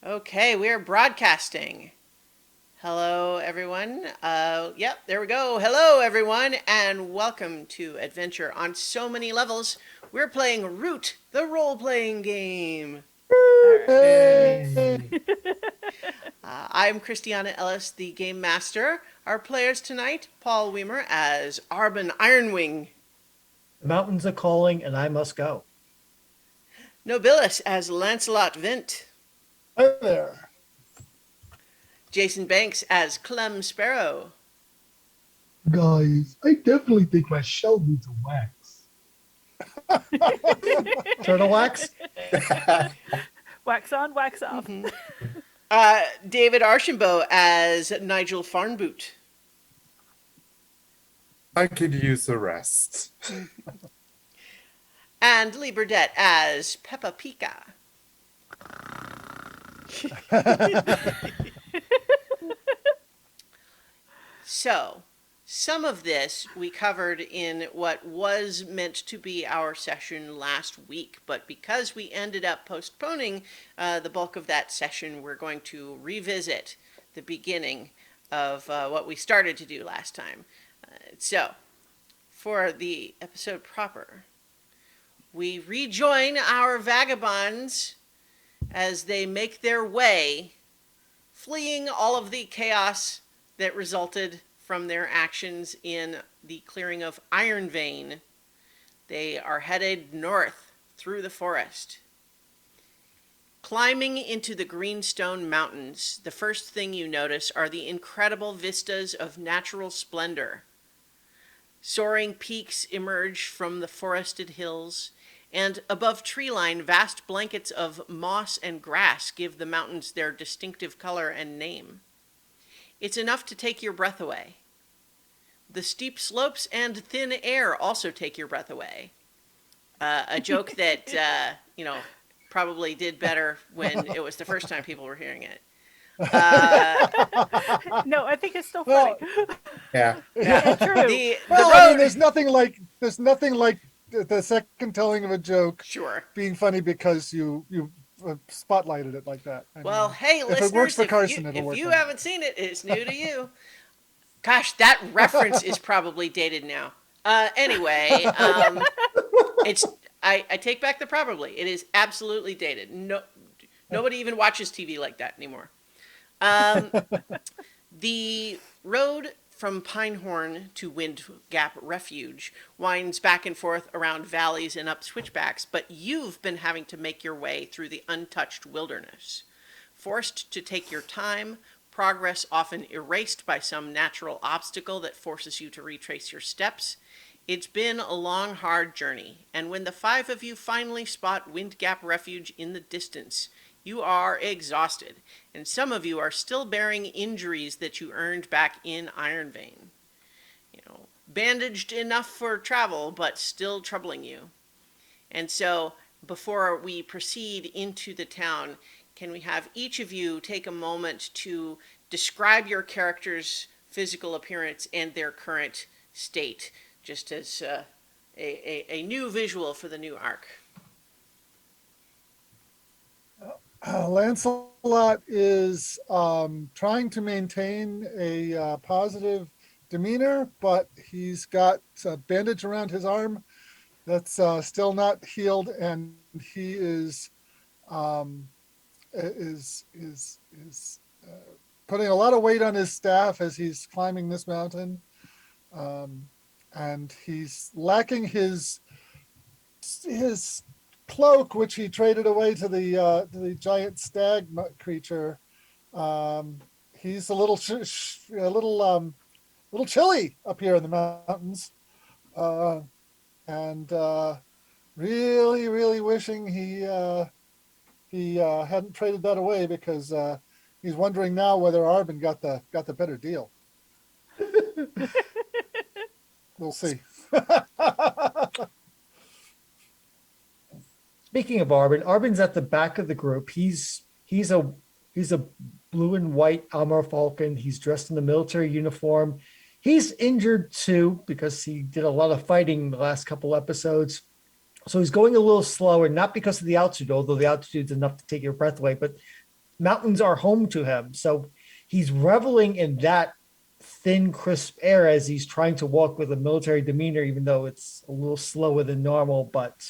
Okay, we're broadcasting. Hello, everyone. Yep, there we go. Hello, everyone, and welcome to Adventure on So Many Levels. We're playing Root, the role-playing game. All right. Hey, I'm Christiana Ellis, the Game Master. Our players tonight, Paul Weimer as Arbin Ironwing, the mountains are calling and I must go. Nobilis as Lancelot Vint, Hi there. Jason Banks as Clem Sparrow, Guys, I definitely think my shell needs a wax. Turtle wax? Wax on, wax off. David Archambault as Nigel Farnboot, I could use a rest. and Lee Burdett as Peppa Pika. So, some of this we covered in what was meant to be our session last week, but because we ended up postponing the bulk of that session, we're going to revisit the beginning of what we started to do last time. So, for the episode proper, we rejoin our vagabonds as they make their way, fleeing all of the chaos that resulted from their actions in the clearing of Iron Vein. They are headed north through the forest. Climbing into the Greenstone Mountains, the first thing you notice are the incredible vistas of natural splendor. Soaring peaks emerge from the forested hills, and above treeline, vast blankets of moss and grass give the mountains their distinctive color and name. It's enough to take your breath away. The steep slopes and thin air also take your breath away. A joke that, probably did better when it was the first time people were hearing it. No, I think it's still funny. Yeah. Yeah, true. The Well, road, I mean, there's nothing like the second telling of a joke sure. being funny because you spotlighted it like that. I Well, mean, hey, if listeners, it works for Carson, it'll if work. you for me. haven't seen it, it's new to you. Gosh, that reference is probably dated now. Anyway, I take back the probably. It is absolutely dated. Nobody even watches TV like that anymore. The road from Pinehorn to Wind Gap Refuge winds back and forth around valleys and up switchbacks, but you've been having to make your way through the untouched wilderness. Forced to take your time, progress often erased by some natural obstacle that forces you to retrace your steps. It's been a long, hard journey, and when the five of you finally spot Wind Gap Refuge in the distance, you are exhausted, and some of you are still bearing injuries that you earned back in Iron Vein. Bandaged enough for travel, but still troubling you. And so, before we proceed into the town, can we have each of you take a moment to describe your character's physical appearance and their current state, just as a new visual for the new arc? Lancelot is trying to maintain a positive demeanor, but he's got a bandage around his arm that's still not healed, and he um, is putting a lot of weight on his staff as he's climbing this mountain, and he's lacking his cloak, which he traded away to the giant stag creature. He's a little little chilly up here in the mountains, and really wishing he hadn't traded that away, because he's wondering now whether Arvin got the better deal. We'll see. Speaking of Arbin's at the back of the group. He's a blue and white armor falcon. He's dressed in the military uniform. He's injured too because he did a lot of fighting the last couple episodes. So he's going a little slower, not because of the altitude, although the altitude's enough to take your breath away, but mountains are home to him. So he's reveling in that thin, crisp air as he's trying to walk with a military demeanor, even though it's a little slower than normal. But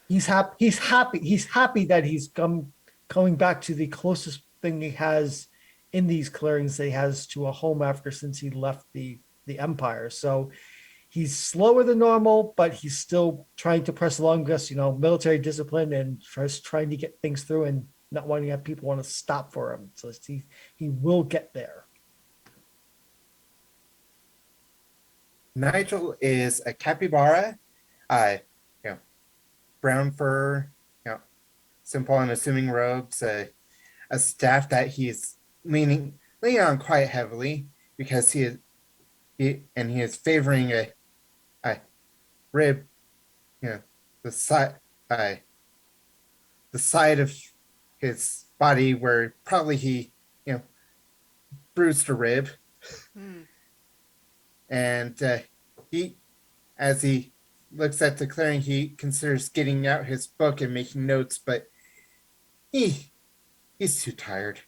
he's happy. He's happy. He's happy that he's coming back to the closest thing he has in these clearings that he has to a home after since he left the empire. So he's slower than normal, but he's still trying to press along because, military discipline and just trying to get things through and not wanting to have people want to stop for him. So he will get there. Nigel is a capybara, you know, brown fur, simple and assuming robes, a staff that he's leaning on quite heavily because he is favoring a rib, the side the side of his body where probably he bruised a rib. And as he looks at the clearing, he considers getting out his book and making notes, but he's too tired.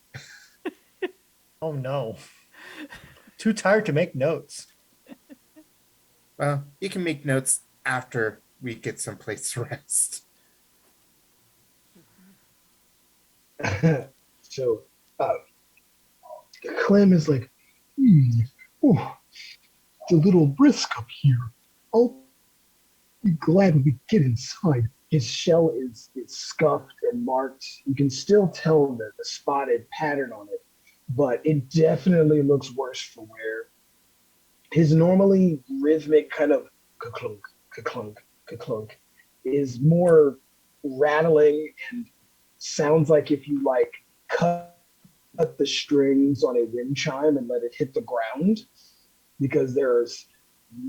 Oh no. Too tired to make notes. Well, you can make notes after we get someplace to rest. So Clem is like, oh, it's a little brisk up here. I'll be glad when we get inside. His shell is scuffed and marked. You can still tell the spotted pattern on it, but it definitely looks worse for wear. His normally rhythmic kind of ka-clunk, ka-clunk, ka-clunk is more rattling and sounds like if you cut the strings on a wind chime and let it hit the ground, because there's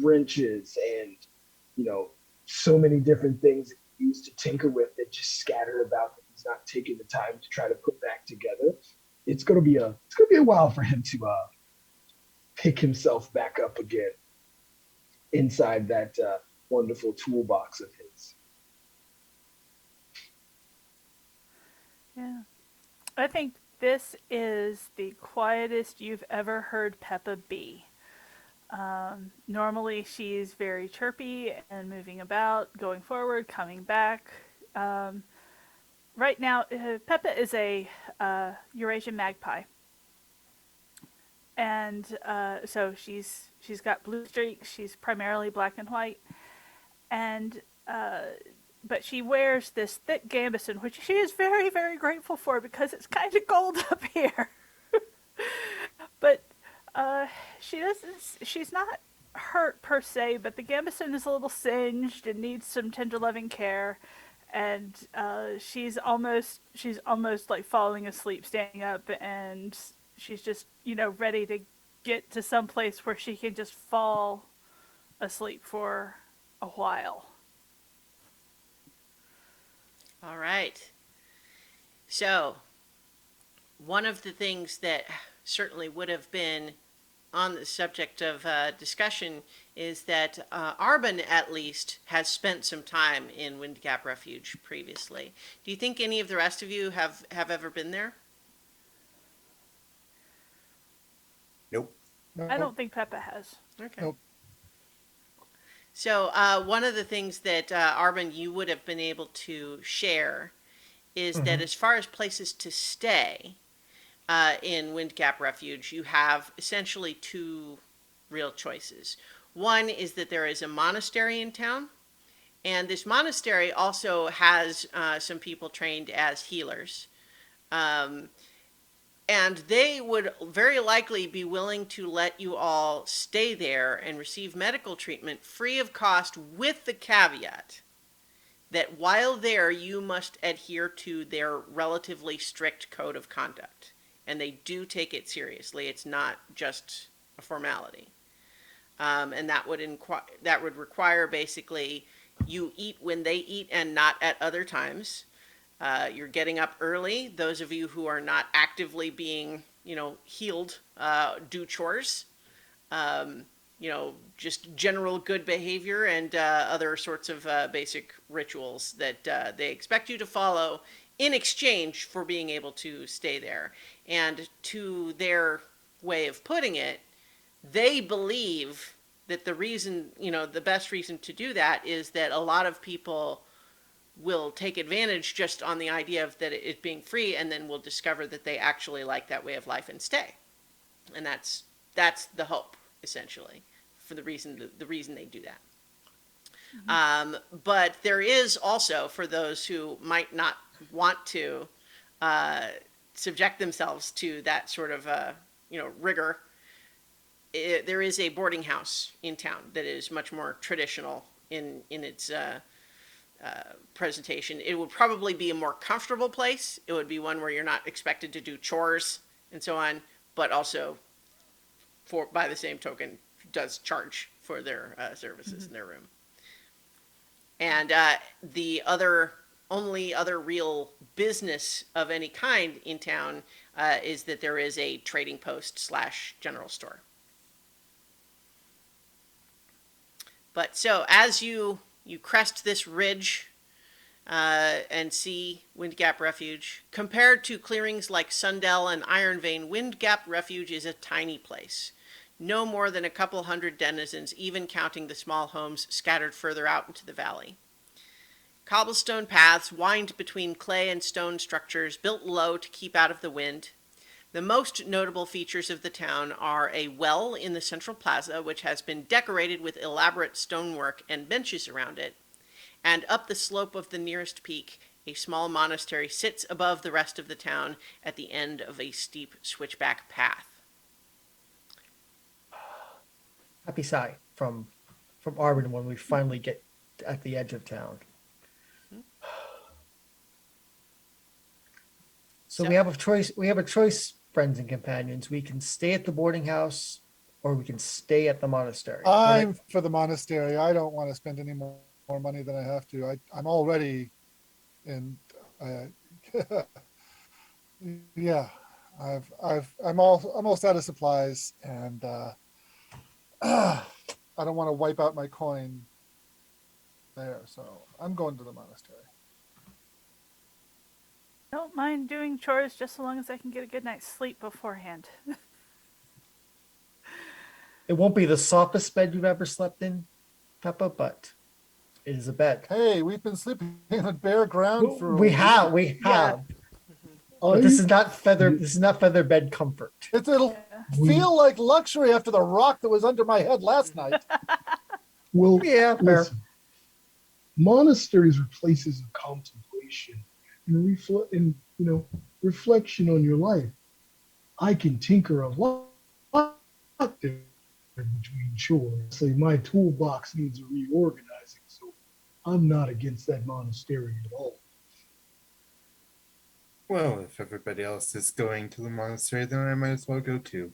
wrenches and so many different things that he used to tinker with that just scattered about that he's not taking the time to try to put back together. It's gonna be a while for him to pick himself back up again inside that wonderful toolbox of his. Yeah. I think this is the quietest you've ever heard Peppa be. Normally she's very chirpy and moving about, going forward, coming back. Right now, Peppa is a Eurasian magpie. And so she's got blue streaks. She's primarily black and white, and but she wears this thick gambeson, which she is very, very grateful for because it's kind of cold up here. But she doesn't. She's not hurt per se, but the gambeson is a little singed and needs some tender, loving care. And she's almost like falling asleep, standing up, and she's just ready to get to some place where she can just fall asleep for a while. All right. So, one of the things that certainly would have been on the subject of discussion is that Arbin, at least, has spent some time in Wind Gap Refuge previously. Do you think any of the rest of you have ever been there? Nope. I don't think Peppa has. Okay. Nope. So one of the things that Arbin, you would have been able to share is that as far as places to stay in Wind Gap Refuge, you have essentially two real choices. One is that there is a monastery in town, and this monastery also has some people trained as healers. And they would very likely be willing to let you all stay there and receive medical treatment free of cost, with the caveat that while there you must adhere to their relatively strict code of conduct. And they do take it seriously. It's not just a formality. And that would require basically you eat when they eat and not at other times. You're getting up early. Those of you who are not actively being, healed, do chores. Just general good behavior and other sorts of basic rituals that they expect you to follow in exchange for being able to stay there. And to their way of putting it, they believe that the reason, the best reason to do that is that a lot of people will take advantage just on the idea of that it being free, and then will discover that they actually like that way of life and stay. And that's the hope, essentially, for the reason they do that. But there is also, for those who might not want to subject themselves to that sort of rigor, there is a boarding house in town that is much more traditional in its presentation. It would probably be a more comfortable place. It would be one where you're not expected to do chores and so on, but also, by the same token, does charge for their services in their room. And the only other real business of any kind in town is that there is a trading post / general store. But so as you crest this ridge and see Wind Gap Refuge, compared to clearings like Sundell and Iron Vein, Wind Gap Refuge is a tiny place. No more than a couple hundred denizens, even counting the small homes scattered further out into the valley. Cobblestone paths wind between clay and stone structures built low to keep out of the wind. The most notable features of the town are a well in the central plaza, which has been decorated with elaborate stonework and benches around it, and up the slope of the nearest peak, a small monastery sits above the rest of the town at the end of a steep switchback path. Happy sigh from Arwen when we finally get at the edge of town. So we have a choice. We have a choice, friends and companions. We can stay at the boarding house, or we can stay at the monastery. I'm for the monastery. I don't want to spend any more money than I have to. I'm already in. Yeah, I'm almost out of supplies, and I don't want to wipe out my coin there. So I'm going to the monastery. Don't mind doing chores just so long as I can get a good night's sleep beforehand. It won't be the softest bed you've ever slept in, Peppa, but it is a bed. Hey, we've been sleeping on bare ground for. We have. But this is not feather. Yeah. This is not feather bed comfort. It'll feel like luxury after the rock that was under my head last night. Well, Yeah, fair. listen, monasteries are places of contemplation and reflection on your life. I can tinker a lot there between chores. Say my toolbox needs reorganizing, so I'm not against that monastery at all. Well, if everybody else is going to the monastery, then I might as well go too.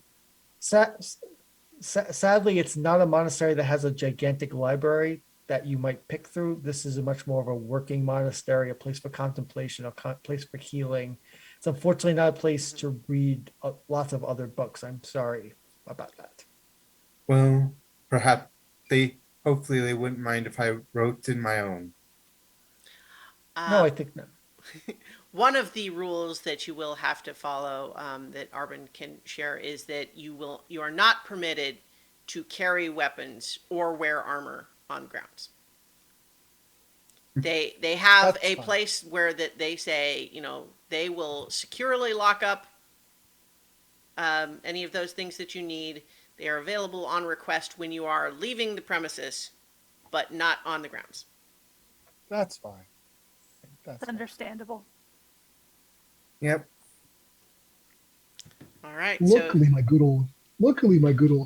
Sadly, it's not a monastery that has a gigantic library that you might pick through. This is a much more of a working monastery, a place for contemplation, a place for healing. It's unfortunately not a place to read lots of other books. I'm sorry about that. Well, hopefully they wouldn't mind if I wrote in my own. No, I think not. One of the rules that you will have to follow, that Arben can share, is that you are not permitted to carry weapons or wear armor on grounds. They have That's a fine. place where that they say, they will securely lock up any of those things that you need. They are available on request when you are leaving the premises, but not on the grounds. That's fine. That's It's fine. understandable. Yep. All right. Luckily, my good old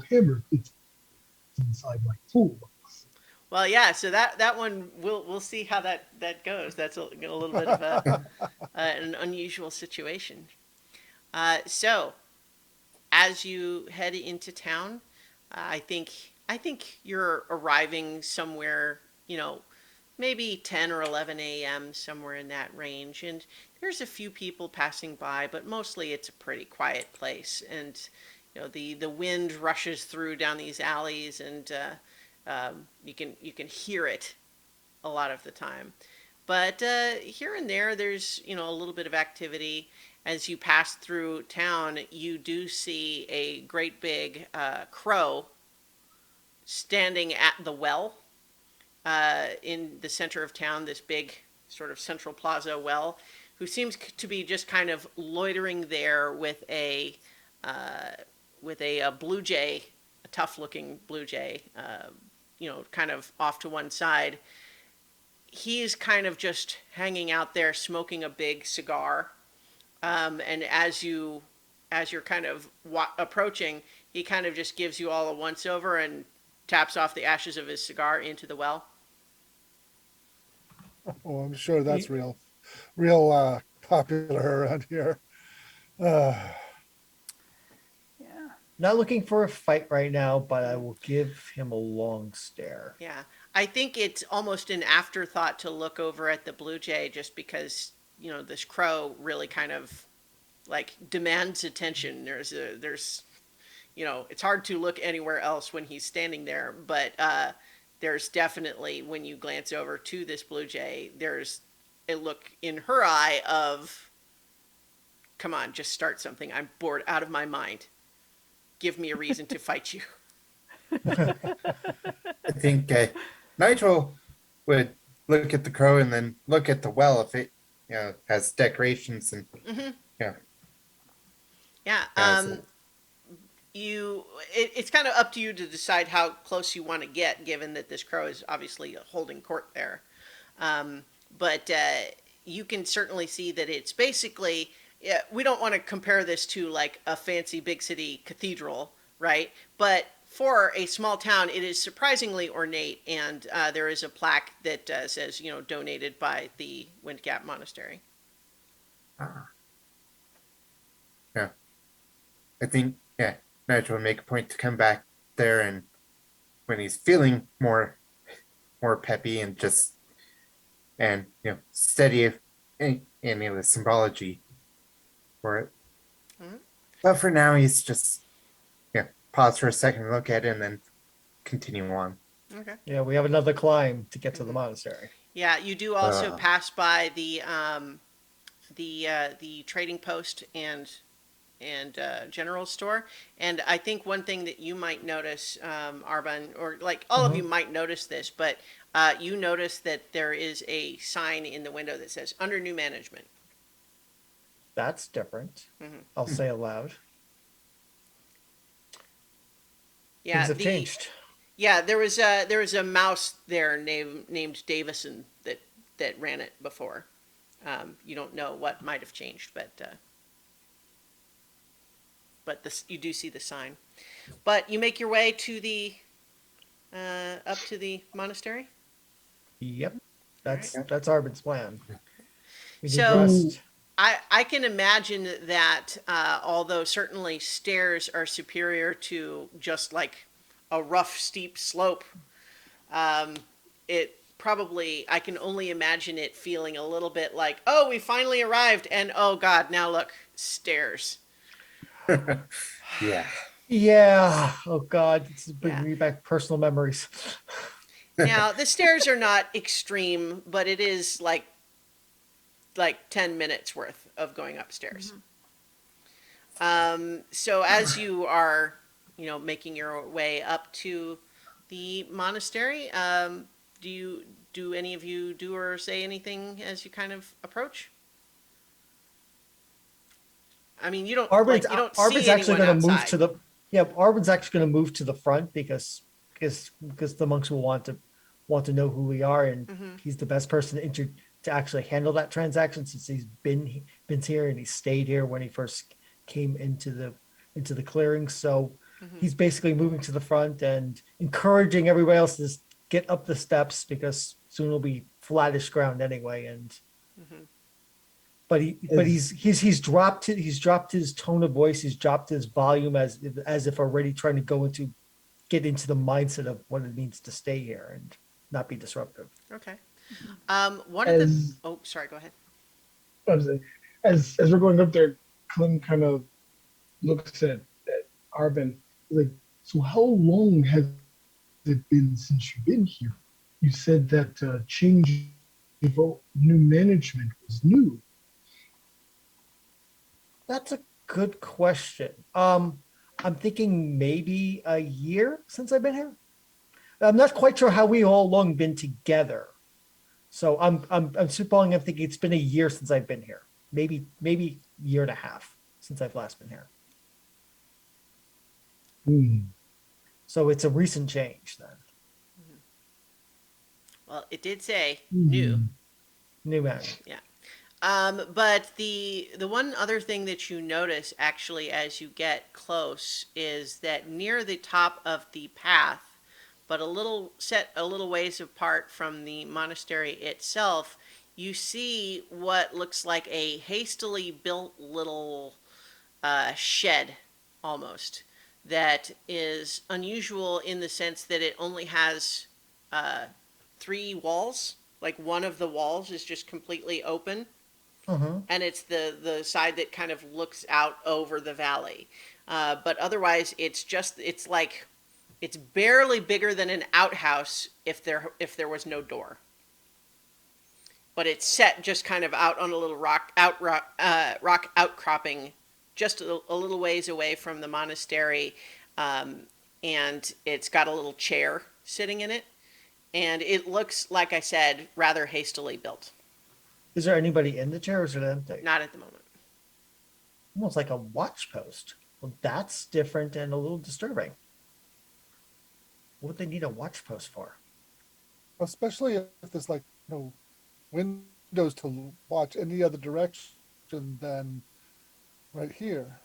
hammer fits inside my toolbox. Well, yeah. So that one we'll see how that goes. That's a little bit of an unusual situation. So, as you head into town, I think you're arriving somewhere, maybe 10 or 11 a.m., somewhere in that range. And there's a few people passing by, but mostly it's a pretty quiet place. And, the wind rushes through down these alleys, and you can hear it a lot of the time. But here and there, there's a little bit of activity. As you pass through town, you do see a great big crow standing at the well in the center of town. This big sort of central plaza well, who seems to be just kind of loitering there with a blue jay, a tough-looking blue jay, kind of off to one side. He's kind of just hanging out there smoking a big cigar. And as you're kind of approaching, he kind of just gives you all a once over and taps off the ashes of his cigar into the well. Oh, I'm sure that's real popular around here. Uh, Yeah. Not looking for a fight right now, but I will give him a long stare. Yeah. I think it's almost an afterthought to look over at the blue jay just because, this crow really kind of like demands attention. There's it's hard to look anywhere else when he's standing there, but there's definitely, when you glance over to this blue jay, there's a look in her eye of, come on, just start something. I'm bored out of my mind. Give me a reason to fight you. I think Nigel would look at the crow and then look at the well if it has decorations and yeah. Yeah. So- It's kind of up to you to decide how close you want to get, given that this crow is obviously holding court there. But you can certainly see that it's basically, we don't want to compare this to like a fancy big city cathedral, right? But for a small town, it is surprisingly ornate, and there is a plaque that says, donated by the Gap Monastery. Yeah. I think, Nigel would make a point to come back there, and when he's feeling more peppy and just, and, steady any of the symbology for it. Mm-hmm. But for now, he's just, pause for a second, look at it, and then continue on. Okay. Yeah, we have another climb to get to the monastery. Yeah, you do also pass by the trading post and general store, and I think one thing that you might notice, Arban, or like all of you might notice this, but you notice that there is a sign in the window that says "Under New Management." That's different. I'll say aloud. Yeah, Things have changed. Yeah, there was a mouse there named Davison that ran it before. You don't know what might have changed, but this, you do see the sign. But you make your way to the up to the monastery. Yep. That's Alright. that's Arben's plan. We need So- rest. I can imagine that although certainly stairs are superior to just like a rough, steep slope, it probably, I can only imagine it feeling a little bit like, oh, we finally arrived, and oh God, now look, stairs. Yeah. Yeah. Oh God, this is Yeah. bringing me back personal memories. Now, the stairs are not extreme, but it is like 10 minutes worth of going upstairs. So as you are, making your way up to the monastery, do any of you do or say anything as you kind of approach? I mean, you don't Arben's, you don't Arben's see actually anyone going to move outside. to the Arben's actually going to move to the front because the monks will want to know who we are, and he's the best person to actually handle that transaction since he's been here and he stayed here when he first came into the clearing. So he's basically moving to the front and encouraging everybody else to just get up the steps because soon it'll be flattish ground anyway. And but he's dropped his tone of voice, he's dropped his volume as if already trying to get into the mindset of what it means to stay here and not be disruptive. Okay. One of the. As- Oh, sorry. Go ahead. I was saying, as we're going up there, Clem kind of looks at Arben. He's like, so how long has it been since you've been here? You said that changes the new management was new. That's a good question. I'm thinking maybe a year since I've been here. I'm not quite sure how we all long been together. So I'm spitballing. I'm thinking it's been a year since I've been here. Maybe year and a half since I've last been here. Hmm. So it's a recent change then. Well, it did say new. Hmm. New man. Yeah. But the one other thing that you notice actually as you get close is that near the top of the path, but a little ways apart from the monastery itself, you see what looks like a hastily built little shed almost that is unusual in the sense that it only has uh, three walls. Like one of the walls is just completely open, Mm-hmm. and it's the side that kind of looks out over the valley. But otherwise, it's like it's barely bigger than an outhouse if there was no door. But it's set just kind of out on a little rock outcropping, just a little ways away from the monastery, um, and it's got a little chair sitting in it, and it looks like I said rather hastily built. Is there anybody in the chair or is it empty? Not at the moment. Almost like a watch post. Well, that's different and a little disturbing. What would they need a watch post for? Especially if there's like no windows to watch any other direction than right here.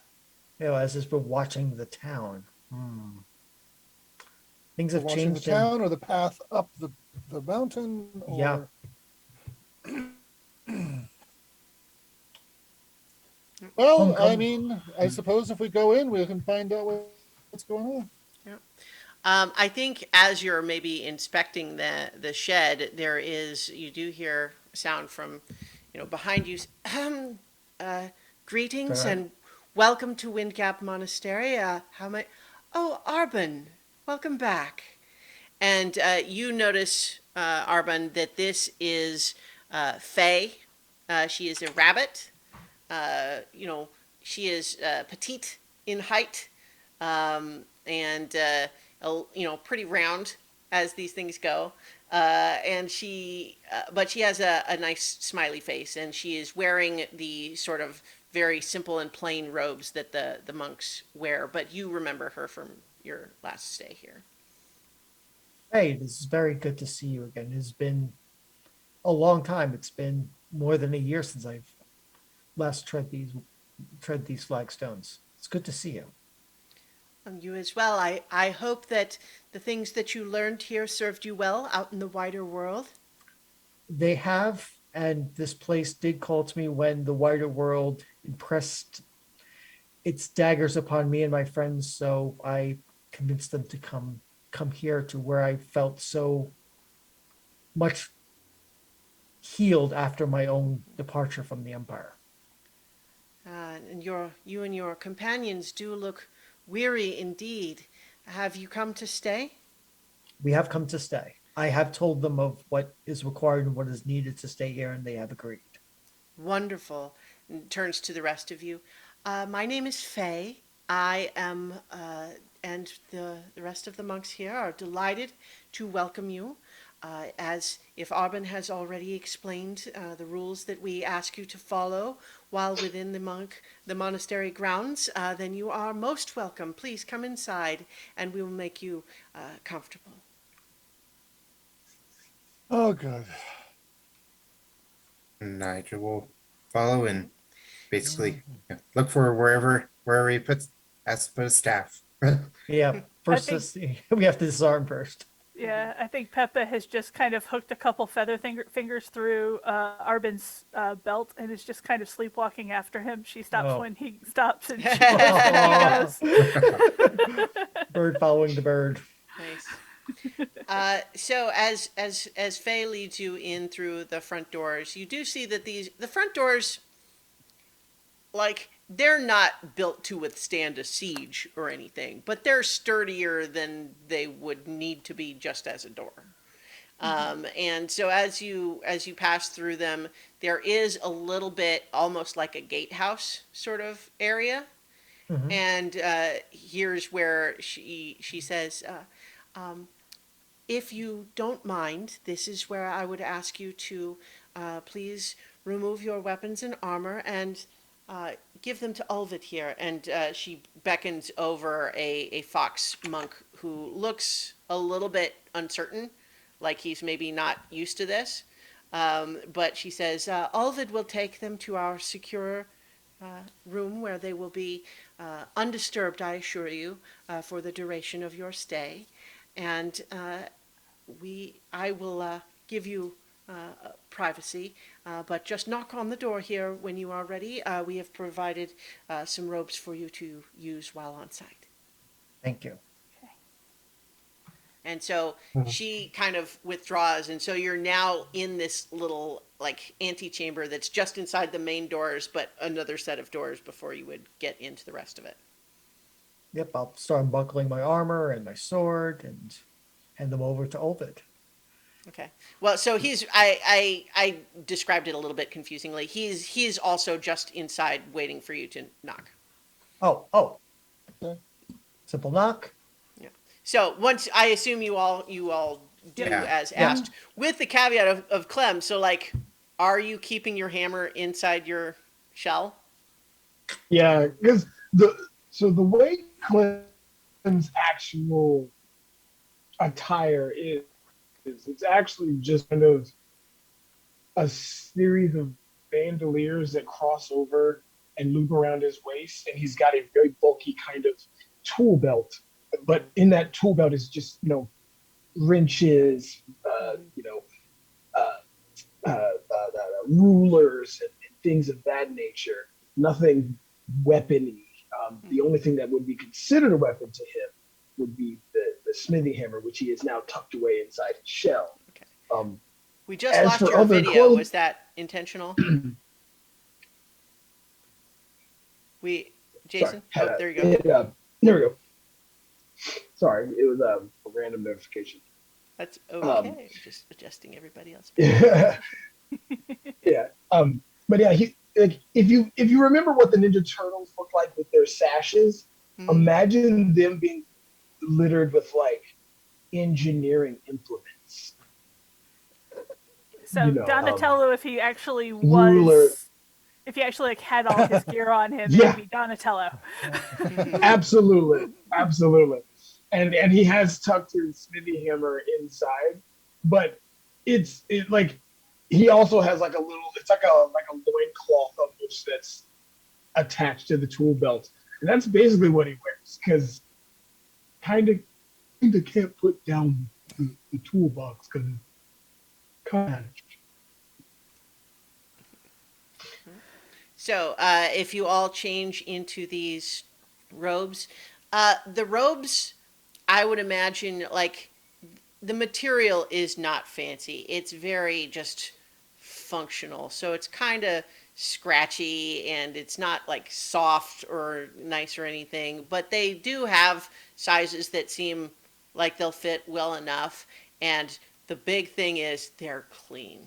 As if we're watching the town. Things have Watching the changed. town or the path up the mountain or Yeah. well, I Homecoming. mean, I suppose if we go in, we can find out what's going on. I think as you're maybe inspecting the shed, you do hear sound from, behind you. Greetings Right. and welcome to Wind Gap Monastery. How may? Oh, Arbon, welcome back. And you notice, Arbon, that this is Faye. She is a rabbit. She is petite in height, and pretty round as these things go. But she has a nice smiley face, and she is wearing the sort of very simple and plain robes that the monks wear. But you remember her from your last stay here. Hey, this is very good to see you again. It's been a long time. It's been more than a year since I've last tread these flagstones. It's good to see you. You as well. I hope that the things that you learned here served you well out in the wider world. They have, and this place did call to me when the wider world impressed its daggers upon me and my friends, so I convinced them to come here to where I felt so much healed after my own departure from the Empire. And you and your companions do look weary indeed. Have you come to stay? We have come to stay. I have told them of what is required and what is needed to stay here, and they have agreed. Wonderful. And turns to the rest of you. My name is Faye. I am, and the rest of the monks here are delighted to welcome you. As if Arbon has already explained the rules that we ask you to follow while within the monastery grounds, then you are most welcome. Please come inside, and we will make you comfortable. Oh, good. Nigel will follow and basically look for wherever he has to put his staff. Yeah, first we have to disarm first. Yeah, I think Peppa has just kind of hooked a couple feather fingers through Arbin's belt and is just kind of sleepwalking after him. She stops when he stops and she goes when he goes. Bird following the bird. Nice. So as Faye leads you in through the front doors, you do see that the front doors, like, they're not built to withstand a siege or anything, but they're sturdier than they would need to be just as a door. And so as you pass through them, there is a little bit almost like a gatehouse sort of area. Mhm. And here's where she says, if you don't mind, this is where I would ask you to please remove your weapons and armor and give them to Ulvid here. And she beckons over a fox monk who looks a little bit uncertain, like he's maybe not used to this. But she says, Ulvid will take them to our secure room where they will be undisturbed, I assure you, for the duration of your stay. And I will give you privacy, but just knock on the door here when you are ready. We have provided some robes for you to use while on site. Thank you. And so she kind of withdraws, and so you're now in this little like antechamber that's just inside the main doors, but another set of doors before you would get into the rest of it. Yep, I'll start unbuckling my armor and my sword and hand them over to Ovid. Okay. Well, so I described it a little bit confusingly. He's also just inside waiting for you to knock. Oh. Okay. Simple knock. Yeah. So once I assume you all do Yeah. as asked, with the caveat of Clem. So like, are you keeping your hammer inside your shell? Yeah, because the way Clem's actual attire is it's actually just kind of a series of bandoliers that cross over and loop around his waist, and he's got a very bulky kind of tool belt. But in that tool belt is just wrenches, rulers and things of that nature. Nothing weapony. The only thing that would be considered a weapon to him would be the smithing hammer, which he is now tucked away inside his shell. Okay. Um, We just as lost for your other video. clothes- Was that intentional? Jason? Sorry, There you go. There we go. Sorry, it was a random notification. That's okay. Just adjusting everybody else. Yeah. But yeah, if you remember what the Ninja Turtles look like with their sashes, imagine them being littered with like engineering implements. So Donatello, if he actually ruler. if he actually like had all his gear on him, Yeah. it would be Donatello. Absolutely. And he has tucked his smithy hammer inside, but it's like he also has like a little, it's like a loincloth almost that's attached to the tool belt. And that's basically what he wears, because kind of can't put down the toolbox because it's kind of. So if you all change into these robes, the robes, I would imagine, like, the material is not fancy. It's very just functional. So it's kind of scratchy and it's not like soft or nice or anything, but they do have sizes that seem like they'll fit well enough. And the big thing is they're clean.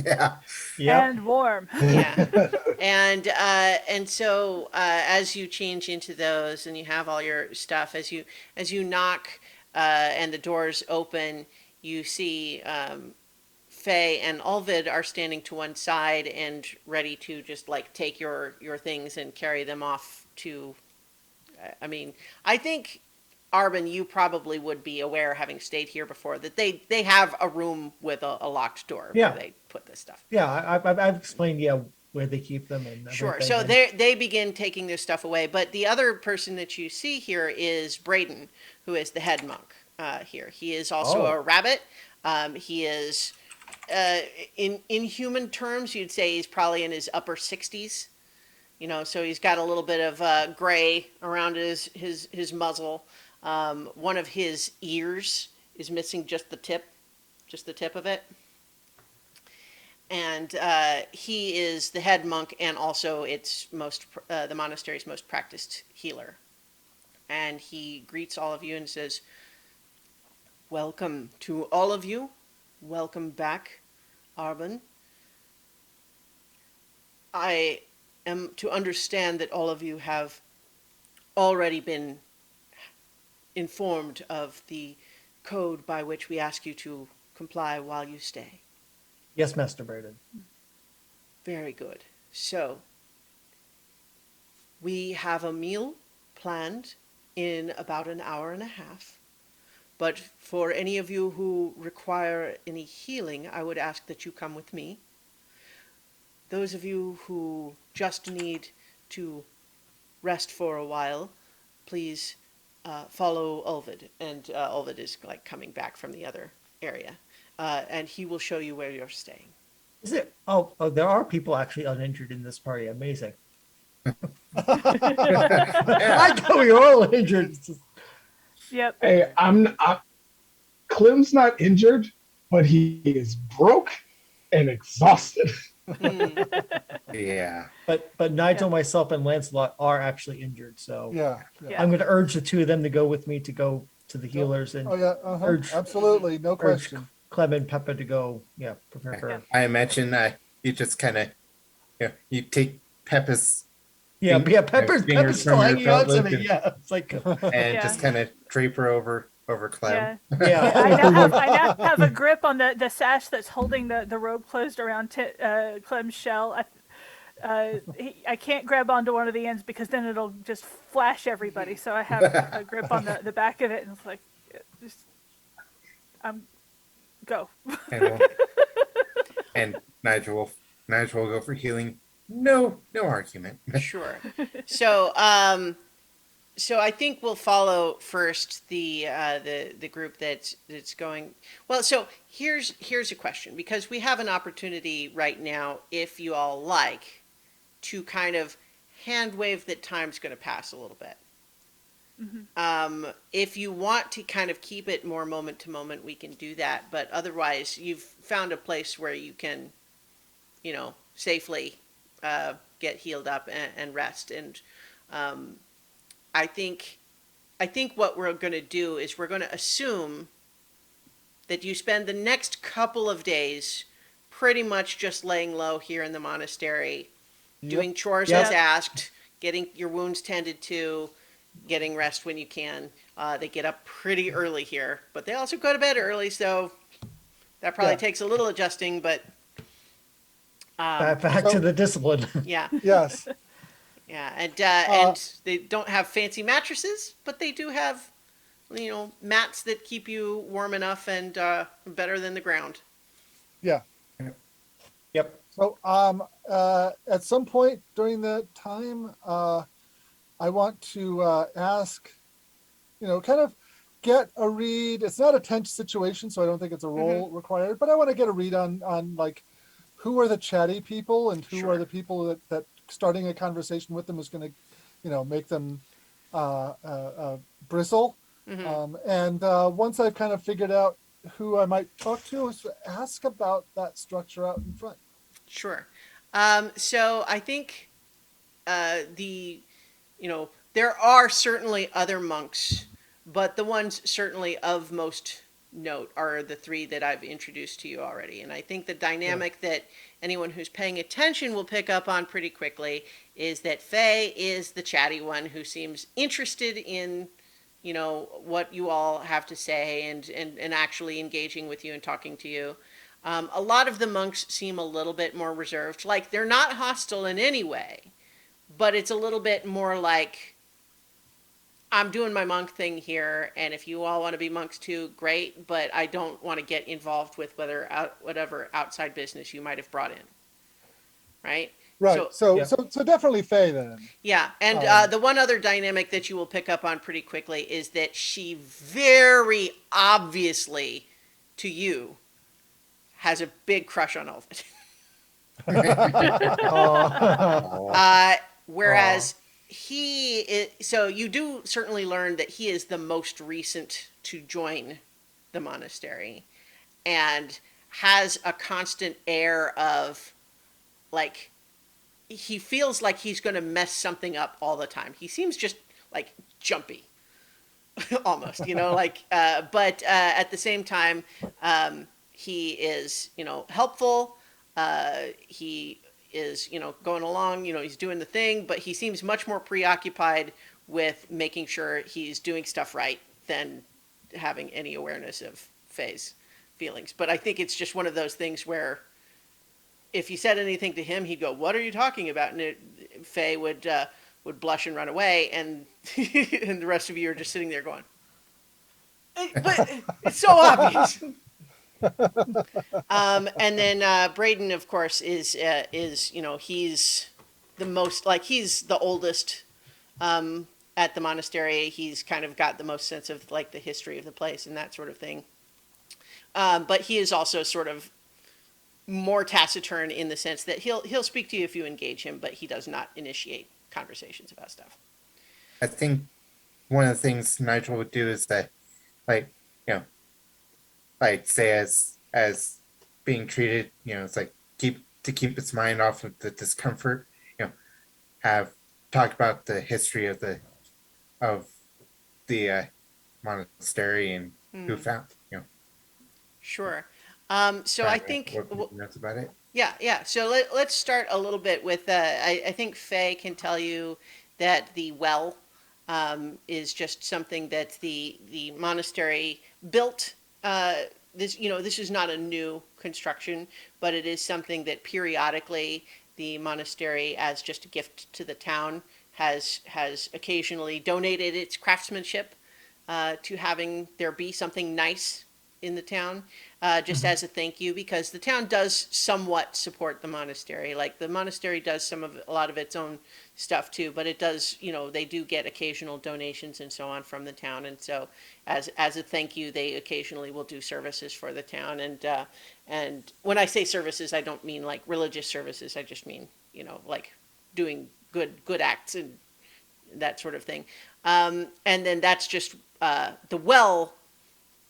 Yeah. And warm. Yeah. And so as you change into those and you have all your stuff, as you knock and the doors open, you see Faye and Ulvid are standing to one side and ready to just like take your things and carry them off to. I mean, I think, Arbin, you probably would be aware, having stayed here before, that they have a room with a locked door Yeah. where they put this stuff. Yeah, I've explained where they keep them and Sure. everything, So and- they begin taking their stuff away, but the other person that you see here is Braden, who is the head monk here. He is also Oh. a rabbit. He is, in human terms, you'd say he's probably in his upper 60s. So he's got a little bit of gray around his muzzle. One of his ears is missing just the tip of it. And he is the head monk and also the monastery's most practiced healer. And he greets all of you and says, Welcome to all of you. Welcome back, Arben. I am to understand that all of you have already been informed of the code by which we ask you to comply while you stay. Yes, Master Braden. Very good. So, we have a meal planned in about an hour and a half. But for any of you who require any healing, I would ask that you come with me. Those of you who just need to rest for a while, please follow Ulvid. And Ulvid is like coming back from the other area. And he will show you where you're staying. Is it? Oh, there are people actually uninjured in this party. Amazing. Yeah. I thought we were all injured. It's just- Yep. Hey, Clem's not injured, but he is broke and exhausted. Yeah. But Nigel, myself, and Lancelot are actually injured. So Yeah. Yeah. I'm going to urge the two of them to go with me to go to the healers and Oh yeah. Urge- Absolutely. No urge question. Clem and Peppa to go. Yeah, prepare for. Yeah. I imagine you just kind of, you take Peppa's Yeah, Fing- Pepper's fingers still from your hanging on belt to loop me. and- Yeah, it's like and Yeah. just kind of drape her over Clem. Yeah. yeah. I now have a grip on the sash that's holding the robe closed around Clem's shell. I can't grab onto one of the ends because then it'll just flash everybody. So I have a grip on the back of it, and it's like, just go. And, and Nigel will go for healing. No argument. Sure. So, so I think we'll follow first the group that's going. Well, so here's a question, because we have an opportunity right now, if you all like, to kind of hand wave that time's going to pass a little bit. If you want to kind of keep it more moment to moment, we can do that. But otherwise, you've found a place where you can, safely get healed up and rest. And I think what we're going to do is we're going to assume that you spend the next couple of days pretty much just laying low here in the monastery, doing chores Yep. as asked, getting your wounds tended to, getting rest when you can. They get up pretty early here, but they also go to bed early, so that probably Yeah. takes a little adjusting, but Back to the discipline. yeah. Yes. Yeah, and they don't have fancy mattresses, but they do have, mats that keep you warm enough and better than the ground. Yeah. Yep. So, at some point during that time, I want to ask, kind of get a read. It's not a tense situation, so I don't think it's a roll required, but I want to get a read on like who are the chatty people and who Sure. are the people that starting a conversation with them is going to, make them bristle. And once I've kind of figured out who I might talk to, is ask about that structure out in front. Sure. So I think there are certainly other monks, but the ones certainly of most note are the three that I've introduced to you already. And I think the dynamic that anyone who's paying attention will pick up on pretty quickly is that Faye is the chatty one who seems interested in, what you all have to say and actually engaging with you and talking to you. A lot of the monks seem a little bit more reserved. Like, they're not hostile in any way, but it's a little bit more like, I'm doing my monk thing here, and if you all want to be monks too, great, but I don't want to get involved with whatever outside business you might have brought in. Right? Right. So, So definitely Faye then. yeah, and the one other dynamic that you will pick up on pretty quickly is that she very obviously, to you, has a big crush on Ulfit. Whereas so you do certainly learn that he is the most recent to join the monastery and has a constant air of, like, he feels like he's going to mess something up all the time. He seems just, like, jumpy. almost, like, but at the same time, he is, helpful. He is, going along, he's doing the thing, but he seems much more preoccupied with making sure he's doing stuff right than having any awareness of Faye's feelings. But I think it's just one of those things where if you said anything to him, he'd go, "What are you talking about?" And Faye would blush and run away, and and the rest of you are just sitting there going, "But it's so obvious." And then Braden, of course, is he's the most, like, he's the oldest at the monastery. He's kind of got the most sense of like the history of the place and that sort of thing. But he is also sort of more taciturn in the sense that he'll speak to you if you engage him, but he does not initiate conversations about stuff. I think one of the things Nigel would do is that, like, like say as being treated, it's like keep its mind off of the discomfort, have talked about the history of the monastery and who found, Sure. So I think that's about it. Yeah. So let's start a little bit with. I think Faye can tell you that the well is just something that the monastery built. This is not a new construction, but it is something that periodically the monastery, as just a gift to the town, has occasionally donated its craftsmanship to having there be something nice in the town, just as a thank you, because the town does somewhat support the monastery. Like, the monastery does a lot of its own stuff too, but it does, they do get occasional donations and so on from the town. And so as a thank you, they occasionally will do services for the town. And when I say services, I don't mean like religious services. I just mean, like doing good acts and that sort of thing. And then that's just, the well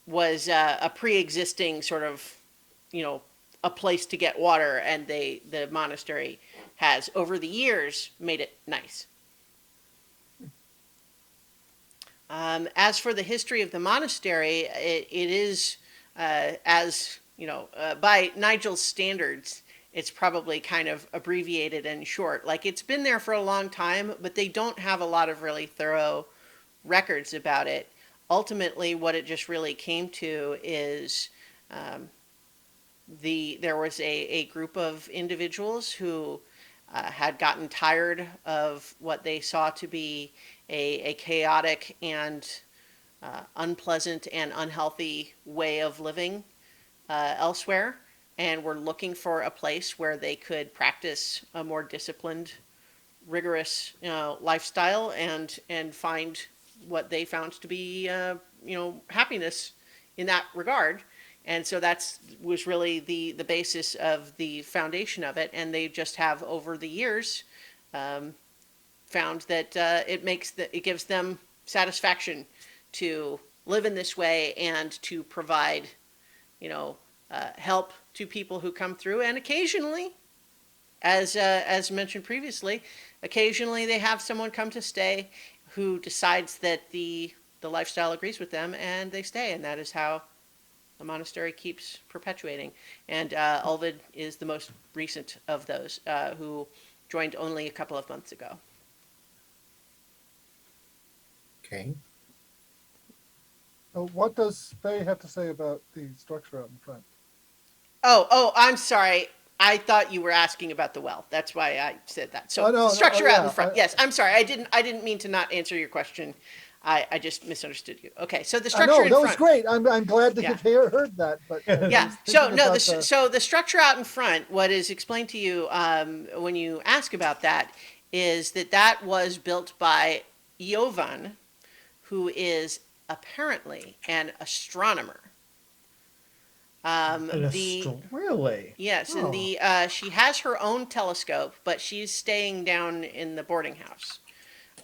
was a pre-existing sort of, a place to get water, and the monastery has over the years made it nice. As for the history of the monastery, it is, by Nigel's standards, it's probably kind of abbreviated and short. Like, it's been there for a long time, but they don't have a lot of really thorough records about it. Ultimately, what it just really came to is there was a group of individuals who had gotten tired of what they saw to be a chaotic and unpleasant and unhealthy way of living elsewhere, and were looking for a place where they could practice a more disciplined, rigorous lifestyle and find what they found to be happiness in that regard. And so that was really the basis of the foundation of it. And they just have, over the years, found that it gives them satisfaction to live in this way and to provide, help to people who come through. And occasionally, as mentioned previously, occasionally they have someone come to stay who decides that the lifestyle agrees with them, and they stay. And that is how the monastery keeps perpetuating. And Ulvid is the most recent of those, who joined only a couple of months ago. Okay. What does Faye have to say about the structure out in front? Oh, I'm sorry. I thought you were asking about the well. That's why I said that. So the structure out in front. Yes, I'm sorry. I didn't mean to not answer your question. I just misunderstood you. Okay, so the structure in front. No, that was great. I'm glad to have heard that. But yeah. So no, so the structure out in front, what is explained to you when you ask about that, is that was built by Jovan, who is apparently an astronomer. Really? Yes, and she has her own telescope, but she's staying down in the boarding house.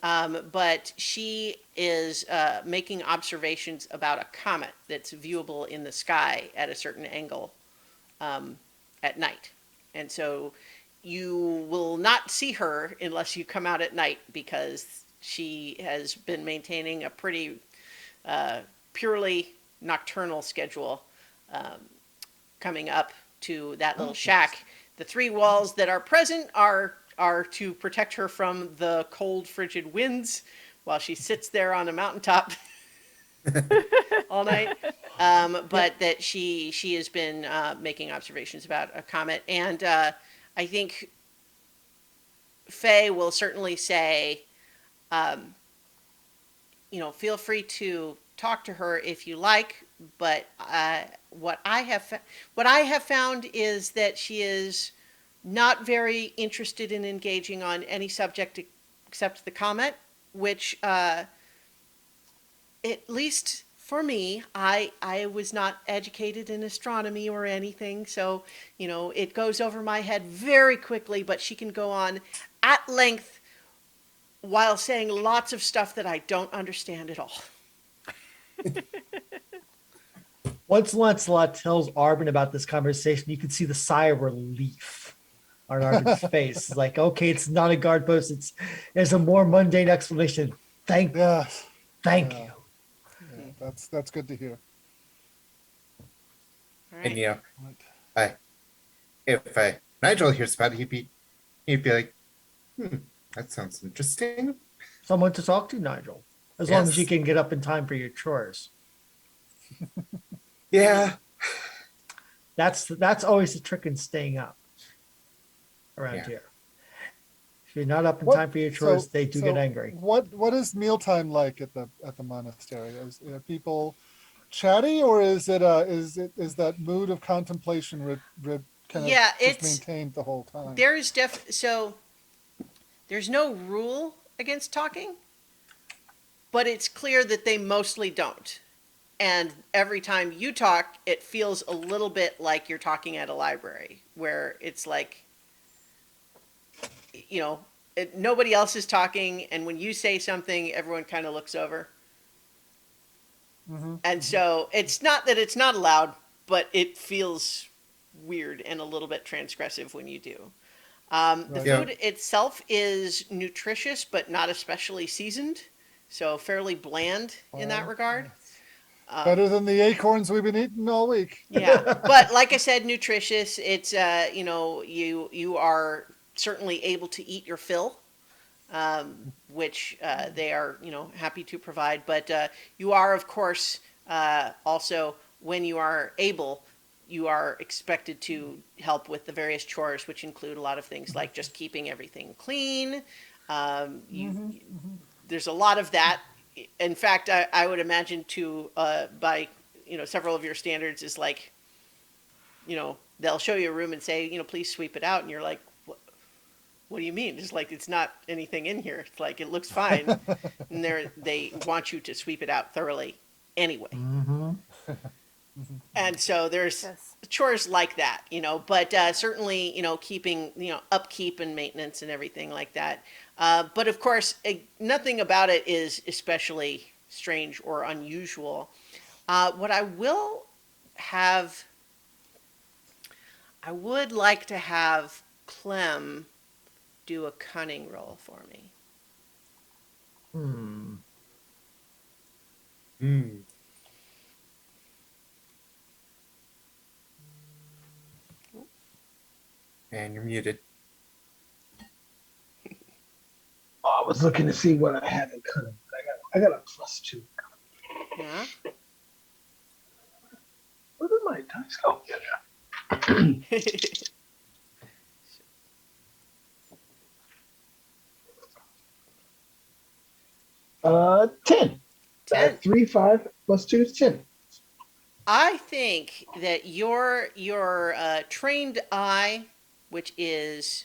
But she is making observations about a comet that's viewable in the sky at a certain angle at night. And so you will not see her unless you come out at night, because she has been maintaining a pretty purely nocturnal schedule coming up to that little shack. The three walls that are present are to protect her from the cold, frigid winds while she sits there on a mountaintop all night. But that she has been making observations about a comet, and I think Faye will certainly say, feel free to talk to her if you like. But what I have found is that she is not very interested in engaging on any subject except the comet, which at least for me, I was not educated in astronomy or anything, so it goes over my head very quickly. But she can go on at length while saying lots of stuff that I don't understand at all. Once Lancelot tells Arben about this conversation, you can see the sigh of relief on Arben's face. It's like, okay, it's not a guard post. It's a more mundane explanation. Thank Yes. you. Yeah, that's good to hear. All right. And you know, Right. if Nigel hears about it, he'd be like, that sounds interesting. Someone to talk to, Nigel. As long as you Yes. can get up in time for your chores. Yeah. That's always the trick in staying up around Yeah. here. If you're not up in What- time for your chores, they do get angry. What is mealtime like at the monastery? Are people chatty, or is that mood of contemplation kind of Yeah, just it's maintained the whole time? There's no rule against talking, but it's clear that they mostly don't. And every time you talk, it feels a little bit like you're talking at a library, where it's like, nobody else is talking, and when you say something, everyone kind of looks over. Mm-hmm. And so it's not that it's not allowed, but it feels weird and a little bit transgressive when you do. The Right. Yeah. food itself is nutritious, but not especially seasoned, so fairly bland in that Wow. regard. Better than the acorns we've been eating all week. Yeah, but like I said, nutritious. It's you are certainly able to eat your fill, which they are happy to provide. But you are, of course, also, when you are able, you are expected to help with the various chores, which include a lot of things like just keeping everything clean. There's a lot of that. In fact, I would imagine by several of your standards is like, they'll show you a room and say, please sweep it out, and you're like, what do you mean? It's like, it's not anything in here. It's like, it looks fine. And they want you to sweep it out thoroughly anyway. Mm-hmm. And so there's Yes. chores like that, but certainly, keeping, upkeep and maintenance and everything like that. But of course, nothing about it is especially strange or unusual. What I would like to have Clem do a cunning roll for me. And you're muted. Oh, I was looking to see what I had in cunning. I got a +2. Yeah. Where did my dice go? Yeah. 10. 10. 3, 5 +2 is 10. I think that your trained eye, which is,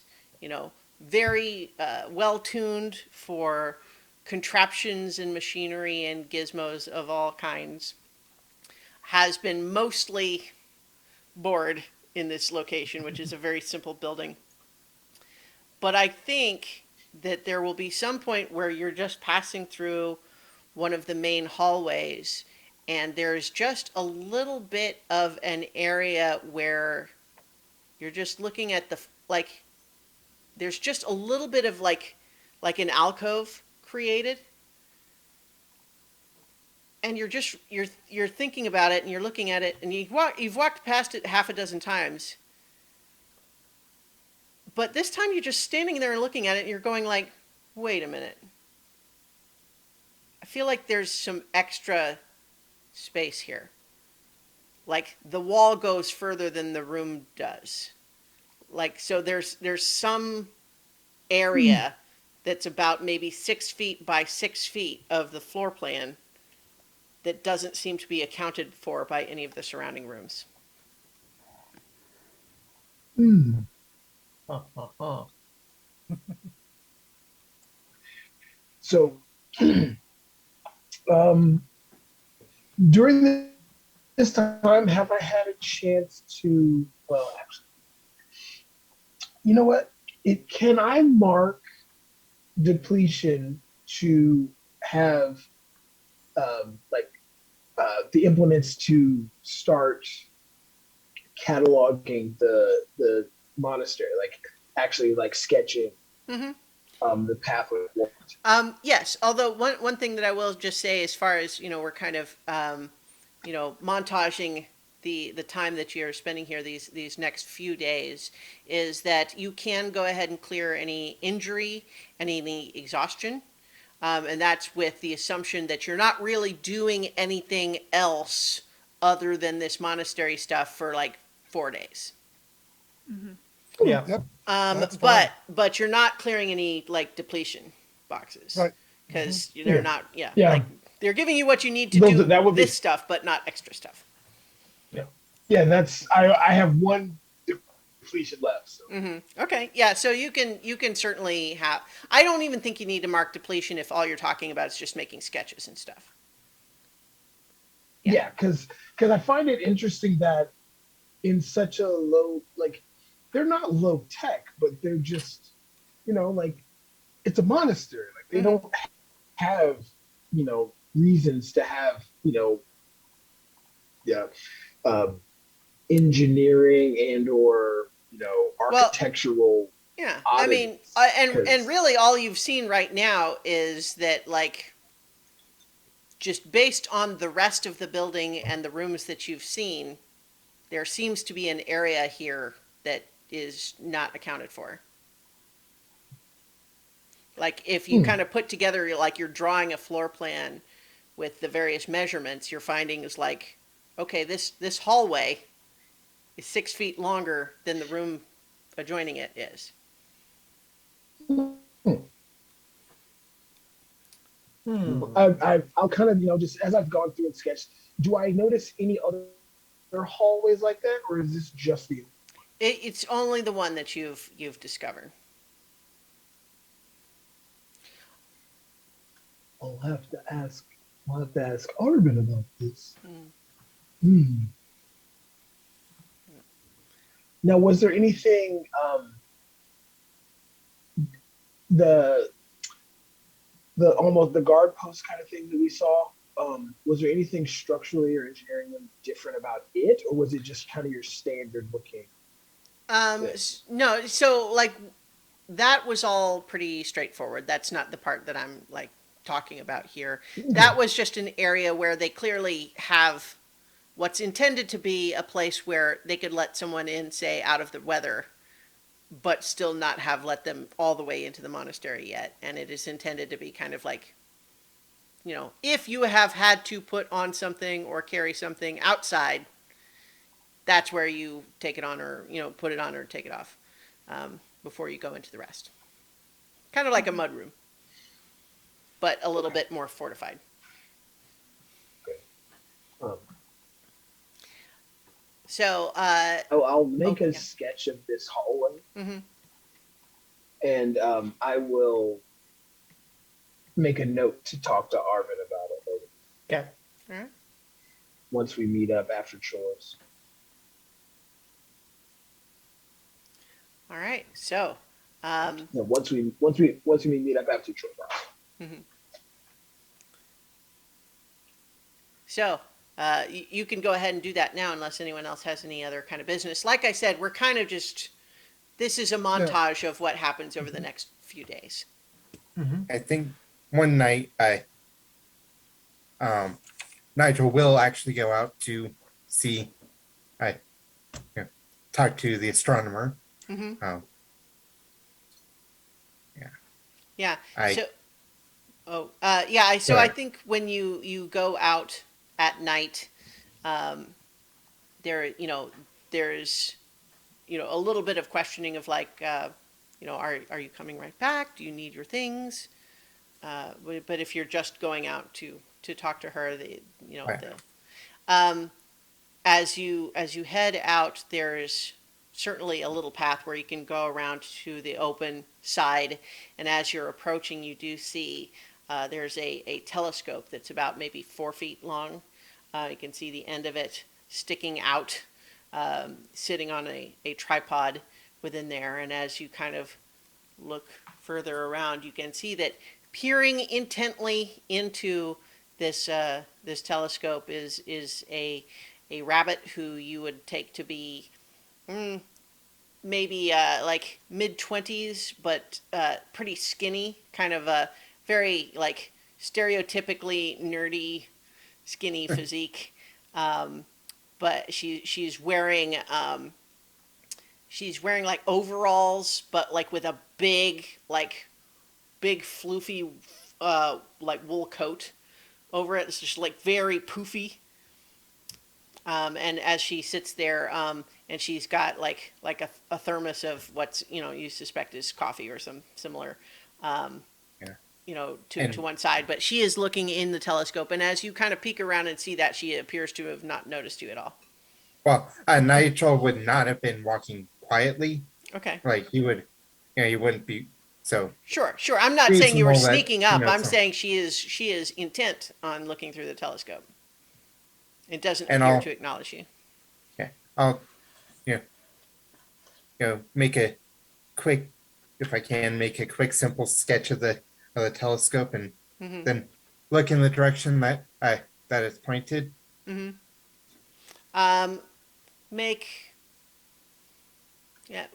very well tuned for contraptions and machinery and gizmos of all kinds, has been mostly bored in this location, which is a very simple building. But I think that there will be some point where you're just passing through one of the main hallways, and there's just a little bit of an area where you're just looking at there's just a little bit of like an alcove created. and you're thinking about it, and you're looking at it, and you've walked past it half a dozen times, but this time you're just standing there and looking at it, and you're going like, wait a minute. I feel like there's some extra space here. Like the wall goes further than the room does. Like, so there's some area that's about maybe 6 feet by 6 feet of the floor plan that doesn't seem to be accounted for by any of the surrounding rooms. Hmm. Huh, huh, huh. So, um, during this time, have I had a chance to? Well, actually, you know what? Can I mark depletion to have like the implements to start cataloging the monastery, like actually like sketching Mm-hmm. the pathway. Yes, although one thing that I will just say, as far as we're kind of montaging the time that you're spending here these next few days, is that you can go ahead and clear any injury and any exhaustion, and that's with the assumption that you're not really doing anything else other than this monastery stuff for like 4 days. Yeah. Yep. That's fine. But you're not clearing any like depletion boxes, Right. because they're Yeah. not. Yeah. Like they're giving you what you need to Those- do that would be- this stuff, but not extra stuff. Yeah, that's I have one depletion left. So. Okay, yeah. So you can certainly have. I don't even think you need to mark depletion if all you're talking about is just making sketches and stuff. Yeah, because I find it interesting that in such a low, like, they're not low tech, but they're just, like, it's a monastery. Like, they don't have, reasons to have, yeah, engineering and or architectural. Yeah, I mean, oddities, and really, all you've seen right now is that, like, just based on the rest of the building and the rooms that you've seen, there seems to be an area here that is not accounted for. Like, if you kind of put together, like, you're drawing a floor plan with the various measurements, you're finding is like, okay, this hallway is 6 feet longer than the room adjoining it is. I'll kind of, just as I've gone through and sketched, do I notice any other hallways like that, or is this just the? It's only the one that you've discovered. I'll have to ask. I'll have to ask Arvin about this. Hmm. Now, was there anything the almost the guard post kind of thing that we saw? Was there anything structurally or engineering different about it, or was it just kind of your standard looking? No, so like that was all pretty straightforward. That's not the part that I'm like talking about here. That was just an area where they clearly have what's intended to be a place where they could let someone in, say, out of the weather, but still not have let them all the way into the monastery yet. And it is intended to be kind of like, if you have had to put on something or carry something outside, that's where you take it on or, put it on or take it off before you go into the rest. Kind of like a mudroom, but a little bit more fortified. So I'll make a yeah. sketch of this hallway, Mhm. and I will make a note to talk to Arvin about it later Okay. All right. once we meet up after chores. All right. So No, once we meet up after chores. So you can go ahead and do that now unless anyone else has any other kind of business. Like I said, we're kind of just, this is a montage of what happens over the next few days. I think one night I Nigel will actually go out to see, I you know, talk to the astronomer. Mm-hmm. Oh, Yeah. I So, yeah. So I sorry. think when you go out at night, there, there's, a little bit of questioning of like, are you coming right back? Do you need your things? But if you're just going out to talk to her, Right. um, as you head out, there's certainly a little path where you can go around to the open side, and as you're approaching, you do see there's a telescope that's about maybe 4 feet long. You can see the end of it sticking out, sitting on a tripod within there, and as you kind of look further around, you can see that peering intently into this telescope is a rabbit who you would take to be maybe like mid-20s, but pretty skinny, kind of a very like stereotypically nerdy, skinny physique. Um, but she's wearing like overalls, but like with a big floofy like wool coat over it. It's just like very poofy. And as she sits there, and she's got like a thermos of what's you suspect is coffee or some similar, um, Yeah. to And one side. But she is looking in the telescope, and as you kind of peek around and see that, she appears to have not noticed you at all. well, Nigel would not have been walking quietly. Okay. Like he wouldn't be so Sure, sure. I'm not saying you were reasonable that sneaking up. I'm so, saying she is intent on looking through the telescope. It doesn't and appear to acknowledge you. I'll you know, make a quick, if I can, make a quick simple sketch of the telescope, and Mm-hmm. then look in the direction that it's pointed. Mm-hmm. Um, make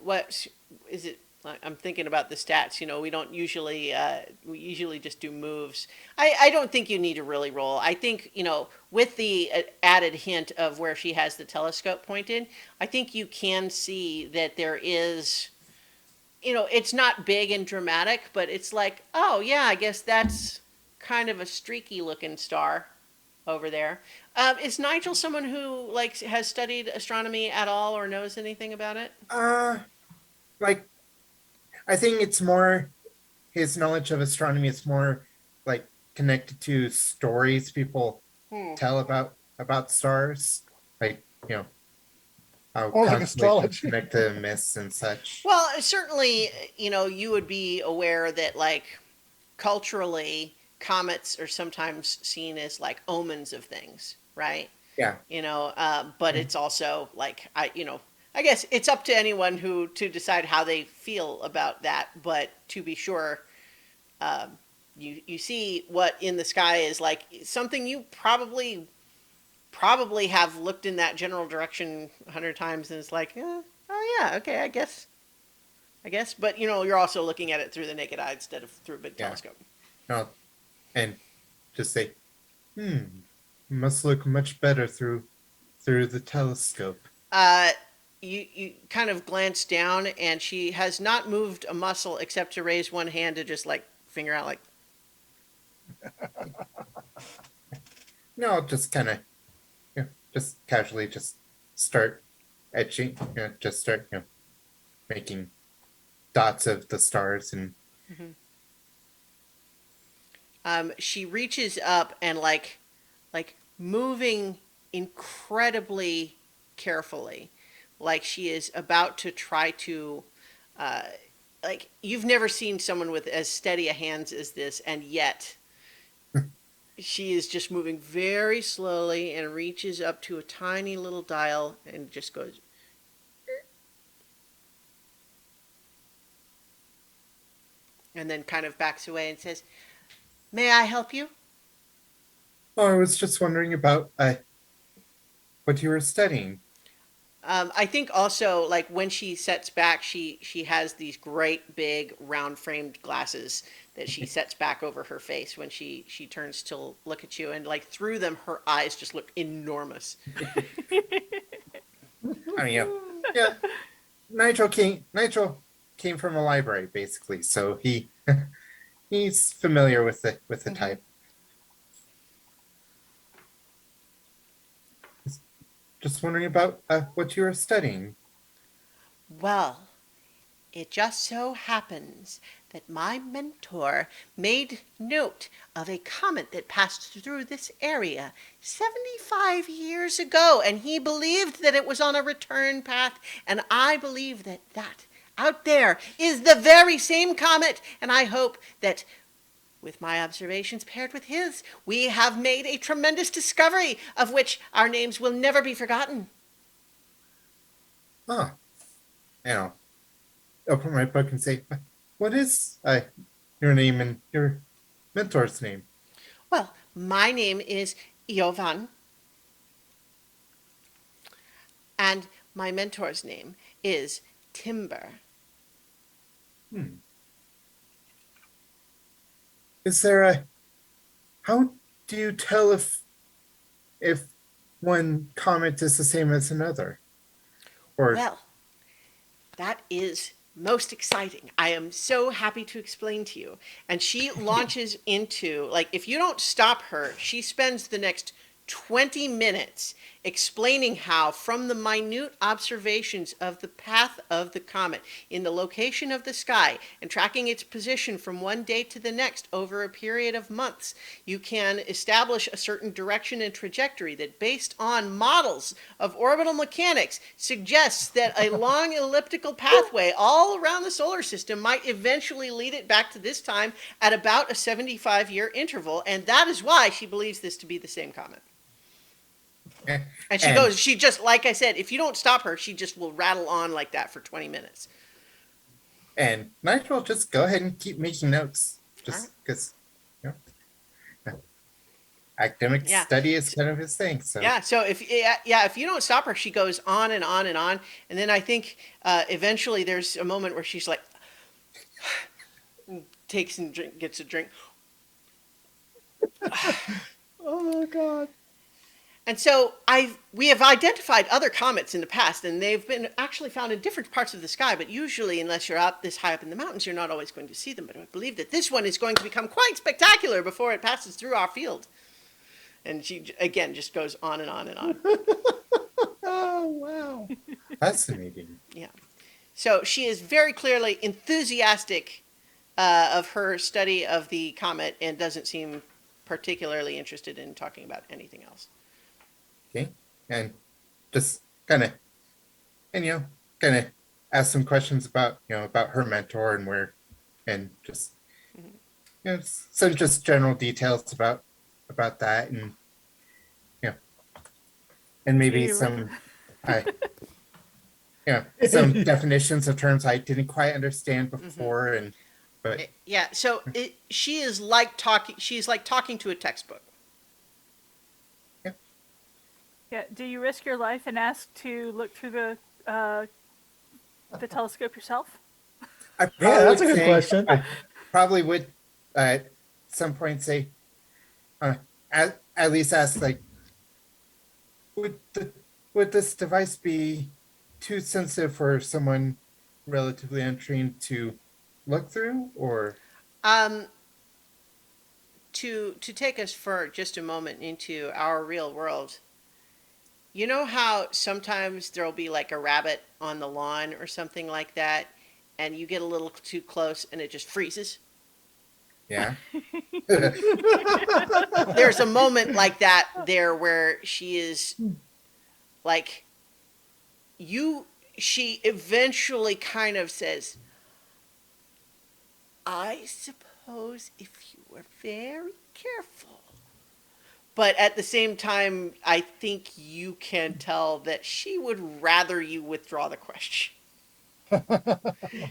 what is it? I'm thinking about the stats. We don't usually we usually just do moves. I don't think you need to really roll. I think with the added hint of where she has the telescope pointed, I think you can see that there is. It's not big and dramatic, but it's like, oh yeah, I guess that's kind of a streaky looking star over there. Is Nigel someone who like has studied astronomy at all or knows anything about it? Like I think it's more his knowledge of astronomy is more like connected to stories people Hmm. tell about stars, like how Or like constellations astrology. connect to myths and such. Well, certainly, you would be aware that, like, culturally, comets are sometimes seen as like omens of things, right? Yeah. But it's also like I guess it's up to anyone who to decide how they feel about that. But to be sure, you see what in the sky is like something you probably have looked in that general direction 100 times, and it's like, oh yeah, okay, I guess. But you're also looking at it through the naked eye instead of through a big Yeah. telescope. No, and just say, must look much better through the telescope. Uh, you kind of glance down, and she has not moved a muscle except to raise one hand to just like finger out like. No, just kind of, just casually, just start etching. Just start, making dots of the stars and. She reaches up and like moving incredibly carefully, like she is about to try to, like you've never seen someone with as steady a hands as this, and yet she is just moving very slowly and reaches up to a tiny little dial and just goes. And then kind of backs away and says, "May I help you?" Oh, I was just wondering about what you were studying. I think also like when she sets back, she has these great big round framed glasses that she sets back over her face when she turns to look at you, and like through them her eyes just look enormous. I mean, yeah. Nigel came from a library basically, so he's familiar with the type. Just wondering about what you were studying. Well, it just so happens that my mentor made note of a comet that passed through this area 75 years ago, and he believed that it was on a return path, and I believe that that out there is the very same comet, and I hope that with my observations paired with his, we have made a tremendous discovery of which our names will never be forgotten. Oh, open my book and say, what is your name and your mentor's name? Well, my name is Jovan, and my mentor's name is Timber. Is there how do you tell if one comet is the same as another? Or Well, that is most exciting. I am so happy to explain to you. And she launches into, like, if you don't stop her, she spends the next 20 minutes explaining how, from the minute observations of the path of the comet in the location of the sky and tracking its position from one day to the next over a period of months, you can establish a certain direction and trajectory that, based on models of orbital mechanics, suggests that a long elliptical pathway all around the solar system might eventually lead it back to this time at about a 75-year interval. And that is why she believes this to be the same comet. And she goes, she just, like I said, if you don't stop her, she just will rattle on like that for 20 minutes. And Nigel, just go ahead and keep making notes, just because academic study is kind of his thing. So yeah, so if you don't stop her, she goes on and on and on, and then I think eventually there's a moment where she's like, takes and gets a drink. Oh God. And so we have identified other comets in the past, and they've been actually found in different parts of the sky, but usually, unless you're up this high up in the mountains, you're not always going to see them. But I believe that this one is going to become quite spectacular before it passes through our field. And she, again, just goes on and on and on. Oh, wow. fascinating. Yeah. So she is very clearly enthusiastic of her study of the comet and doesn't seem particularly interested in talking about anything else. Okay, and just kind of ask some questions about about her mentor and where, and just some just general details about that, and and maybe some some definitions of terms I didn't quite understand before, and but yeah, so she is like talking. She's like talking to a textbook. Yeah. Do you risk your life and ask to look through the telescope yourself? I Yeah, that's a would good say- question. I probably would at some point say, at least ask, like, would this device be too sensitive for someone relatively untrained to look through, or To take us for just a moment into our real world. You know how sometimes there'll be like a rabbit on the lawn or something like that, and you get a little too close and it just freezes? yeah? There's a moment like that there where she is like, she eventually kind of says, I suppose if you were very careful. But at the same time, I think you can tell that she would rather you withdraw the question.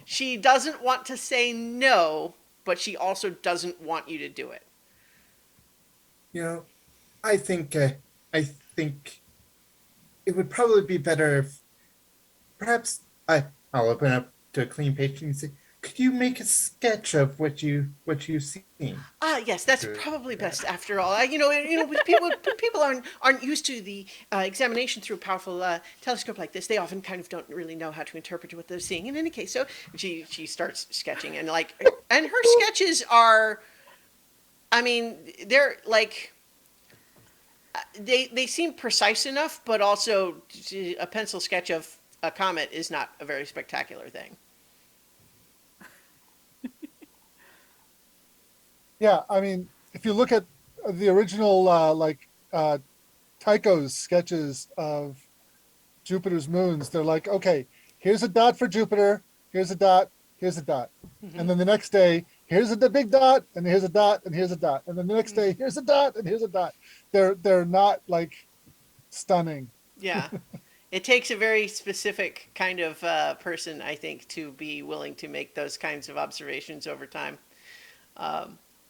She doesn't want to say no, but she also doesn't want you to do it. I think it would probably be better if perhaps I'll open up to a clean page and say, could you make a sketch of what you've seen? Yes, that's Good. probably Yeah. best after all. With people aren't used to the examination through a powerful telescope like this. They often kind of don't really know how to interpret what they're seeing. In any case, so she starts sketching, and her sketches are, I mean, they're like they seem precise enough, but also a pencil sketch of a comet is not a very spectacular thing. Yeah, I mean, if you look at the original, Tycho's sketches of Jupiter's moons, they're like, okay, here's a dot for Jupiter, here's a dot, here's a dot. And then the next day, here's the big dot, and here's a dot, and here's a dot. And then the next day, here's a dot, and here's a dot. They're not like stunning. Yeah. It takes a very specific kind of person, I think, to be willing to make those kinds of observations over time.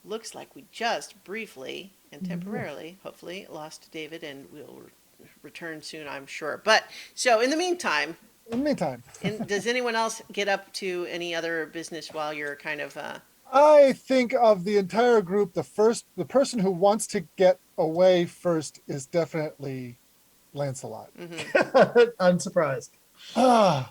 Looks like we just briefly and temporarily, hopefully, lost David, and we'll return soon, I'm sure. But so in the meantime, does anyone else get up to any other business while you're kind of? I think of the entire group, the person who wants to get away first is definitely Lancelot. I'm surprised.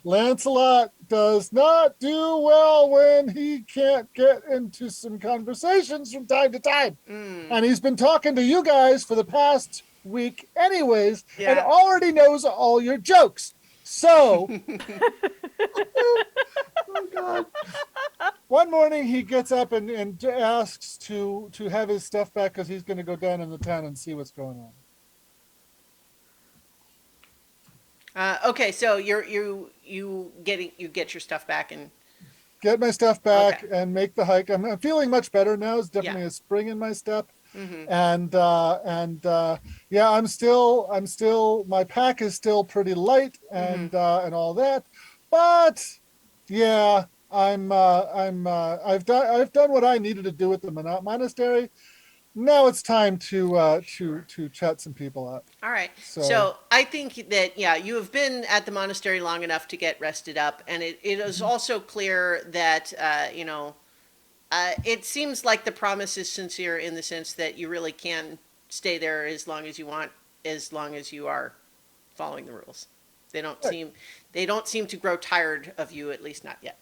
Lancelot does not do well when he can't get into some conversations from time to time. And he's been talking to you guys for the past week anyways, and already knows all your jokes. So, oh God. One morning he gets up and asks to have his stuff back because he's going to go down in the town and see what's going on. Okay, so you get your stuff back and get my stuff back and make the hike. I'm feeling much better now. It's definitely a spring in my step. And yeah, I'm still my pack is still pretty light and all that, but yeah, I've done what I needed to do at the monastery. Now it's time to chat some people up. All right. So I think that, you have been at the monastery long enough to get rested up. And it is also clear that, it seems like the promise is sincere in the sense that you really can stay there as long as you want, as long as you are following the rules. They don't seem to grow tired of you, at least not yet.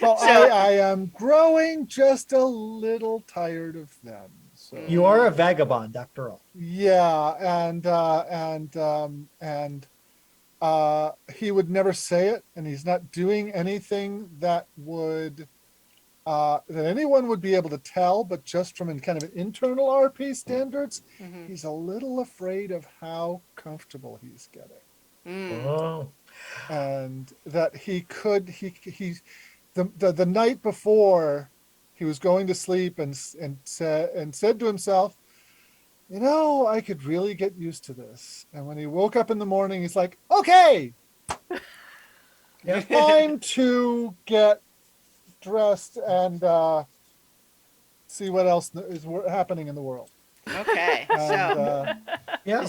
Well, I am growing just a little tired of them. So You are a vagabond, after all. yeah, and he would never say it, and he's not doing anything that would that anyone would be able to tell, but just from kind of internal RP standards, he's a little afraid of how comfortable he's getting. Oh. And that the night before he was going to sleep and said to himself, I could really get used to this. And when he woke up in the morning, he's like, okay, time to get dressed and see what else is happening in the world. Okay. And, Yeah.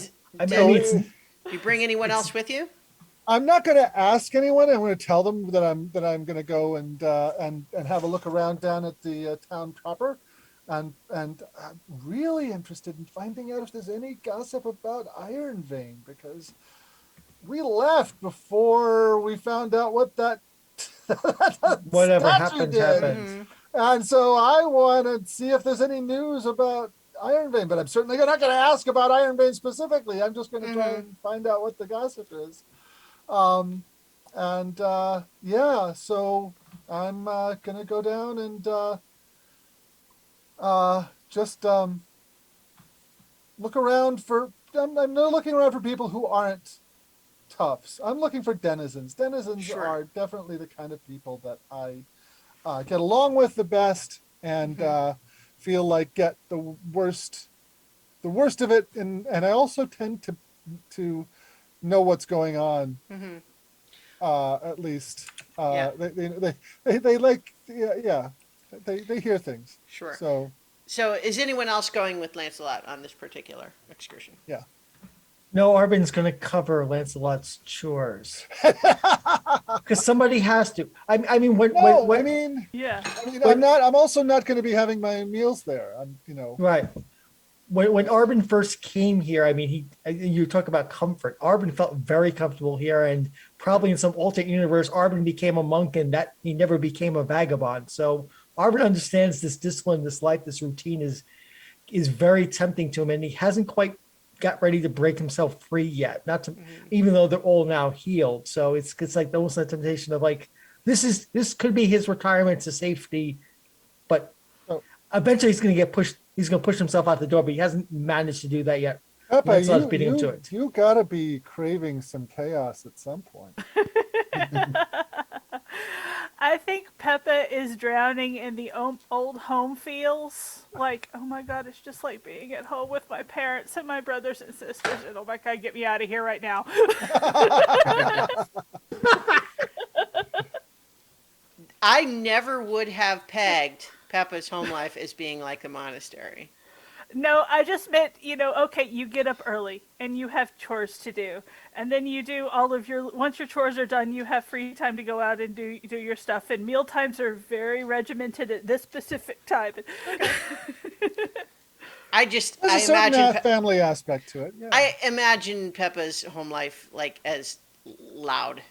Do you bring anyone else with you? I'm not going to ask anyone. I'm going to tell them that I'm going to go and have a look around down at the town proper, and I'm really interested in finding out if there's any gossip about Iron Vein, because we left before we found out what that Whatever statue happens, did. happens. And so I want to see if there's any news about Iron Vein, but I'm certainly not going to ask about Iron Vein specifically. I'm just going to try and find out what the gossip is. Yeah, so I'm gonna go down and just look around for. I'm not looking around for people who aren't toughs. I'm looking for denizens. Denizens are definitely the kind of people that I get along with the best and feel like get the worst of it, and I also tend to know what's going on. At least they like they hear things. Sure. So is anyone else going with Lancelot on this particular excursion? Yeah. No, Arbin's going to cover Lancelot's chores because somebody has to. I mean, No, I mean, Yeah. when I'm also not going to be having my meals there. right when Arbin first came here, I mean, you talk about comfort. Arbin felt very comfortable here, and probably in some alternate universe, Arbin became a monk, and that he never became a vagabond. So Arbin understands this discipline, this life, this routine is very tempting to him, and he hasn't quite got ready to break himself free yet. Not to, even though they're all now healed. So it's like almost a temptation of like this could be his retirement to safety, but Oh, eventually he's going to get pushed. He's going to push himself out the door, but he hasn't managed to do that yet. Peppa, Lancelot's beating him to it. you gotta be craving some chaos at some point. I think Peppa is drowning in the old home feels. Like, oh my god, it's just like being at home with my parents and my brothers and sisters. And oh my god, get me out of here right now. I never would have pegged Peppa's home life as being like the monastery. No, I just meant, okay, you get up early and you have chores to do. And then you do all of once your chores are done, you have free time to go out and do your stuff. And meal times are very regimented at this specific time. I There's a certain imagine family aspect to it. Yeah. I imagine Peppa's home life like as loud.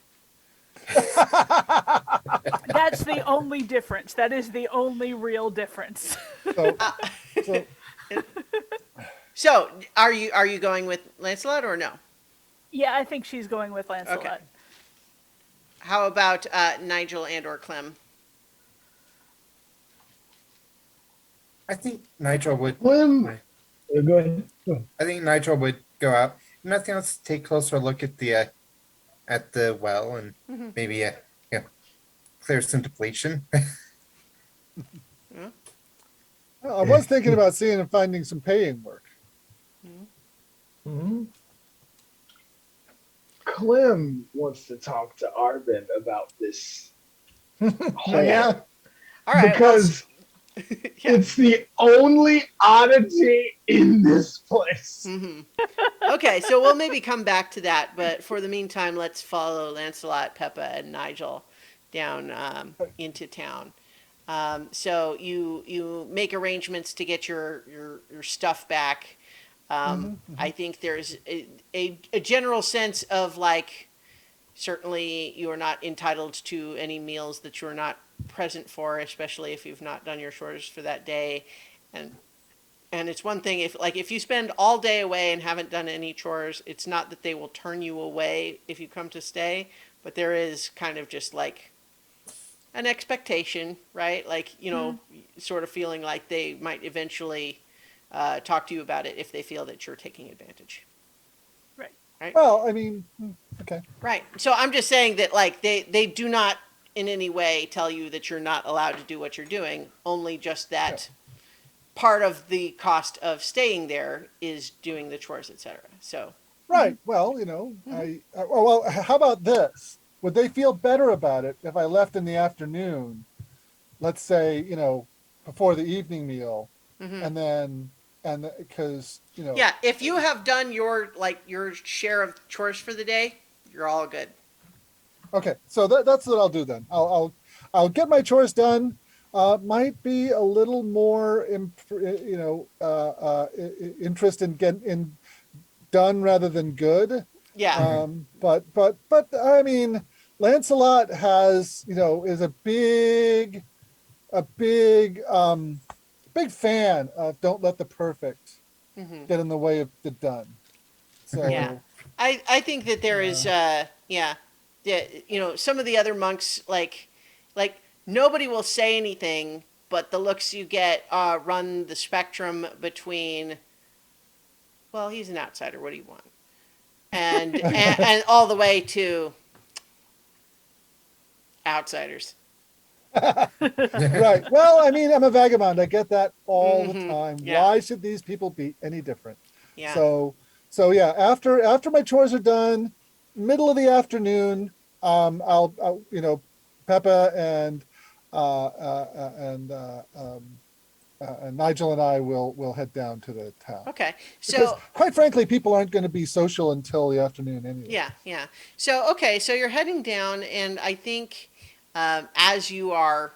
That's the only difference. That is the only real difference. So, so So, are you going with Lancelot or no? Yeah, I think she's going with Lancelot. Okay. How about Nigel and or Clem? I think Nigel would. Clem, go ahead. Go ahead. I think Nigel would go out. If nothing else, take a closer look at the well and maybe clear some depletion. I was thinking about seeing and finding some paying work. Mm-hmm. Clem wants to talk to Arbin about this hole Yeah. All right. because Yeah. it's the only oddity in this place. Mhm. Okay, so we'll maybe come back to that, but for the meantime, let's follow Lancelot, Peppa, and Nigel down into town. So you make arrangements to get your stuff back. I think there's a general sense of like, certainly you are not entitled to any meals that you're not present for, especially if you've not done your chores for that day. And it's one thing if you spend all day away and haven't done any chores, it's not that they will turn you away if you come to stay, but there is kind of just like an expectation, right? Like, sort of feeling like they might eventually talk to you about it if they feel that you're taking advantage. Right. Well, I mean, okay. Right. So I'm just saying that like they do not in any way tell you that you're not allowed to do what you're doing, only just that part of the cost of staying there is doing the chores, etc. So Right. Well, well, how about this? Would they feel better about it if I left in the afternoon, let's say, before the evening meal, because, yeah, if you have done your share of chores for the day, you're all good. Okay, so that's what I'll do then. I'll get my chores done. Might be a little more, interest in getting done rather than good. Yeah. But I mean, Lancelot is a big fan of don't let the perfect get in the way of the done. So Yeah. I think that there is some of the other monks like nobody will say anything, but the looks you get run the spectrum between, well, he's an outsider, what do you want? And all the way to outsiders. Right. Well, I mean, I'm a vagabond. I get that all the time. Yeah. Why should these people be any different? Yeah. So yeah, after my chores are done, middle of the afternoon, I'll Peppa and and Nigel and I will head down to the town. Okay. Because So quite frankly, people aren't going to be social until the afternoon anyway. yeah, yeah. So okay, so you're heading down, and I think as you are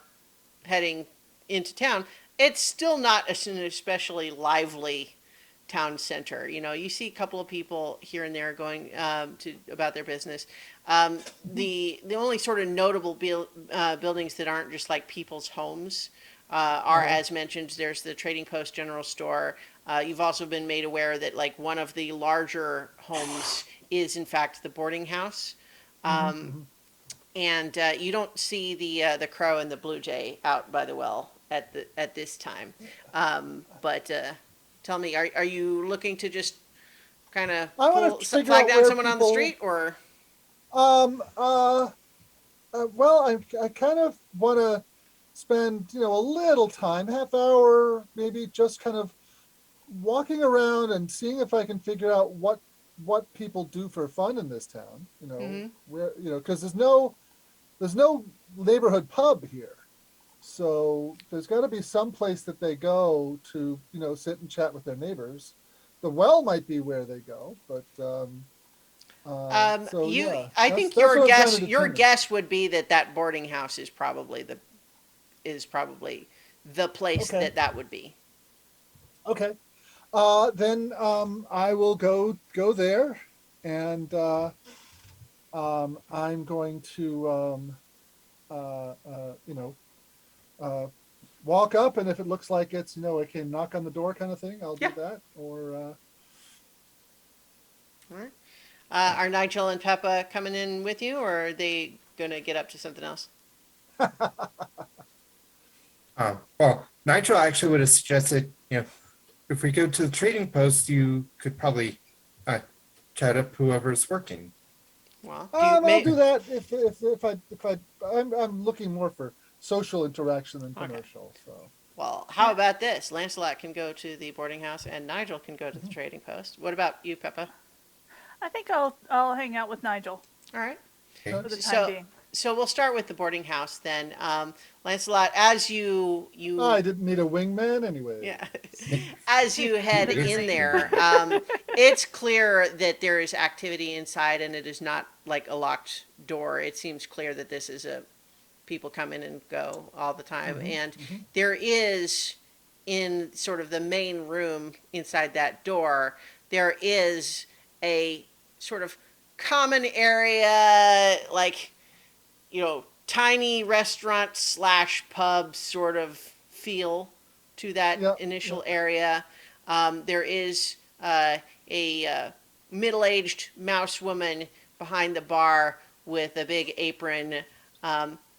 heading into town, it's still not an especially lively town center. You know, you see a couple of people here and there going to about their business. The only sort of notable buildings that aren't just like people's homes are, as mentioned, there's the Trading Post General Store. You've also been made aware that like one of the larger homes is in fact the boarding house. And you don't see the crow and the blue jay out by the well at this time. But tell me, are you looking to just kind of I want to figure flag out down where someone on the people. street, or Um. Well, I kind of want to spend a little time, half hour, maybe, just kind of walking around and seeing if I can figure out what people do for fun in this town. Where because there's no neighborhood pub here. So there's got to be some place that they go to, sit and chat with their neighbors. The well might be where they go, but so yeah, I that's think what I'm trying to your determine. guess would be that boarding house is probably the place Okay. that would be. Okay. Then I will go there, and I'm going to walk up, and if it looks like it's I can knock on the door kind of thing, I'll do Yeah. that. Or All right. Are Nigel and Peppa coming in with you, or are they going to get up to something else? Well, Nigel actually would have suggested, if we go to the trading post, you could probably chat up whoever's working. Well, I'll do that I'm looking more for social interaction than Okay. commercial. So well, how about this? Lancelot can go to the boarding house, and Nigel can go to the trading post. What about you, Peppa? I think I'll hang out with Nigel All right. for the time So, being. so we'll start with the boarding house then. Lancelot, as you I didn't need a wingman anyway. yeah, as you head in Amazing. there, it's clear that there is activity inside, and it is not like a locked door. It seems clear that this is people come in and go all the time, and there is, in sort of the main room inside that door, there is a sort of common area, like tiny restaurant slash pub sort of feel to that Yeah, initial area. There is a middle-aged mouse woman behind the bar with a big apron.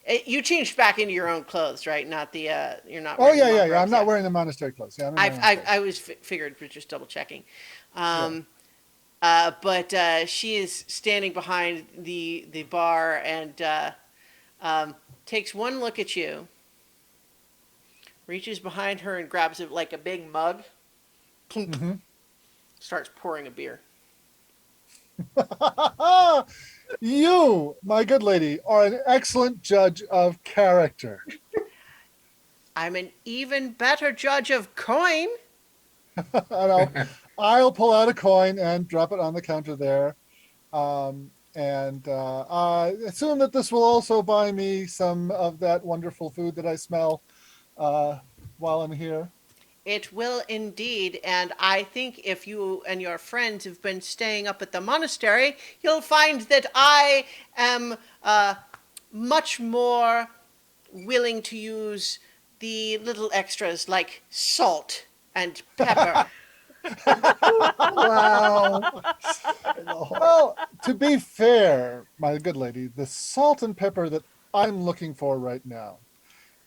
You changed back into your own clothes, right? Not the you're not. Oh wearing yeah, the yeah, monk yeah. I'm robes not yet. wearing the monastery clothes. Yeah, I'm in my monastery. I was figured, but just double checking. But she is standing behind the bar and takes one look at you, reaches behind her and grabs it like a big mug, plunk, starts pouring a beer. You, my good lady, are an excellent judge of character. I'm an even better judge of coin. And I'll pull out a coin and drop it on the counter there. And I assume that this will also buy me some of that wonderful food that I smell while I'm here. It will indeed, and I think if you and your friends have been staying up at the monastery, you'll find that I am much more willing to use the little extras like salt and pepper. Wow. Well, to be fair, my good lady, the salt and pepper that I'm looking for right now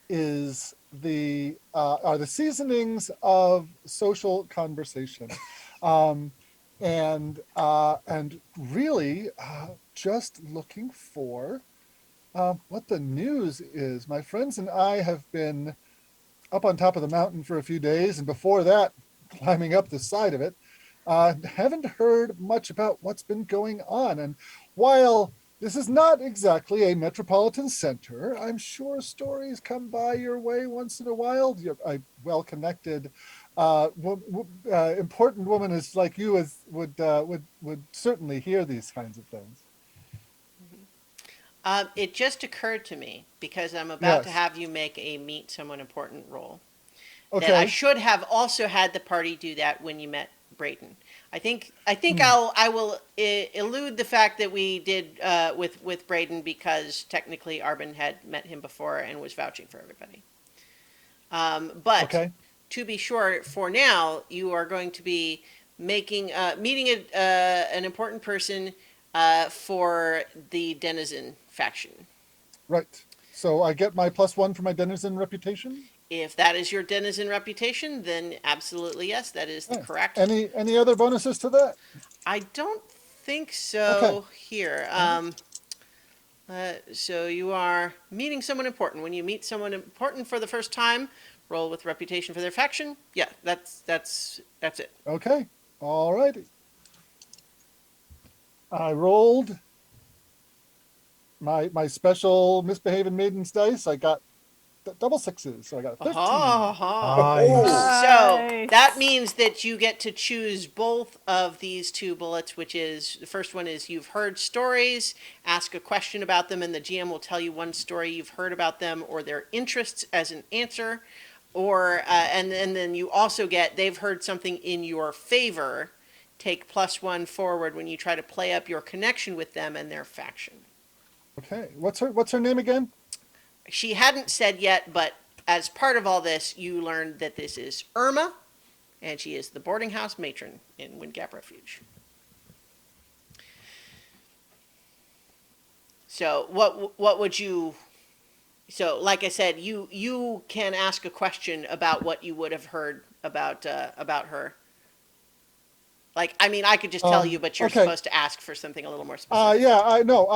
is are the seasonings of social conversation, and really just looking for what the news is. My friends and I have been up on top of the mountain for a few days, and before that, climbing up the side of it. Haven't heard much about what's been going on. And while This is not exactly a metropolitan center. I'm sure stories come by your way once in a while. You're a well-connected, important woman is like you would certainly hear these kinds of things. It just occurred to me, because I'm about to Yes. have you make a meet someone important roll, that I Okay. should have also had the party do that when you met Brayden. I think Hmm. I will elude the fact that we did with Brayden, because technically Arbin had met him before and was vouching for everybody. But Okay. to be sure, for now you are going to be making meeting an important person for the Denizen faction. Right. So I get my +1 for my denizen reputation. If that is your Denizen reputation, then absolutely yes, that is the Yes. correct. Any other bonuses to that? I don't think Okay. so here. All right. So you are meeting someone important. When you meet someone important for the first time, roll with reputation for their faction. Yeah, that's it. Okay. All righty. I rolled my special misbehaving maidens dice. I got double sixes, so I got a 13. Nice. So Nice. that means that you get to choose both of these two bullets, which is the first one is you've heard stories, ask a question about them, and the GM will tell you one story you've heard about them or their interests as an answer. Or and then you also get they've heard something in your favor. Take +1 forward when you try to play up your connection with them and their faction. Okay. What's her name again? She hadn't said yet, but as part of all this, you learned that this is Irma, and she is the boarding house matron in Gap Refuge. So what would you? So like I said, you can ask a question about what you would have heard about her. Like, I mean, I could just tell you, but you're Okay. supposed to ask for something a little more specific. Yeah, I know.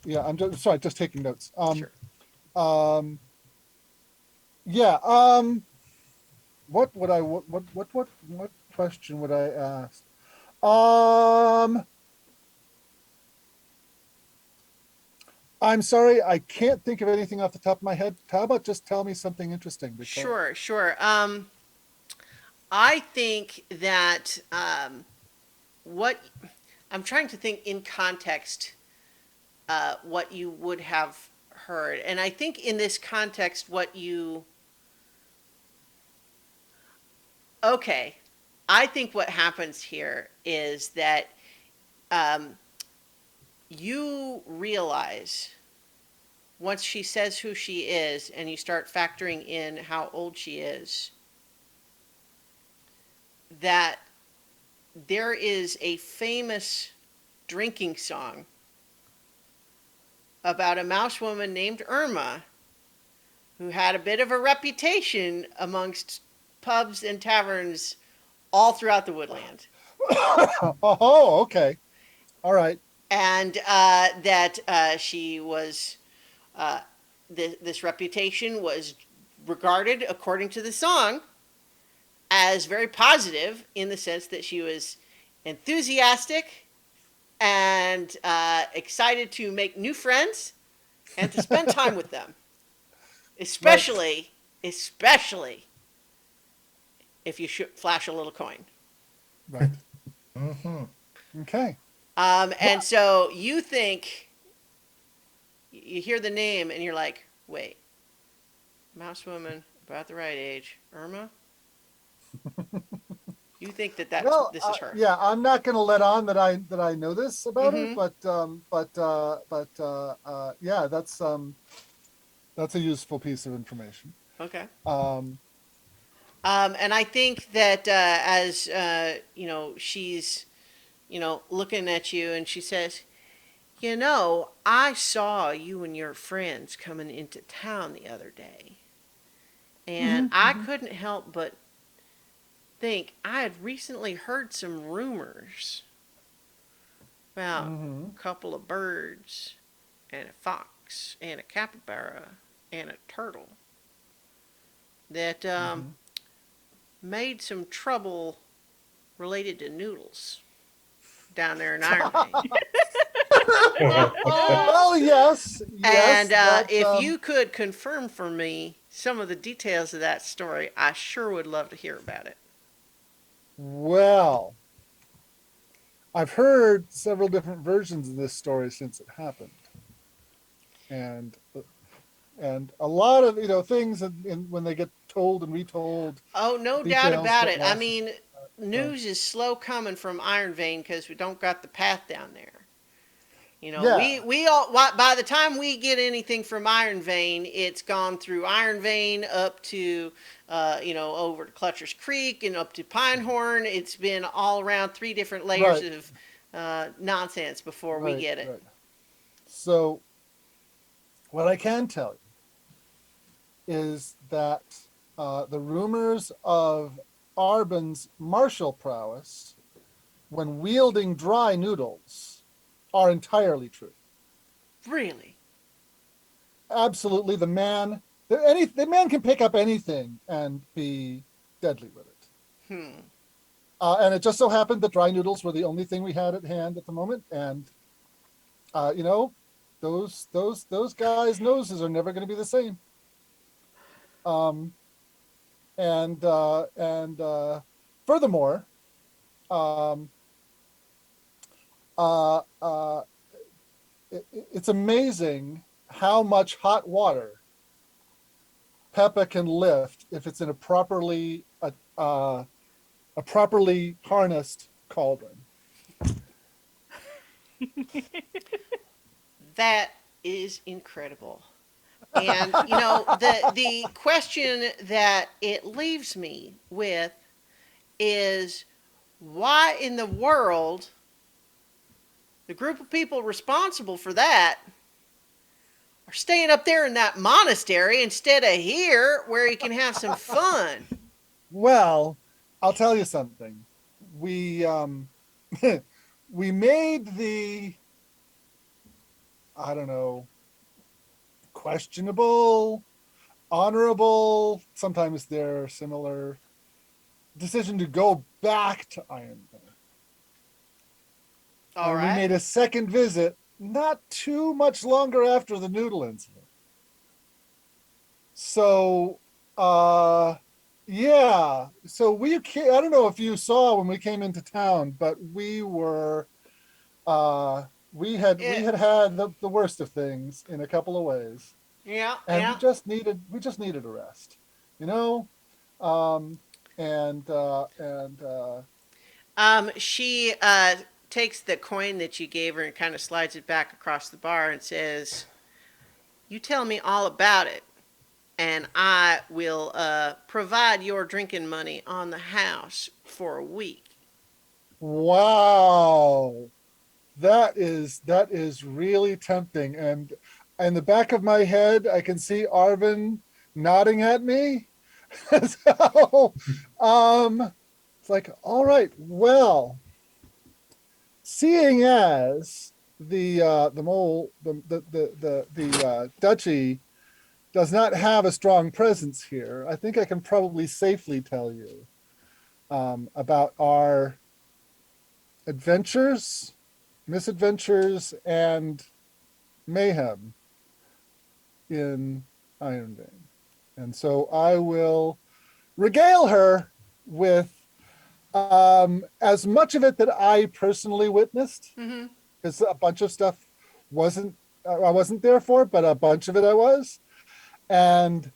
Yeah, I'm just sorry, just taking notes. Sure. Um, yeah. What would I what question would I ask? Um, I'm sorry, I can't think of anything off the top of my head. How about just tell me something interesting? Because, Sure. I think that what I'm trying to think in context, what you would have heard, and I think in this context, okay, I think what happens here is that um, you realize once she says who she is, and you start factoring in how old she is, that there is a famous drinking song about a mouse woman named Irma who had a bit of a reputation amongst pubs and taverns all throughout the woodland. oh, okay, all right. And that she was, this reputation was regarded, according to the song, as very positive in the sense that she was enthusiastic and excited to make new friends and to spend time with them, especially if you flash a little coin. Right. Mm-hmm. Okay. And so you think, you hear the name and you're like, wait, mouse woman, about the right age, Irma? You think that Well, this is her. yeah, I'm not going to let on that I know this about her, Mhm. yeah, that's a useful piece of information. Okay. Um, And I think that as she's looking at you, and she says, I saw you and your friends coming into town the other day, and I couldn't help but think I had recently heard some rumors about a couple of birds and a fox and a capybara and a turtle that made some trouble related to noodles. down there in Iron Vein. Well, yes, And but, if you could confirm for me some of the details of that story, I sure would love to hear about it. well, I've heard several different versions of this story since it happened, and a lot of things when they get told and retold, Oh, no doubt details about get it. I lost. mean, news is slow coming from Iron Vein because we don't got the path down there. You know, Yeah. we all by the time we get anything from Iron Vein, it's gone through Iron Vein up to over to Clutcher's Creek and up to Pinehorn. It's been all around 3 different layers Right. of nonsense before we Right, get it. right. So what I can tell you is that the rumors of Arbon's martial prowess when wielding dry noodles are entirely true. Really? Absolutely, the man can pick up anything and be deadly with it. And it just so happened that dry noodles were the only thing we had at hand at the moment, and those guys' noses are never going to be the same. And furthermore, it's amazing how much hot water Peppa can lift if it's in a properly harnessed cauldron. That is incredible. And the question that it leaves me with is why in the world the group of people responsible for that are staying up there in that monastery instead of here where you can have some fun. Well, I'll tell you something. We we made the, I don't know, questionable, honorable, sometimes they're similar, decision to go back to Iron Man. All and right. We made a second visit not too much longer after the noodle incident. So, yeah. So I don't know if you saw when we came into town, but we were, we had the worst of things in a couple of ways. Yeah, And yeah. we just needed a rest, you know? She takes the coin that you gave her and kind of slides it back across the bar and says, "You tell me all about it, and I will provide your drinking money on the house for a week." Wow. That is really tempting. And in the back of my head, I can see Arvin nodding at me. So, it's like, all right, well, seeing as the duchy does not have a strong presence here, I think I can probably safely tell you about our adventures, misadventures, and mayhem in Iron Vein. And so I will regale her with as much of it that I personally witnessed, because a bunch of stuff I wasn't there for, but a bunch of it I was. And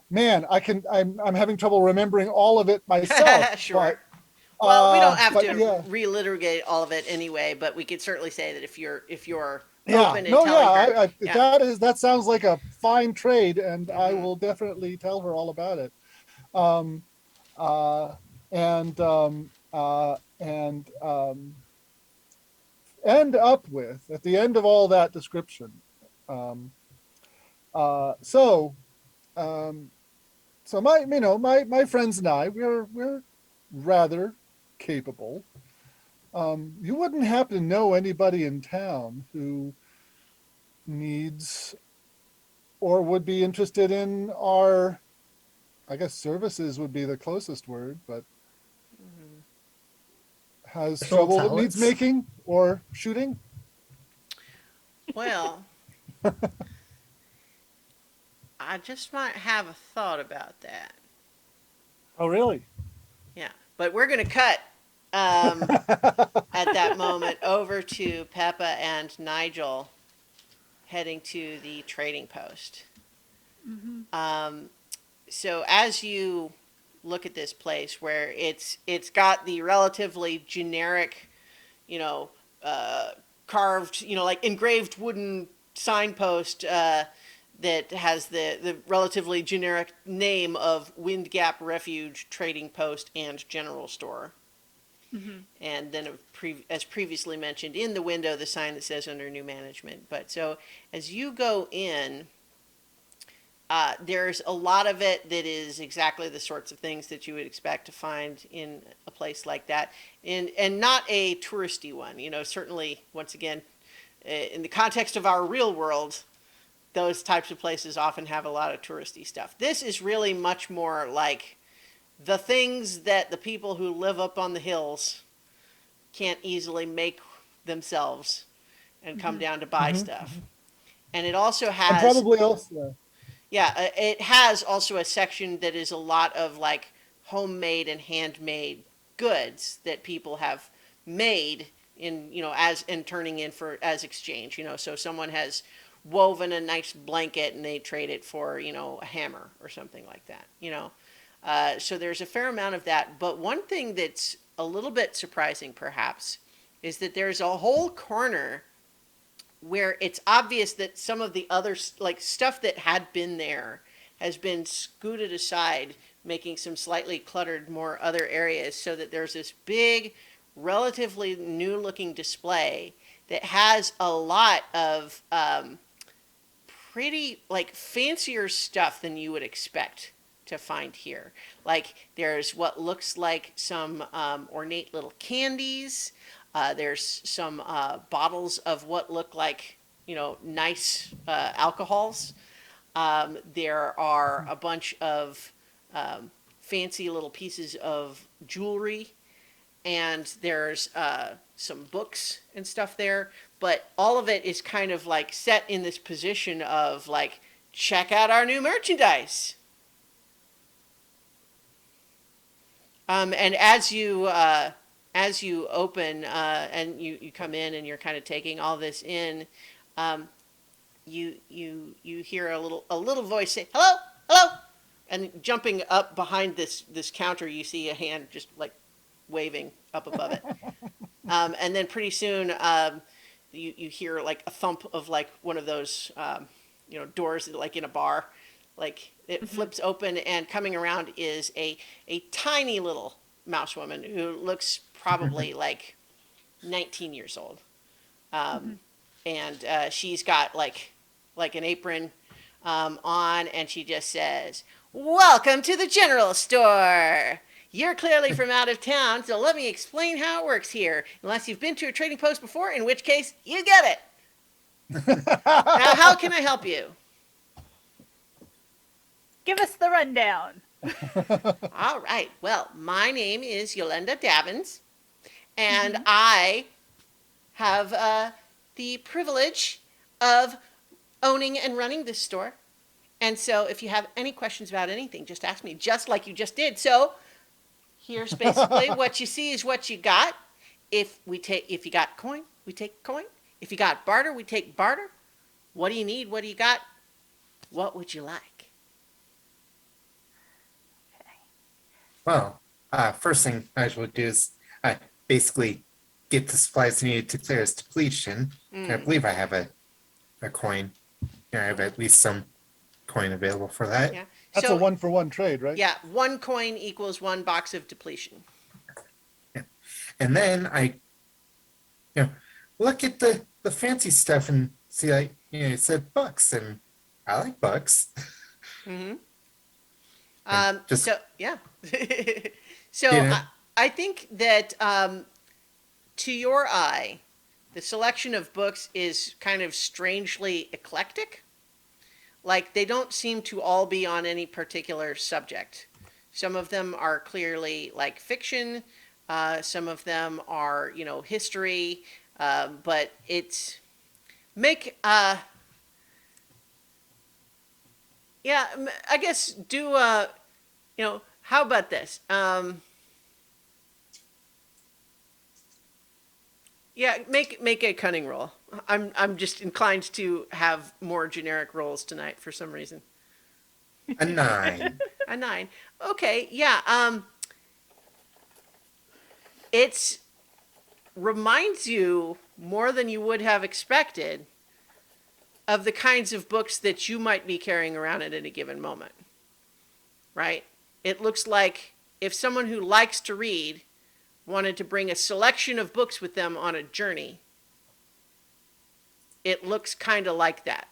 man, I'm having trouble remembering all of it myself. Sure. But, Well, we don't have but to yeah. relitigate all of it anyway, but we could certainly say that if you're Yeah, open and no, telling her, that sounds like a fine trade, and I will definitely tell her all about it. End up with at the end of all that description. So my friends and I, we're rather capable. You wouldn't happen to know anybody in town who needs or would be interested in our, I guess services would be the closest word, but has Special trouble that needs talents? making or shooting? Well, I just might have a thought about that. Oh, really? Yeah, but we're gonna cut at that moment over to Peppa and Nigel heading to the trading post. Um, so as you look at this place where it's got the relatively generic, you know, uh, carved, like engraved wooden signpost that has the relatively generic name of Wind Gap Refuge Trading Post and General Store. And then, as previously mentioned, in the window, the sign that says under new management. But so as you go in, there's a lot of it that is exactly the sorts of things that you would expect to find in a place like that, and not a touristy one. Certainly, once again, in the context of our real world, those types of places often have a lot of touristy stuff. This is really much more like the things that the people who live up on the hills can't easily make themselves and come down to buy stuff. And it also And has, probably also, yeah, it has also a section that is a lot of like homemade and handmade goods that people have made in, as and turning in for as exchange. So someone has woven a nice blanket and they trade it for, a hammer or something like that. So there's a fair amount of that. But one thing that's a little bit surprising, perhaps, is that there's a whole corner where it's obvious that some of the other like stuff that had been there has been scooted aside, making some slightly cluttered more other areas, so that there's this big, relatively new looking display that has a lot of pretty like fancier stuff than you would expect to find here. Like there's what looks like some ornate little candies. There's some bottles of what look like, nice alcohols. There are a bunch of fancy little pieces of jewelry, and there's some books and stuff there. But all of it is kind of like set in this position of like, check out our new merchandise. And as you open and you come in and you're kind of taking all this in, you hear a little voice say, "Hello, hello," and jumping up behind this counter, you see a hand just like waving up above it, and then pretty soon you hear like a thump of like one of those doors like in a bar. Like it flips open, and coming around is a tiny little mouse woman who looks probably like 19 years old. And she's got like an apron on, and she just says, "Welcome to the general store. You're clearly from out of town, so let me explain how it works here. Unless you've been to a trading post before, in which case you get it. Now, how can I help you?" Give us the rundown. All right. Well, my name is Yolanda Davins, and I have the privilege of owning and running this store. And so if you have any questions about anything, just ask me, just like you just did. So here's basically what you see is what you got. If you got coin, we take coin. If you got barter, we take barter. What do you need? What do you got? What would you like? Well, first thing I would do is basically get the supplies needed to clear his depletion. I believe I have a coin. I have at least some coin available for that. Yeah. that's So, a 1-for-1 trade, right? yeah, 1 coin equals 1 box of depletion. And then I look at the fancy stuff and see, like, it said bucks, and I like bucks. Just- So yeah. So Yeah. I think that to your eye, the selection of books is kind of strangely eclectic. Like they don't seem to all be on any particular subject. Some of them are clearly like fiction. Some of them are, history. But it's make, yeah, I guess do, how about this? Yeah, make a cunning roll. I'm just inclined to have more generic rolls tonight for some reason. A 9. A 9. Okay, yeah. It's reminds you more than you would have expected of the kinds of books that you might be carrying around at any given moment. Right? It looks like if someone who likes to read wanted to bring a selection of books with them on a journey, it looks kind of like that.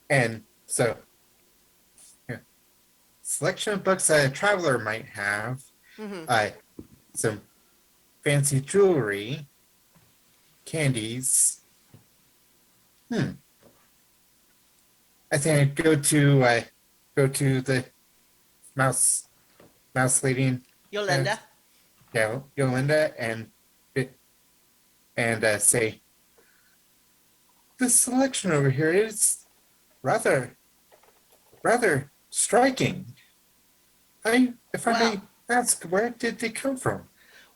And so, yeah, selection of books that a traveler might have, some fancy jewelry, candies. I think I'd go to the mouse lady, Yolanda? Yolanda, and say, this selection over here is rather striking. If I may ask, where did they come from?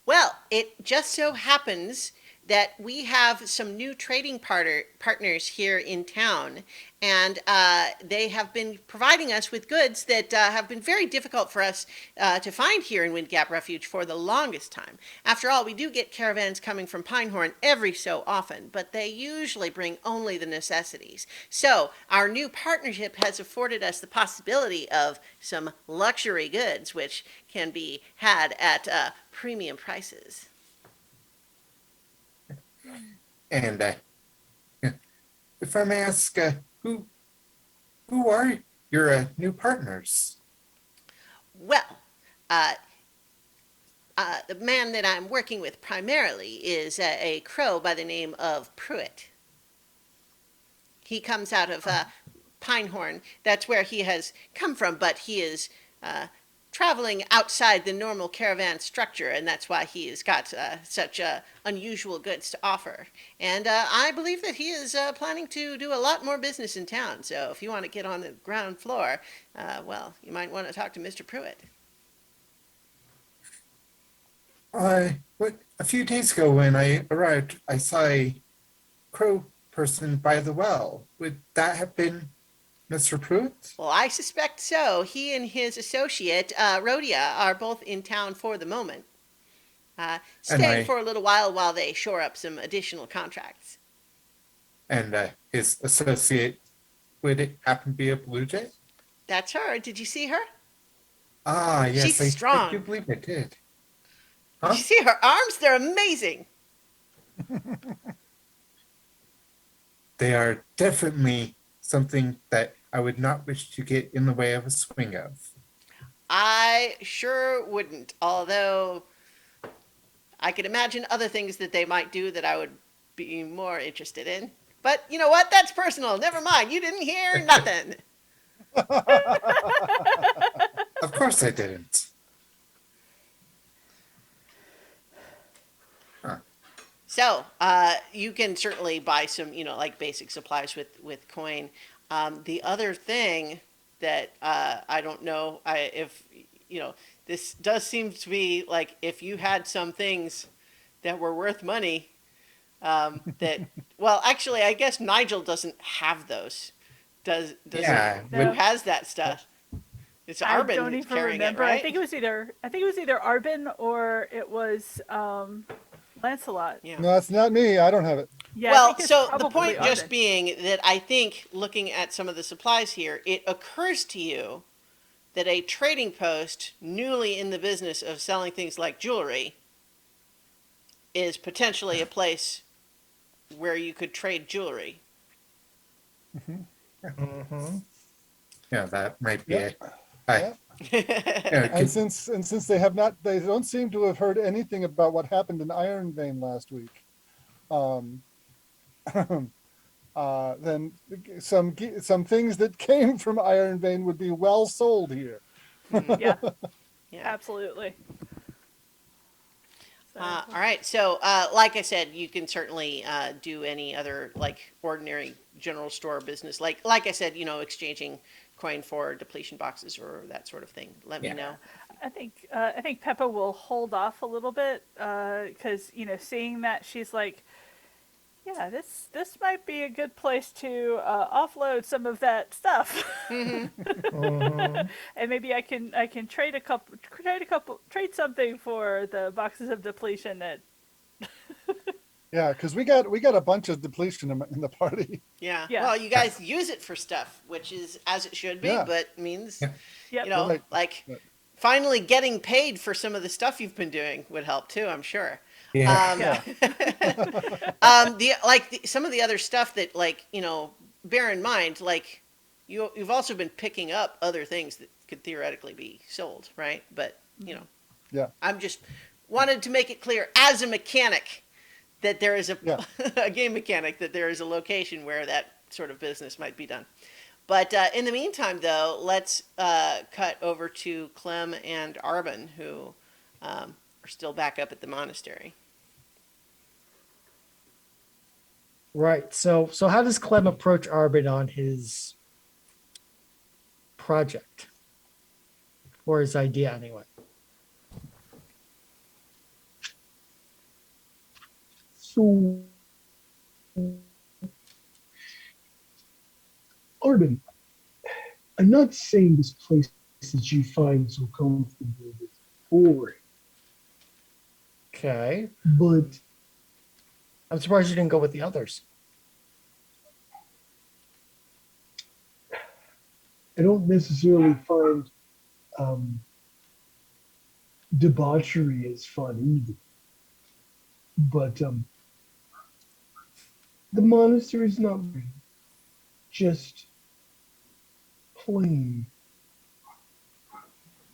Well, it just so happens that we have some new trading partners here in town, and they have been providing us with goods that have been very difficult for us to find here in Gap Refuge for the longest time. After all, we do get caravans coming from Pinehorn every so often, but they usually bring only the necessities. So our new partnership has afforded us the possibility of some luxury goods, which can be had at premium prices. And if I may ask, who are your new partners? Well, the man that I'm working with primarily is a crow by the name of Pruitt. He comes out of Pinehorn. That's where he has come from, but he is traveling outside the normal caravan structure, and that's why he has got such unusual goods to offer. And I believe that he is planning to do a lot more business in town. So if you want to get on the ground floor, well, you might want to talk to Mr. Pruitt. A few days ago when I arrived, I saw a crow person by the well. Would that have been Mr. Pruitt? Well, I suspect so. He and his associate, Rhodia, are both in town for the moment. Staying for a little while they shore up some additional contracts. And his associate, would it happen to be a blue jay? That's her. Did you see her? Ah, yes. She's strong. I do believe I did. Did you see her arms? They're amazing. They are definitely something that I would not wish to get in the way of a swing of. I sure wouldn't, although I could imagine other things that they might do that I would be more interested in. But you know what? That's personal. Never mind. You didn't hear nothing. Of course I didn't. So you can certainly buy some, like basic supplies with coin. The other thing that I don't know if, this does seem to be like if you had some things that were worth money that, well, actually, I guess Nigel doesn't have those. Does Yeah, who has that stuff? It's I Arbin don't who's even carrying remember. it, right? I think it was either Arbin or it was Lancelot. Yeah. No, it's not me. I don't have it. Yeah, I Well, think it's so the probably point just Arbin. being that I think looking at some of the supplies here, it occurs to you that a trading post newly in the business of selling things like jewelry is potentially a place where you could trade jewelry. Yeah, that might be Yep. it. Yep. Yeah, And since they don't seem to have heard anything about what happened in Iron Vein last week. then some things that came from Iron Vein would be well sold here. Yeah, Yeah. absolutely. So, All right. So, like I said, you can certainly do any other like ordinary general store business. Like I said, exchanging coin for depletion boxes or that sort of thing. Let me Yeah. know. I think Peppa will hold off a little bit because seeing that she's like, yeah, this might be a good place to offload some of that stuff, Mhm. and maybe I can trade something for the boxes of depletion that. Yeah, because we got a bunch of depletion in the party. Yeah. Yeah. Well, you guys use it for stuff, which is as it should be, Yeah. but means, Yeah. Yep. Right. like But- finally getting paid for some of the stuff you've been doing would help too, I'm sure. Yeah. Yeah. Some of the other stuff that bear in mind, like you've also been picking up other things that could theoretically be sold, right? But Yeah. I'm just wanted to make it clear as a mechanic that there is Yeah. a game mechanic that there is a location where that sort of business might be done. But in the meantime, though, let's cut over to Clem and Arbin, who are still back up at the monastery. Right. So how does Clem approach Arbin on his project or his idea anyway? So, Arden, I'm not saying this place that you find so comfortable is boring, Okay. but I'm surprised you didn't go with the others. I don't necessarily find um, debauchery as fun either. But the monastery is not really just plain.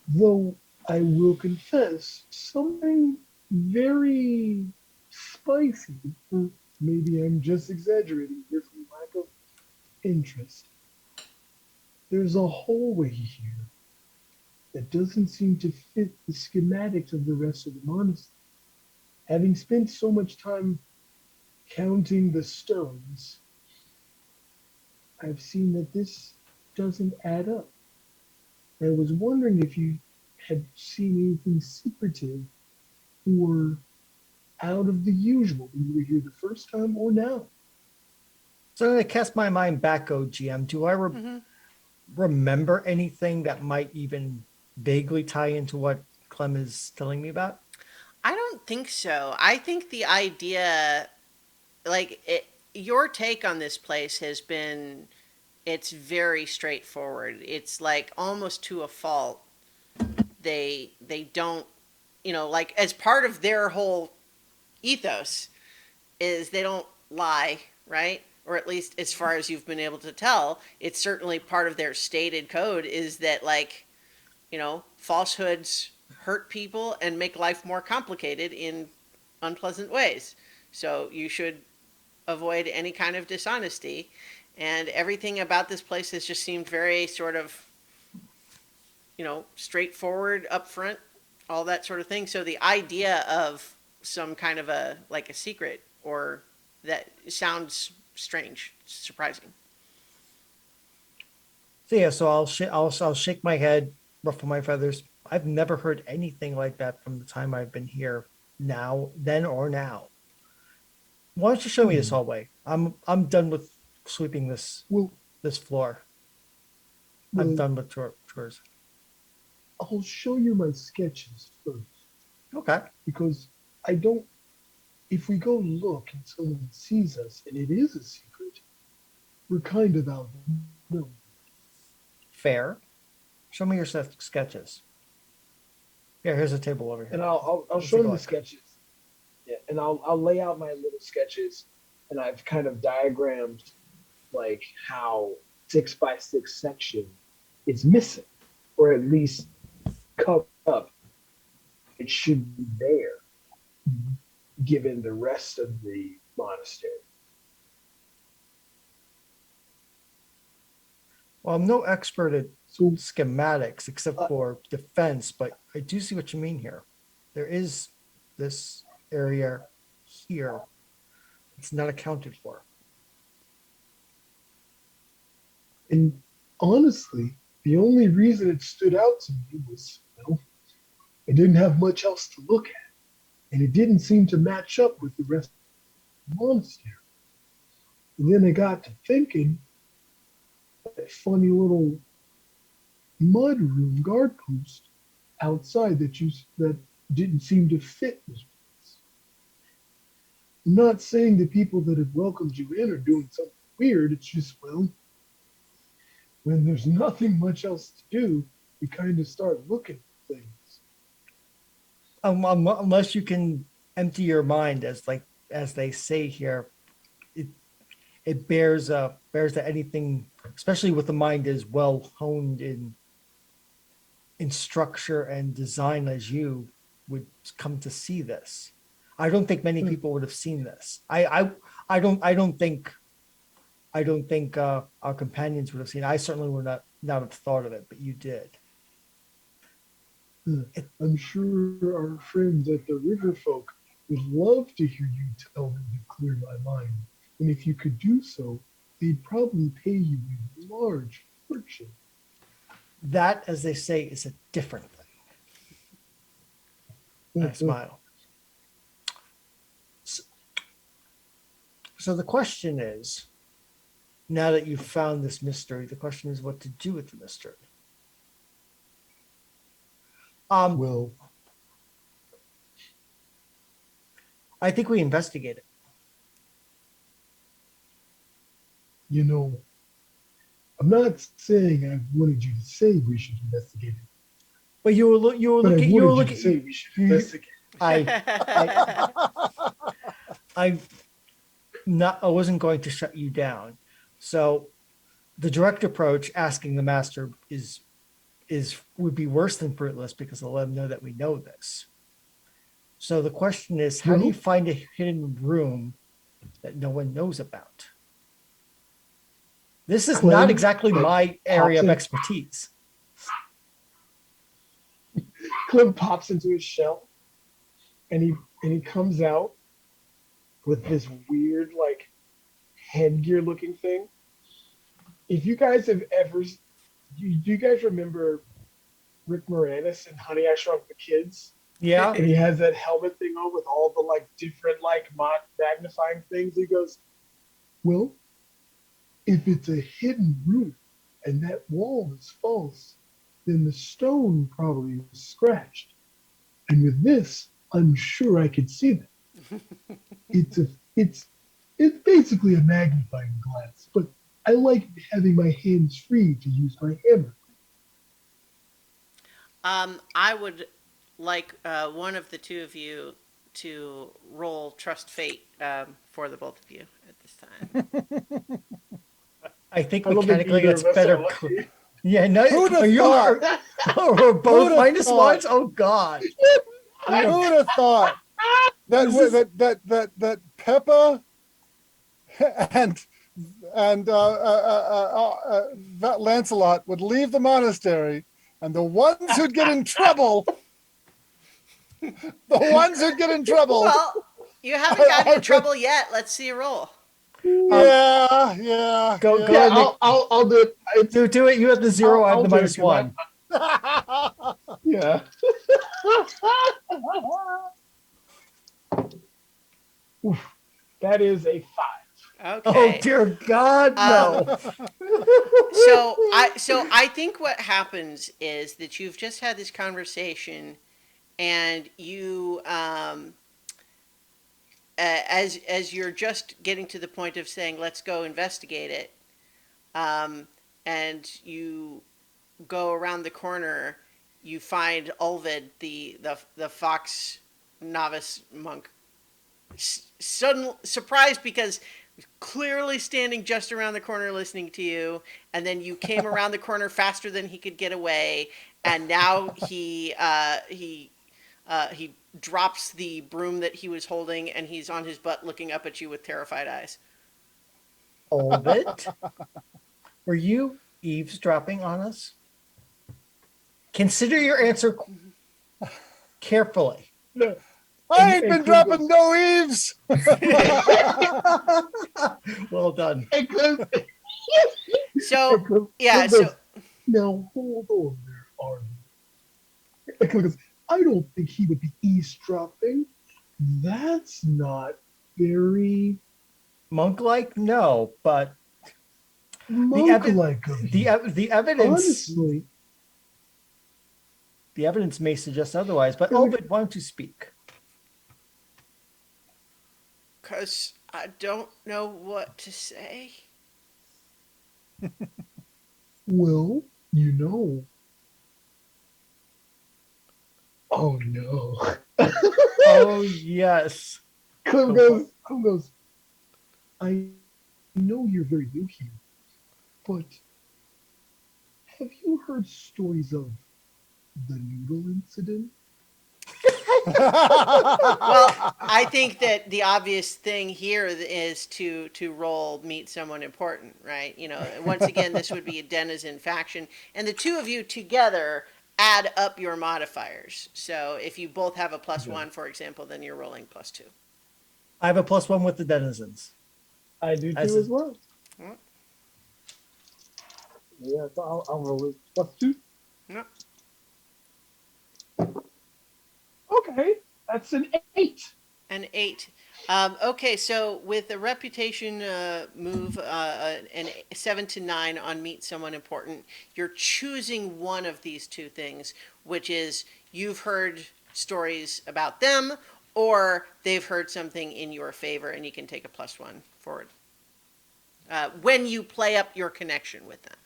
Though I will confess, something very spicy, or maybe I'm just exaggerating here from lack of interest. There's a hallway here that doesn't seem to fit the schematics of the rest of the monastery. Having spent so much time counting the stones, I've seen that this doesn't add up. I was wondering if you had seen anything secretive or out of the usual when you were here the first time or now. So I'm going to cast my mind back, OGM. Do I remember anything that might even vaguely tie into what Clem is telling me about? I don't think so. I think the idea, your take on this place has been, it's very straightforward. It's like almost to a fault. They don't, like as part of their whole ethos is they don't lie, right? Or at least as far as you've been able to tell, it's certainly part of their stated code is that falsehoods hurt people and make life more complicated in unpleasant ways. So you should avoid any kind of dishonesty. And everything about this place has just seemed very sort of, straightforward, upfront, all that sort of thing. So the idea of some kind of a secret or that sounds strange, surprising. So yeah, so I'll shake my head, ruffle my feathers. I've never heard anything like that from the time I've been here. Then or now. Why don't you show me this hallway? I'm done with sweeping this Well, floor. well I'm done with chores. I'll show you my sketches first Okay. because I don't. If we go look and someone sees us and it is a secret, we're kind of out. No, Fair. Show me your sketches. Yeah, here's a table over here. and I'll What's show it him the like? sketches. Yeah, and I'll lay out my little sketches, and I've kind of diagrammed like how 6x6 section is missing, or at least covered up. It should be there, given the rest of the monastery. Well, I'm no expert at So schematics except uh, for defense, but I do see what you mean here. There is this area here. It's not accounted for. and honestly, the only reason it stood out to me was, well, I didn't have much else to look at, and it didn't seem to match up with the rest of the monastery. And then I got to thinking, that funny little mud room guard post outside that didn't seem to fit this place. I'm not saying the people that have welcomed you in are doing something weird. It's just, well, when there's nothing much else to do, you kind of start looking at things. Unless you can empty your mind, as they say here, it it bears that anything, especially with the mind as well honed in structure and design as you would come to see this. I don't think many people would have seen this. I don't think our companions would have seen it. I certainly would not have thought of it, but you did. I'm sure our friends at the River Folk would love to hear you tell them to clear my mind. And if you could do so, they'd probably pay you a large fortune. That, as they say, is a different thing. I smile. So the question is, now that you've found this mystery, the question is what to do with the mystery. Well, I think we investigate it. you know, I'm not saying I wanted you to say we should investigate it, But you were but I looking. You were wanted you to say looking. we should investigate. I wasn't going to shut you down. So the direct approach, asking the master, would be worse than fruitless because they'll let them know that we know this. So the question is, how do you find a hidden room that no one knows about? This is not exactly my area of expertise. Clem pops into his shell, and he comes out with this weird like headgear looking thing. If you guys have ever, do you guys remember Rick Moranis in Honey I Shrunk the Kids? Yeah. And he has that helmet thing on with all the like different like magnifying things. He goes, well, if it's a hidden room and that wall is false, then the stone probably was scratched. And with this, I'm sure I could see that. It's basically a magnifying glass, but I like having my hands free to use my hammer. I would like one of the two of you to roll Trust Fate for the both of you at this time. I think I don't think mechanically either it's of us better. are lucky. Yeah, no. Who'd have Are you? thought? We're both Who'd have minus thought? ones. Oh God. Who'd have thought that Peppa and Lancelot would leave the monastery, and the ones who'd get in trouble, Well, you haven't gotten in trouble yet. Let's see a roll. yeah. Go Yeah, ahead, Nick. I'll do it. Do it. You have the zero. I have I'll the do it, minus 'cause one. Yeah. Oof, that is a 5. Oh Okay. dear God, no. So I think what happens is that you've just had this conversation, and you as you're just getting to the point of saying let's go investigate it, and you go around the corner, you find Ulvid, the fox novice monk, suddenly surprised because clearly standing just around the corner listening to you, and then you came around the corner faster than he could get away, and now he drops the broom that he was holding, and he's on his butt looking up at you with terrified eyes. All of it. Were you eavesdropping on us? Consider your answer carefully. I And- ain't and been Clem dropping goes- no eaves. Well done. And Clem, So and Clem- yeah, Clem so goes, now hold on there, Arby. And Clem goes, I don't think he would be eavesdropping. That's not very Monk-like, no, but monk-like of you. the evidence Honestly, the evidence may suggest otherwise. But Really? Ovid, why don't you speak? because I don't know what to say. well, you know. Oh no. Oh yes. Clem goes, I know you're very new here, but have you heard stories of the noodle incident? Well, I think that the obvious thing here is to roll meet someone important, right? You know, once again, this would be a denizen faction, and the two of you together add up your modifiers. So if you both have a +1, for example, then you're rolling +2. I have a +1 with the denizens. I do As too a- as well. Hmm. Yeah, so I'll roll it +2. No. Okay, that's an 8. An 8. Okay, so with a reputation move, an 7 to 9 on meet someone important, you're choosing one of these two things, which is you've heard stories about them, or they've heard something in your favor, and you can take a +1 forward. When you play up your connection with them,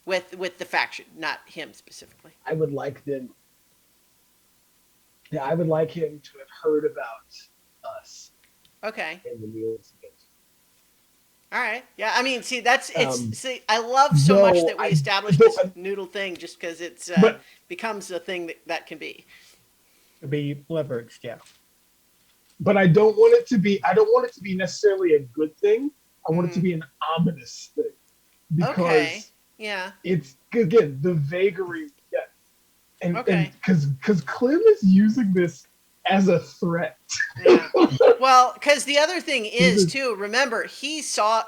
with the faction, not him specifically. I would like them. Yeah, I would like him to have heard about us Okay. and the noodle incident. All right. Yeah. I mean, see, Um, see, I love so much though that we I- established though this I- noodle thing just because it's But- becomes a thing that can be. To be leveraged, yeah. But I don't want it to be. I don't want it to be necessarily a good thing. I want it to be an ominous thing because Okay. Yeah. it's again the vagary. Yeah, and Okay. because Clem is using this as a threat. Yeah. Well, because the other thing is He's too. Remember, he saw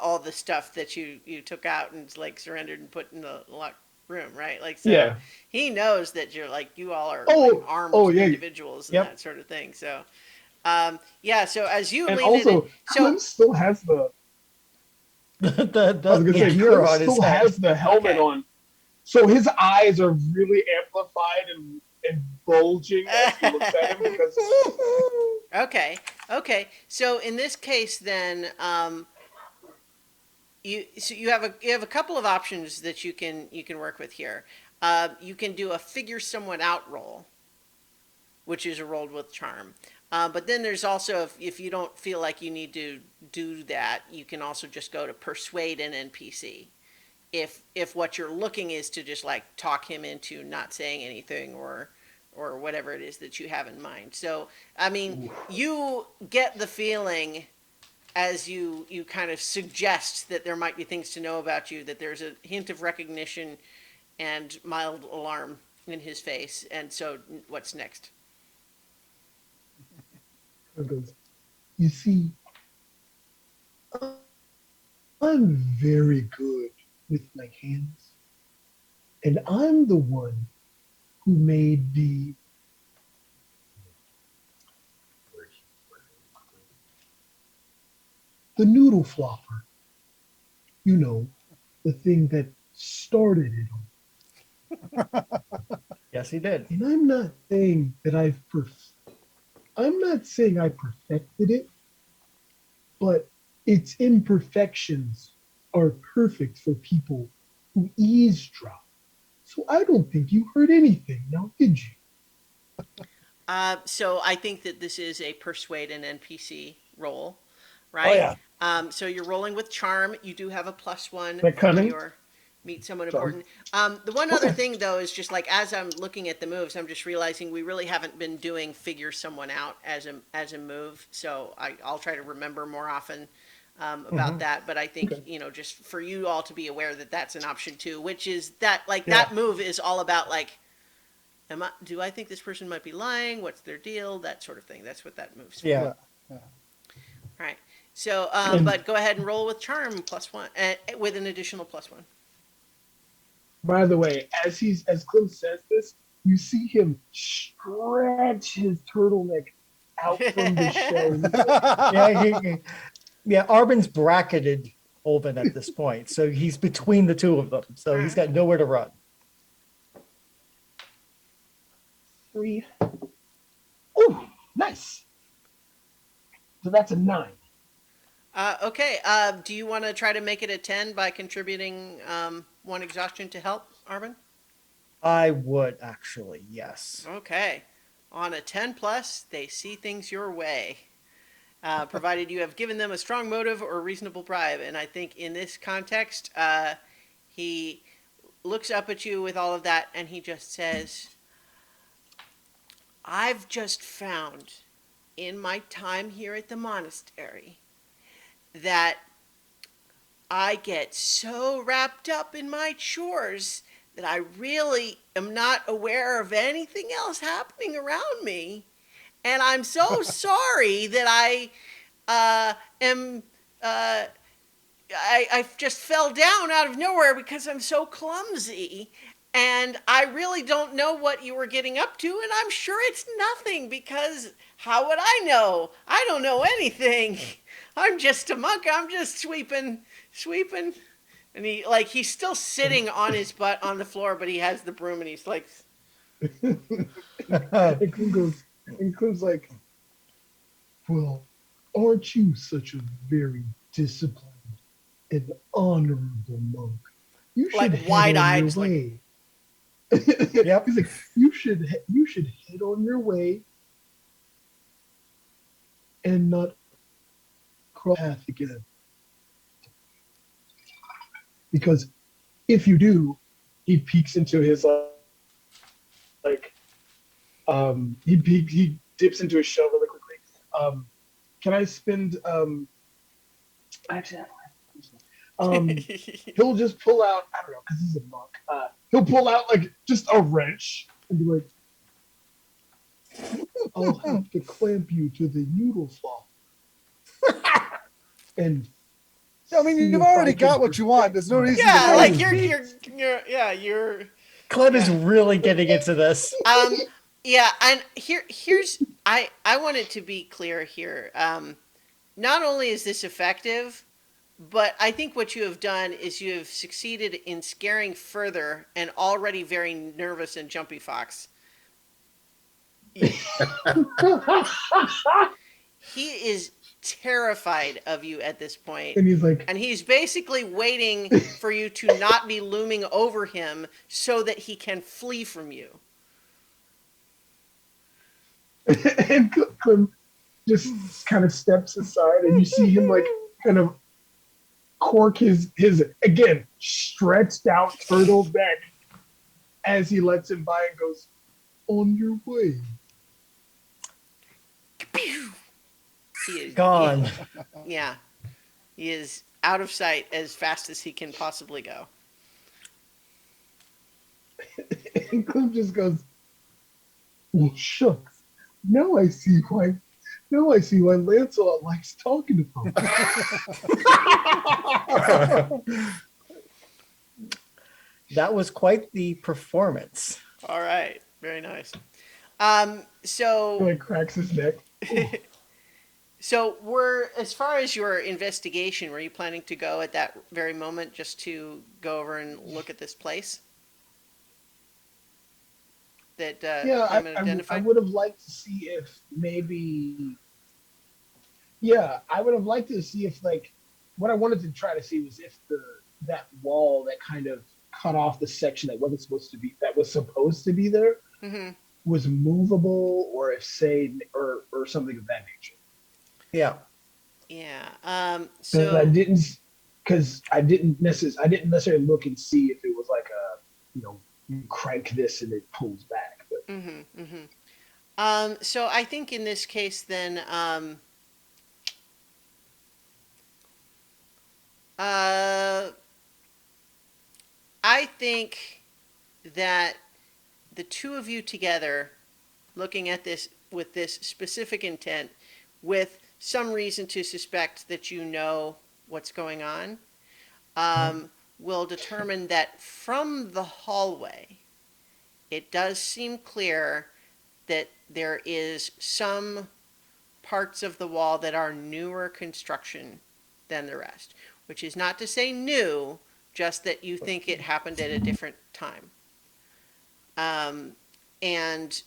all the stuff that you took out and like surrendered and put in the locked room, right? Like, so Yeah. he knows that you're like you all are Oh, like, armed oh, yeah. individuals and Yep. that sort of thing. So, yeah. So as you And lean also, in, Clem still has the. the I was gonna say gear Clem on his still head. has the helmet Okay. on, so his eyes are really amplified and bulging as he looks at him because. Okay. Okay. So in this case, then, you have a couple of options that you can work with here. You can do a figure someone out roll, which is a roll with charm. But then there's also if you don't feel like you need to do that, you can also just go to persuade an NPC. If what you're looking is to just like talk him into not saying anything or whatever it is that you have in mind. So, I mean, you get the feeling as you kind of suggest that there might be things to know about you, that there's a hint of recognition and mild alarm in his face. And so what's next? Goes, you see, I'm very good with my hands, and I'm the one who made the noodle flopper. You know, the thing that started it all. Yes, he did. And I'm not saying that I'm not saying I perfected it, but its imperfections are perfect for people who eavesdrop. So I don't think you heard anything, now did you? So I think that this is a persuade an NPC roll, Oh right? yeah. So you're rolling with charm. You do have a +1 That cunning? for your meet someone Charm. important. The one other thing though is just like as I'm looking at the moves, I'm just realizing we really haven't been doing figure someone out as a move. So I'll try to remember more often about that. But I think, Okay. just for you all to be aware that that's an option too, which is that, like, Yeah. that move is all about, like, do I think this person might be lying? What's their deal? That sort of thing. That's what that move's for. Yeah. Yeah. All right. So, And- but go ahead and roll with charm +1, with an additional +1. By the way, as Clem says this, you see him stretch his turtleneck out from the shell. Yeah, Arbin's bracketed Olvin at this point, so he's between the two of them, so he's got nowhere to run. 3. Oh, nice. So that's a 9. Okay. Do you want to try to make it a 10 by contributing 1 exhaustion to help, Arvin? I would actually, yes. Okay. On a 10 plus, they see things your way, provided you have given them a strong motive or reasonable bribe. And I think in this context, he looks up at you with all of that, and he just says, I've just found in my time here at the monastery that I get so wrapped up in my chores that I really am not aware of anything else happening around me. And I'm so sorry that I am. I just fell down out of nowhere because I'm so clumsy. And I really don't know what you were getting up to. And I'm sure it's nothing because how would I know? I don't know anything. I'm just a monk. I'm just sweeping. And he's still sitting on his butt on the floor, but he has the broom and he's like, And Clem's like, well, aren't you such a very disciplined and honorable monk? You should Like, head wide-eyed, on your just like- way. Yep. He's like, you should head on your way and not cross path again. Because if you do, he peeks into his he dips into his shell really quickly. Can I spend actually he'll just pull out, I don't know, because he's a monk. He'll pull out like just a wrench and be like, I'll have to clamp you to the noodle sloth. And I mean, see you've if already I can got what you want. There's no reason yeah, to like go. you're. Clem is Yeah. really getting into this. Yeah, and here's I want it to be clear here. Not only is this effective, but I think what you have done is you have succeeded in scaring further an already very nervous and jumpy fox. He is terrified of you at this point. he's like, And he's basically waiting for you to not be looming over him so that he can flee from you. and Clem just kind of steps aside, and you see him like kind of cork his again stretched out turtle neck as he lets him by and goes, on your way. He is Gone. Yeah. He is out of sight as fast as he can possibly go. And Clem just goes, well, shucks. Now I see why Lancelot likes talking to him. That was quite the performance. All right. Very nice. He So like cracks his neck. So as far as your investigation, were you planning to go at that very moment just to go over and look at this place that Yeah, Clement I identified? would have liked to see if maybe. Yeah, I would have liked to see if like what I wanted to try to see was if that wall that kind of cut off the section that wasn't supposed to be there Mm-hmm. was movable, or if or something of that nature. Yeah. Yeah. So So I didn't, because I didn't necessarily look and see if it was like you crank this and it pulls back. But Mm-hmm, mm-hmm. So I think in this case, then, Uh, I think that the two of you together, looking at this with this specific intent, with some reason to suspect that you know what's going on, will determine that from the hallway, it does seem clear that there is some parts of the wall that are newer construction than the rest, which is not to say new, just that you think it happened at a different time. Um, and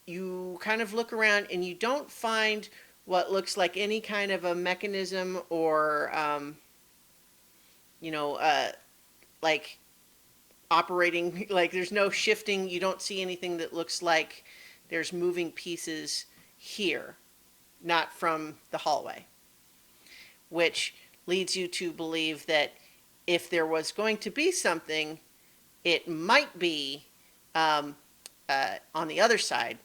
you kind of look around and you don't find what looks like any kind of a mechanism or, you know, like operating, like there's no shifting. You don't see anything that looks like there's moving pieces here, not from the hallway, which leads you to believe that if there was going to be something, it might be on the other side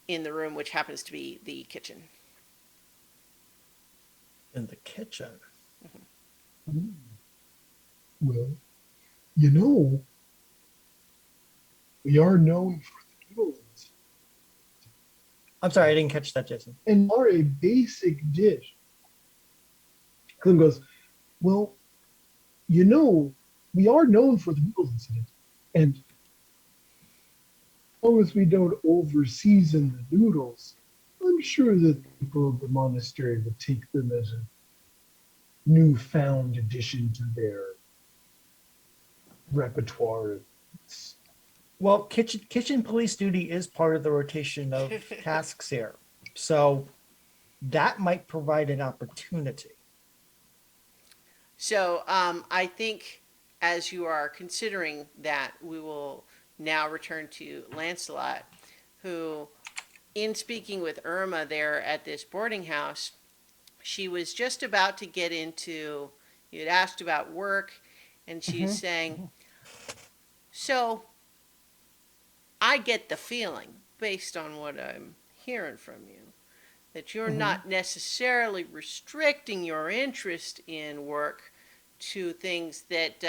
in the room, which happens to be the kitchen. In the kitchen. Hmm. Well, you know, we are known for the noodles I'm sorry, I didn't catch that, Jason. and are a basic dish. Clem goes, well, you know, we are known for the noodle incident. And as long as we don't over season the noodles, I'm sure that the people of the monastery would take them as a newfound addition to their repertoire. Well, kitchen police duty is part of the rotation of tasks here. So that might provide an opportunity. So I think as you are considering that, we will now return to Lancelot, who, in speaking with Irma there at this boarding house, she was just about to get into, you had asked about work, and she's saying, so I get the feeling, based on what I'm hearing from you, that you're not necessarily restricting your interest in work to things that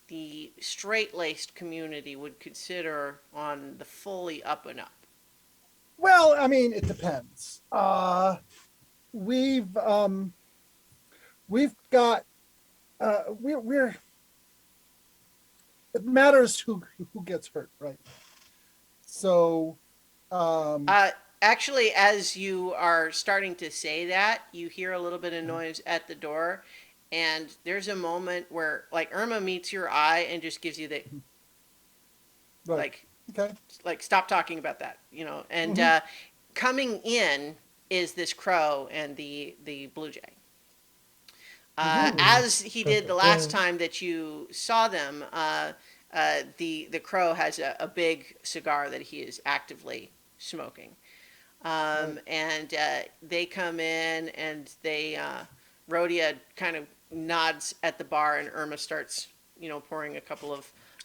the straight-laced community would consider on the fully up and up. Well, I mean, it depends. We've got we're it matters who gets hurt, right? So, Actually, as you are starting to say that, you hear a little bit of noise at the door, and there's a moment where, like, Irma meets your eye and just gives you the, right. like, Okay. stop talking about that, you know. And coming in is this crow and the blue jay. As he did the last time that you saw them, the crow has a big cigar that he is actively smoking. And they come in and they, Rhodia kind of nods at the bar, and Irma starts, you know, pouring a couple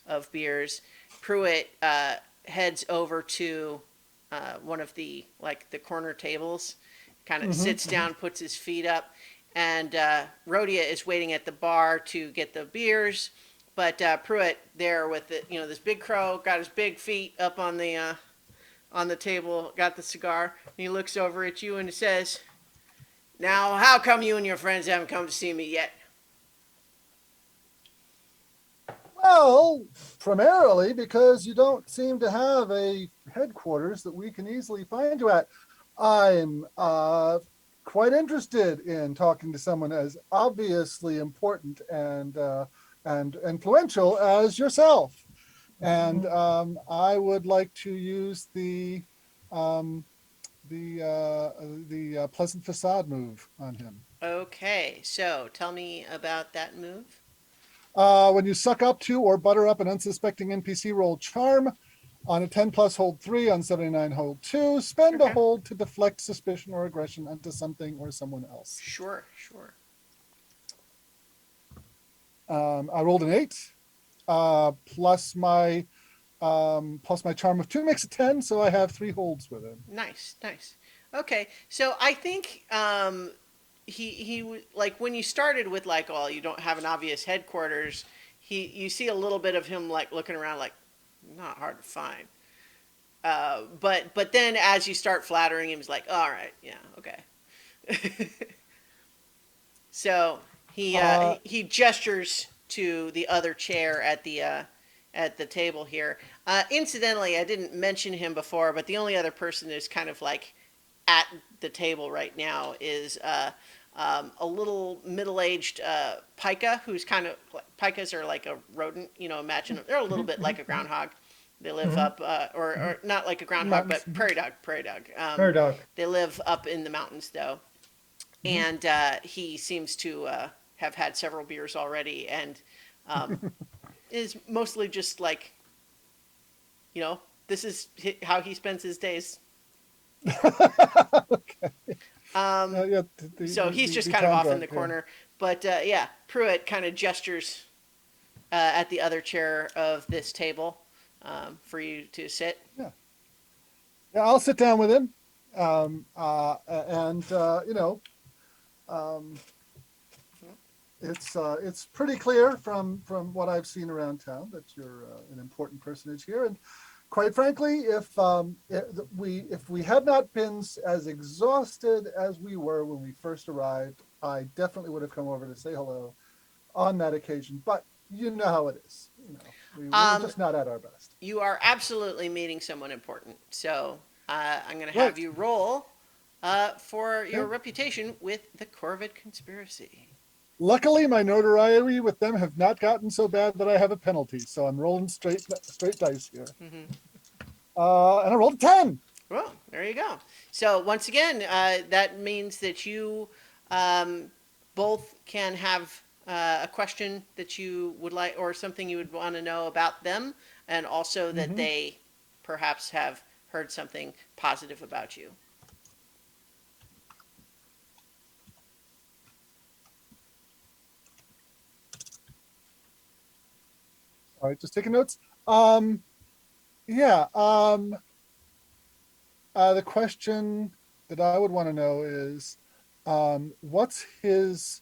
of beers. Pruitt heads over to one of the, like, the corner tables, kind of sits down, puts his feet up, and Rhodia is waiting at the bar to get the beers. But Pruitt there with the, you know, this big crow, got his big feet up on the table, got the cigar, and he looks over at you and he says, now, how come you and your friends haven't come to see me yet? Well, primarily because you don't seem to have a headquarters that we can easily find you at. I'm quite interested in talking to someone as obviously important and influential as yourself, and I would like to use the pleasant facade move on him. Okay, so tell me about that move. When you suck up to or butter up an unsuspecting NPC, roll charm. On a 10 plus, hold 3. On 79, hold 2. Spend a Okay. hold to deflect suspicion or aggression onto something or someone else. Sure, sure. I rolled an 8. Plus my charm of 2 makes it 10, so I have 3 holds with it. Nice, nice. Okay, so I think like when you started with like, oh, you don't have an obvious headquarters. You see a little bit of him like looking around, like not hard to find. But then as you start flattering him, he's like, all right, yeah, okay. So he gestures to the other chair at the table here. Incidentally, I didn't mention him before, but the only other person that's kind of like at the table right now is a little middle-aged pika, who's kind of pikas are like a rodent. Imagine they're a little bit like a groundhog. They live up, or not like a groundhog, Mountains. but prairie dog. Prairie dog. They live up in the mountains, though, and he seems to have had several beers already, and is mostly just like, this is how he spends his days. Okay. Yeah, So he's just the kind of town off in drunk, the yeah. corner, but yeah, Pruitt kind of gestures at the other chair of this table for you to sit. Yeah, I'll sit down with him, and it's pretty clear from what I've seen around town that you're an important personage here, and quite frankly, if we had not been as exhausted as we were when we first arrived, I definitely would have come over to say hello on that occasion. But you know how it is. We're just not at our best. You are absolutely meeting someone important, so I'm going to have you roll for your reputation with the Corvid conspiracy. Luckily, my notoriety with them have not gotten so bad that I have a penalty, so I'm rolling straight dice here. Mm-hmm. And I rolled a 10. Well, there you go. So once again, that means that you both can have a question that you would like, or something you would want to know about them, and also that they perhaps have heard something positive about you. All right, just taking notes. The question that I would want to know is, what's his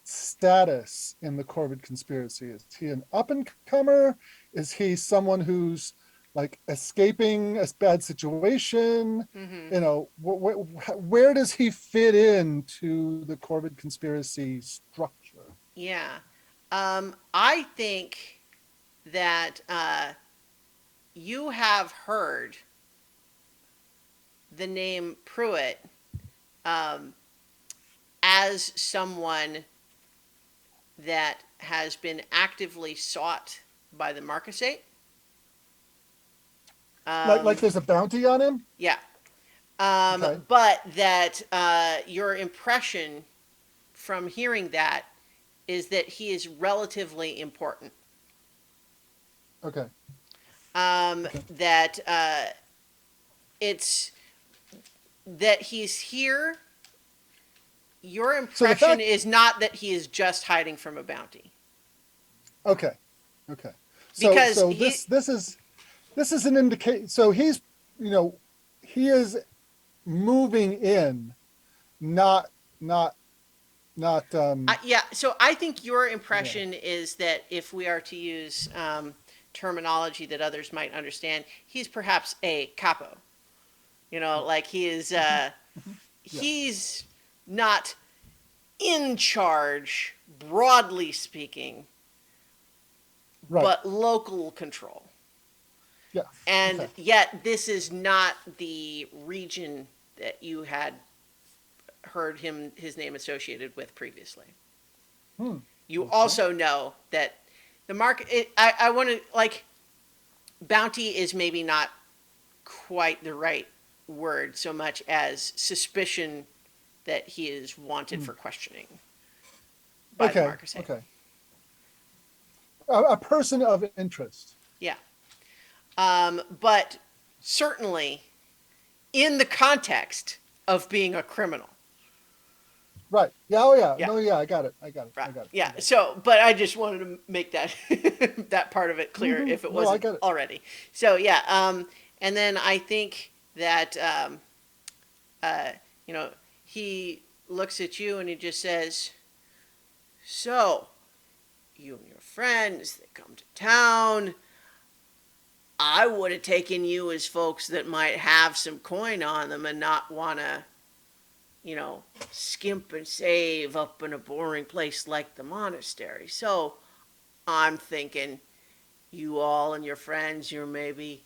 status in the Corvid conspiracy? Is he an up-and-comer? Is he someone who's like escaping a bad situation? Where does he fit into the Corvid conspiracy structure? Yeah. I think that you have heard the name Pruitt as someone that has been actively sought by the Marquisate. Like there's a bounty on him? Yeah. Okay. But that your impression from hearing that is that he is relatively important. Okay. That it's that he's here. Your impression is not that he is just hiding from a bounty. Okay. So this is an indication. So he's he is moving in, not. Yeah. So I think your impression is that if we are to use terminology that others might understand, he's perhaps a capo. Like he is. He's not in charge, broadly speaking, Right. but local control. Yeah. And Okay. yet this is not the region that you had heard his name associated with previously. You also know that the market, I want to, like, bounty is maybe not quite the right word so much as suspicion that he is wanted for questioning by the Marquisate. Okay. A person of interest. Yeah. But certainly in the context of being a criminal. Right. Yeah. Oh, yeah. Yeah. No. Yeah. I got it. Right. Yeah. So, but I just wanted to make that that part of it clear if it wasn't already. So yeah. And then I think that he looks at you and he just says, "So, you and your friends, they come to town. I would have taken you as folks that might have some coin on them and not want to, skimp and save up in a boring place like the monastery. So I'm thinking you all and your friends, you're maybe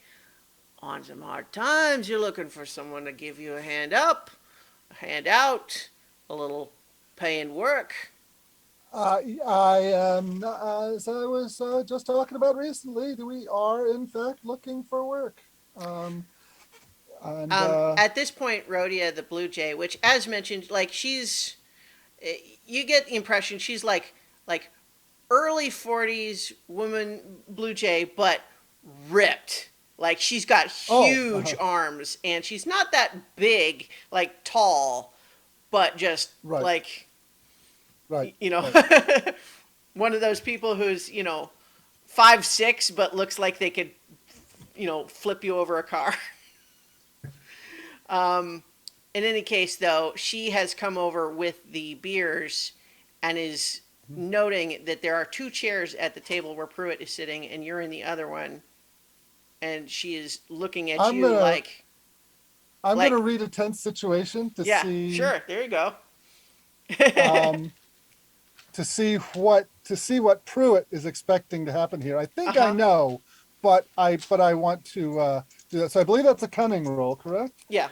on some hard times. You're looking for someone to give you a hand up, a hand out, a little pay and work." I am, as I was just talking about recently, we are in fact looking for work. And At this point, Rhodia, the Blue Jay, which, as mentioned, like you get the impression she's like early 40s woman Blue Jay, but ripped. Like she's got huge arms, and she's not that big, like tall, but just Right. like right. right. One of those people who's 5'6", but looks like they could flip you over a car. In any case, though, she has come over with the beers and is noting that there are 2 chairs at the table where Pruitt is sitting, and you're in the other one. And she is looking at I'm you gonna- like, I'm like- going to read a tense situation to yeah, see. sure, there you go. To see what Pruitt is expecting to happen here. I think I Uh-huh. know, but I want to do that. So I believe that's a cunning roll, correct? Yeah.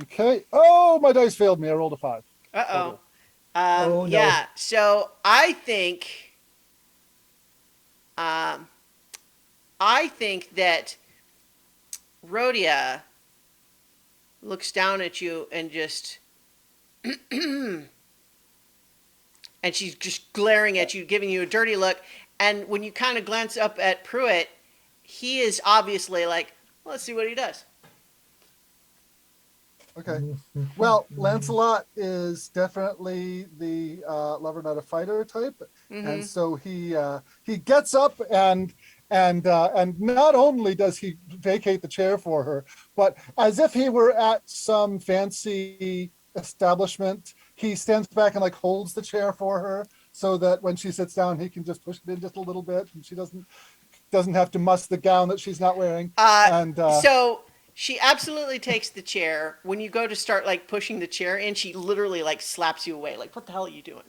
Okay. Oh, my dice failed me. I rolled a 5. Uh-oh. Oh, no. Yeah, so I think that Rhodia looks down at you and just and she's just glaring at you, giving you a dirty look. And when you kind of glance up at Pruitt, he is obviously like, let's see what he does. Okay. Well, Lancelot is definitely the lover, not a fighter type, and so he gets up and not only does he vacate the chair for her, but as if he were at some fancy establishment, he stands back and like holds the chair for her so that when she sits down, he can just push it in just a little bit, and she doesn't have to muss the gown that she's not wearing. So she absolutely takes the chair. When you go to start like pushing the chair in, she literally like slaps you away. Like, what the hell are you doing?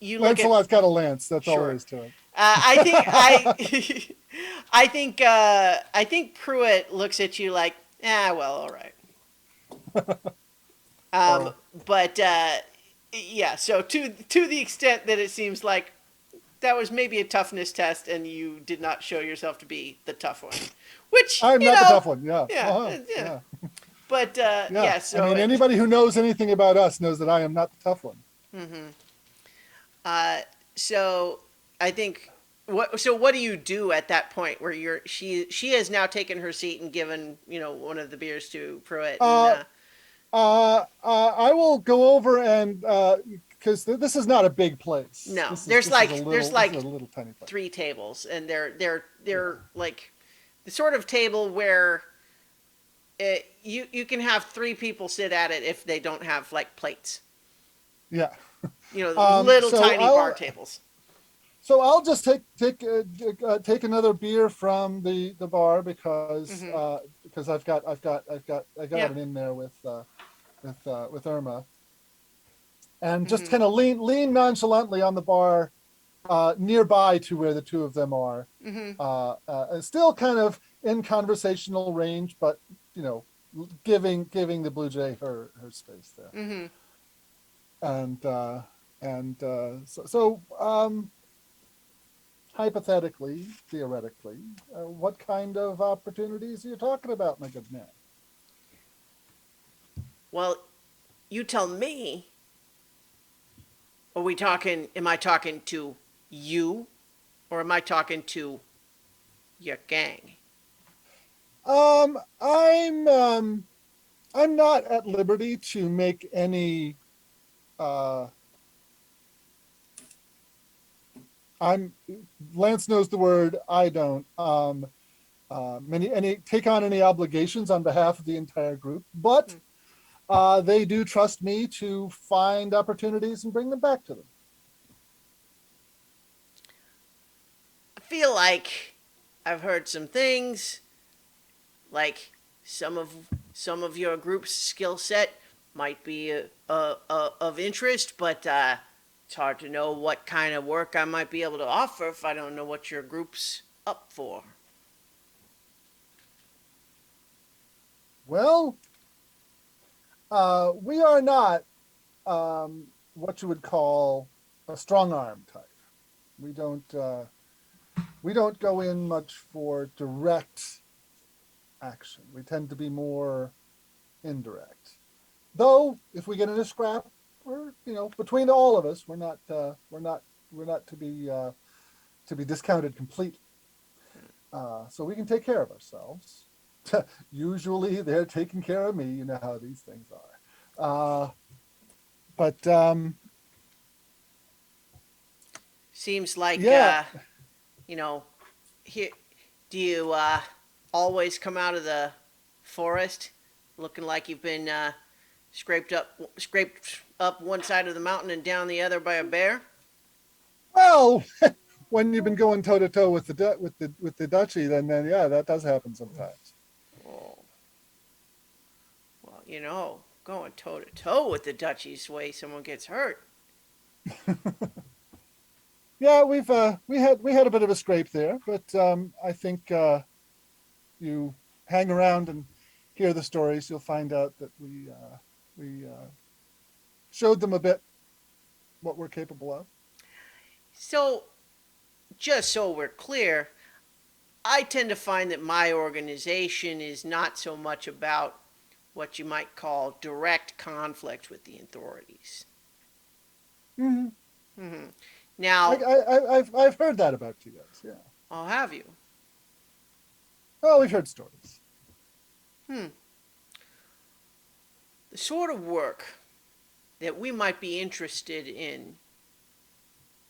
You look Lancelot's got a lance. That's all Sure. there is to it. I think Pruitt looks at you like, well, all right. But yeah, so to the extent that it seems like that was maybe a toughness test, and you did not show yourself to be the tough one, which I'm not the tough one. Yeah. Yeah, yeah. But Yeah. so I mean, anybody who knows anything about us knows that I am not the tough one. So I think what do you do at that point where she has now taken her seat and given one of the beers to Pruitt? And, I will go over and because this is not a big place. No, This is there's a little tiny place. 3 tables, and they're like the sort of table where you can have 3 people sit at it if they don't have like plates. Yeah. Little so tiny bar tables. So I'll just take another beer from the bar because I've got it in there with Irma, and just kind of lean nonchalantly on the bar nearby to where the 2 of them are, still kind of in conversational range, but giving the Blue Jay her space there. So hypothetically, theoretically, what kind of opportunities are you talking about, my good man? Well, you tell me. Am I talking to you, or am I talking to your gang? I'm not at liberty to make any Lance knows the word, I don't. take on any obligations on behalf of the entire group, but they do trust me to find opportunities and bring them back to them. I feel like I've heard some things, like some of your group's skill set might be of interest, but it's hard to know what kind of work I might be able to offer if I don't know what your group's up for. Well, we are not what you would call a strong arm type. We don't go in much for direct action. We tend to be more indirect. Though, if we get in a scrap, we're between all of us, we're not to be discounted completely. So we can take care of ourselves. Usually, they're taking care of me. You know how these things are. But seems like yeah. Here, do you always come out of the forest looking like you've been scraped up one side of the mountain and down the other by a bear? Well, when you've been going toe to toe with the duchy, then yeah, that does happen sometimes. Oh. Well, going toe to toe with the duchy's way someone gets hurt. Yeah, we had a bit of a scrape there, but I think you hang around and hear the stories, you'll find out that we showed them a bit what we're capable of. So, just so we're clear, I tend to find that my organization is not so much about what you might call direct conflict with the authorities. Mm-hmm. Mm-hmm. Now, I've heard that about you guys. Yeah. I'll have you. Well, we've heard stories. The sort of work that we might be interested in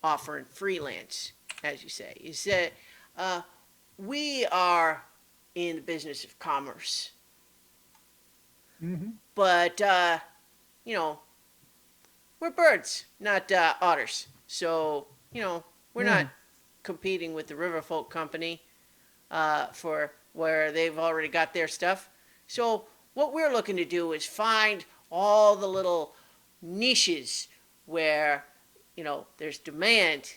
offering freelance, as you say, is that we are in the business of commerce. Mm-hmm. But, we're birds, not otters. So, we're not competing with the Riverfolk Company for where they've already got their stuff. So what we're looking to do is find all the little niches where, there's demand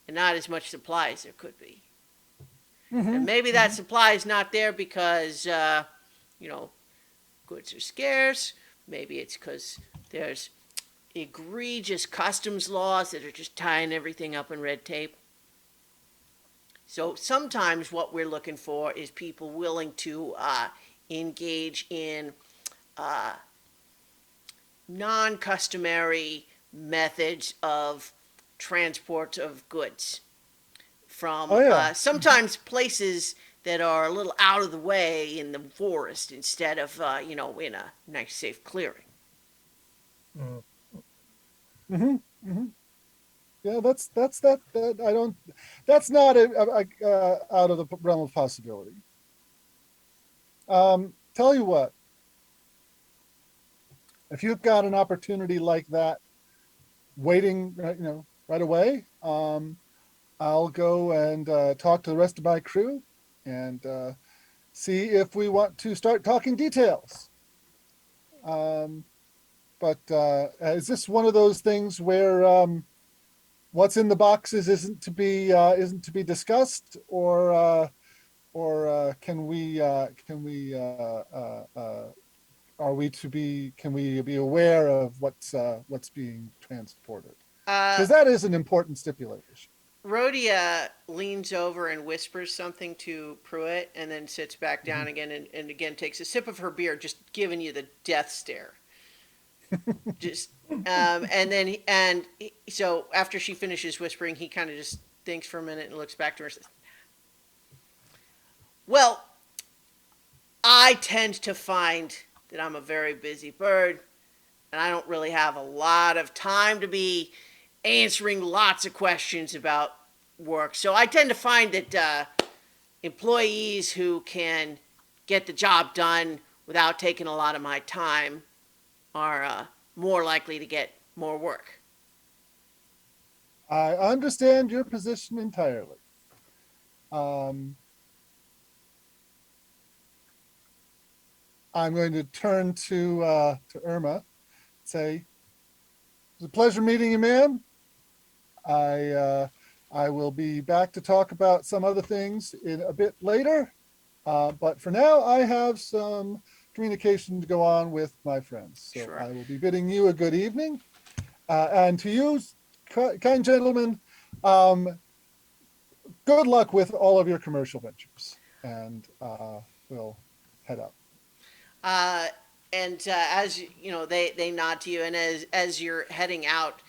and not as much supply as there could be. Mm-hmm. And maybe that supply is not there because, goods are scarce. Maybe it's because there's egregious customs laws that are just tying everything up in red tape. So sometimes what we're looking for is people willing to engage in non-customary methods of transport of goods from sometimes places that are a little out of the way in the forest instead of, in a nice safe clearing. Mm-hmm. Mm-hmm. Yeah, that's not out of the realm of possibility. Tell you what, if you've got an opportunity like that waiting, right away, I'll go and talk to the rest of my crew and see if we want to start talking details. But is this one of those things where what's in the boxes isn't to be discussed, or can we be aware of what's being transported? Because that is an important stipulation. Rhodia leans over and whispers something to Pruitt and then sits back down again and again takes a sip of her beer, just giving you the death stare. So after she finishes whispering, he kind of just thinks for a minute and looks back to her and says, well, I tend to find that I'm a very busy bird and I don't really have a lot of time to be answering lots of questions about work. So I tend to find that employees who can get the job done without taking a lot of my time are more likely to get more work. I understand your position entirely. Um, I'm going to turn to Irma, say, "It was a pleasure meeting you, ma'am. I I will be back to talk about some other things in a bit later. But for now, I have some communication to go on with my friends. So Sure. I will be bidding you a good evening. And to you, kind gentlemen, good luck with all of your commercial ventures. And we'll head out. Uh, and as you know, they nod to you, and as you're heading out,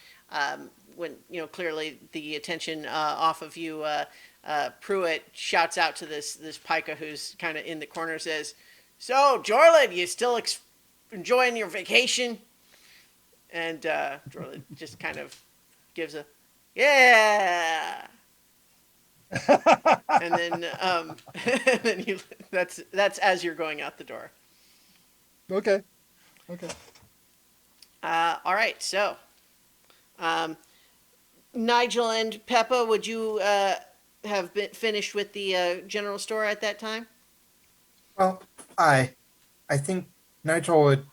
when clearly the attention off of you, Pruitt shouts out to this pica who's kind of in the corner, says, "So, Jorlid, you still enjoying your vacation?" And Jorlid just kind of gives a, "Yeah." And then, and then that's as you're going out the door. Okay. Okay. All right, so Nigel and Peppa, would you have been finished with the general store at that time? Well, I think Nigel would.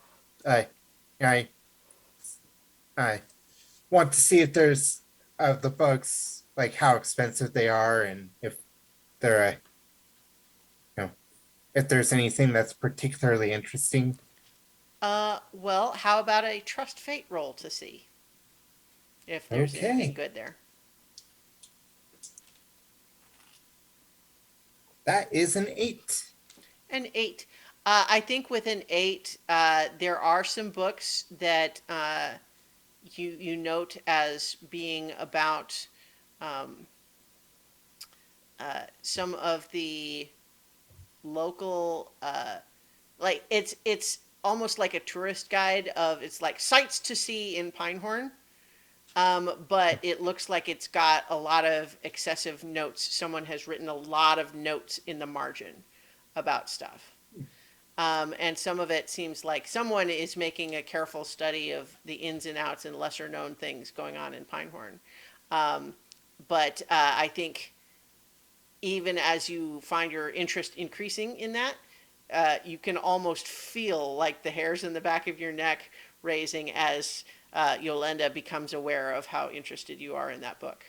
I I I want to see if there's the books, like how expensive they are, and if they're if there's anything that's particularly interesting. Well, how about a trust fate roll to see if there's anything Okay, good there? that is an 8. An 8. I think with an 8, there are some books that you note as being about some of the local like it's almost like a tourist guide of it's like sights to see in Pinehorn, but it looks like it's got a lot of excessive notes. Someone has written a lot of notes in the margin about stuff. And some of it seems like someone is making a careful study of the ins and outs and lesser known things going on in Pinehorn. But I think even as you find your interest increasing in that, you can almost feel like the hairs in the back of your neck raising as Yolanda becomes aware of how interested you are in that book.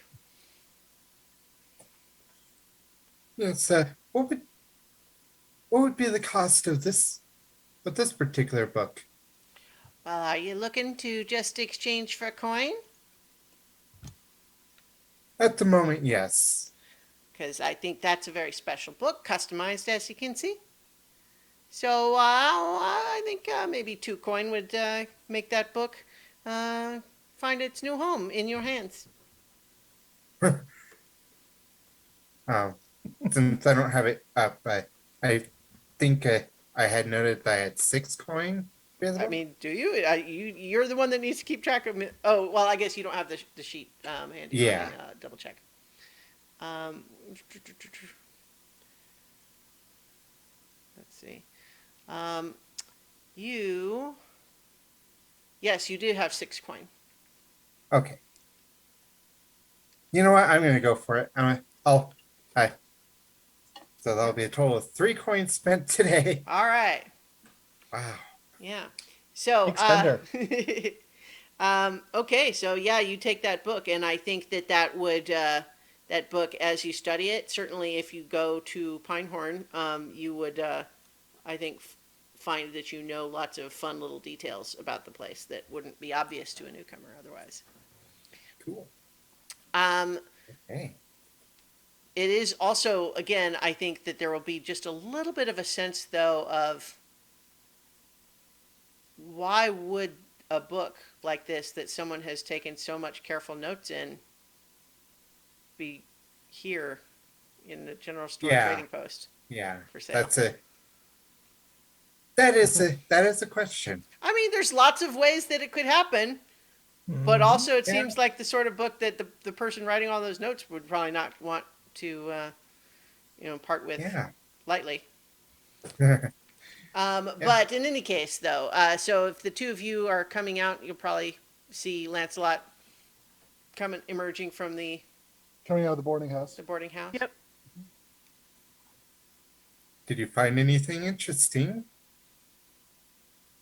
Yes. What would be the cost of this particular book? Well, are you looking to just exchange for coin? At the moment, yes. Because I think that's a very special book, customized as you can see. So I think maybe 2 coin would make that book find its new home in your hands. Um, since I don't have it up, I think I had noted that I had 6 coin available. I mean, do you? You're the one that needs to keep track of it. Oh, well, I guess you don't have the sheet handy. Yeah. Let me, double check. Let's see. Yes, you do have 6 coin. Okay. You know what? I'm gonna go for it. So that'll be a total of 3 coins spent today. All right. Wow. Yeah. So, Big spender. okay. So yeah, you take that book, and I think that would, that book, as you study it, certainly if you go to Pinehorn, you would, I think, find that you know lots of fun little details about the place that wouldn't be obvious to a newcomer otherwise. Cool. Okay. It is also, again, I think that there will be just a little bit of a sense, though, of why would a book like this that someone has taken so much careful notes in be here in the general store trading post Yeah. for sale? That is a question. I mean, there's lots of ways that it could happen, but also it seems like the sort of book that the person writing all those notes would probably not want to, part with Yeah. lightly. Yeah. But in any case, though, so if the two of you are coming out, you'll probably see Lancelot emerging from the Coming out of the boarding house. boarding house. Yep. Did you find anything interesting?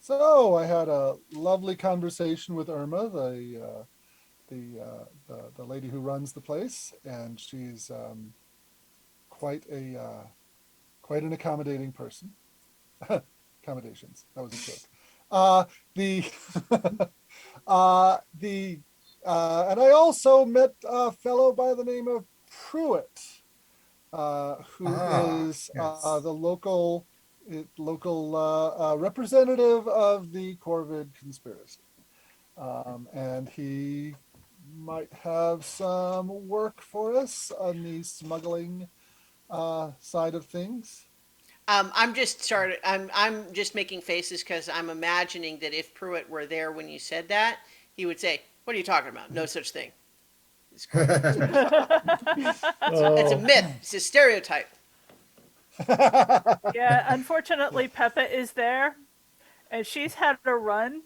So I had a lovely conversation with Irma, the lady who runs the place, and she's quite an accommodating person. Accommodations. That was a joke. The and I also met a fellow by the name of Pruitt, who is yes. the local representative of the Corvid conspiracy, and he might have some work for us on the smuggling side of things. I'm just making faces because I'm imagining that if Pruitt were there when you said that, he would say, "What are you talking about? No such thing. It's a Oh, myth. It's a stereotype." Yeah, unfortunately, Peppa is there, and she's had a run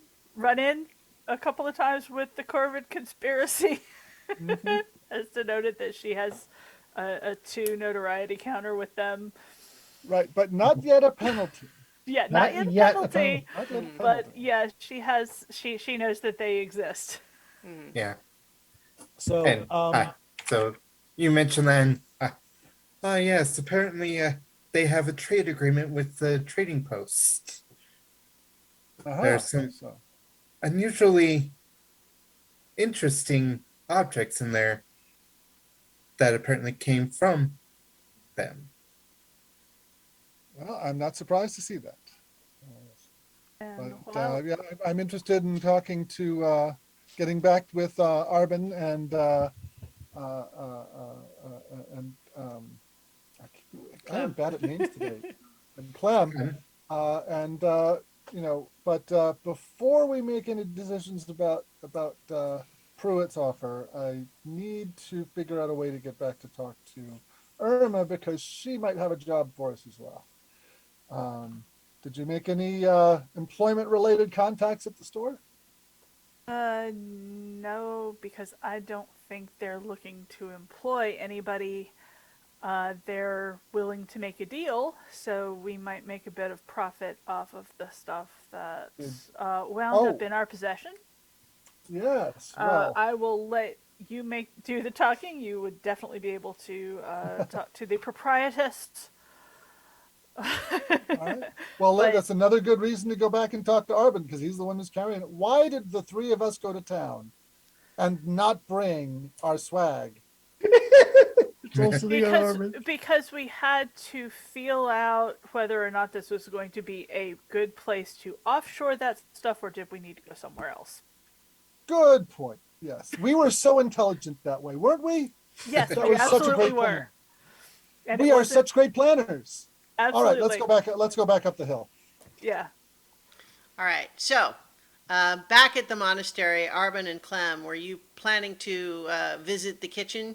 in a couple of times with the Corvid conspiracy. As denoted that she has a 2 notoriety counter with them. Right, but not yet a penalty. Yeah, not not yet a yet. penalty, Not yet a but penalty. yeah, she knows that they exist. Yeah. So, And so you mentioned then. Yes. Apparently, they have a trade agreement with the trading post. There's some so unusually interesting objects in there that apparently came from them. well, I'm not surprised to see that. And But well, yeah, I'm interested in talking to getting back with Arbin and I am bad at names today, and Clem, and but before we make any decisions about Pruitt's offer, I need to figure out a way to get back to talk to Irma because she might have a job for us as well. Did you make any employment-related contacts at the store? no, because I don't think they're looking to employ anybody. They're willing to make a deal, so we might make a bit of profit off of the stuff that's wound up in our possession. Yes. Well, I will let you do the talking. You would definitely be able to talk to the proprietress. all right. Well, But that's another good reason to go back and talk to Arbin because he's the one who's carrying it. Why did the three of us go to town and not bring our swag? it's also the armor. because we had to feel out whether or not this was going to be a good place to offshore that stuff, or did we need to go somewhere else? Good point. Yes, we were so intelligent that way, weren't we? Yes, That we was such a absolutely great were. plan. And We it are wasn't- such great planners. absolutely. All right, let's go back. Let's go back up the hill. Yeah. All right. So, back at the monastery, Arbin and Clem, were you planning to visit the kitchen?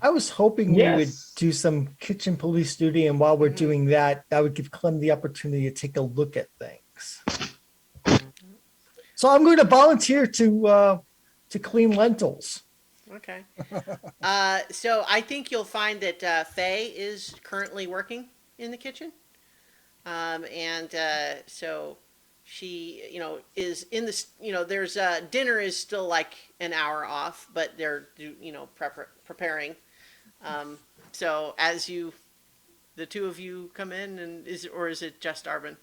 I was hoping we would Yes. do some kitchen police duty, and while we're doing that, that would give Clem the opportunity to take a look at things. So I'm going to volunteer to clean lentils. Okay. So I think you'll find that Faye is currently working in the kitchen. So she, is in the, there's dinner is still like an hour off, but they're, preparing. So as the two of you come in, and is it just Arbin?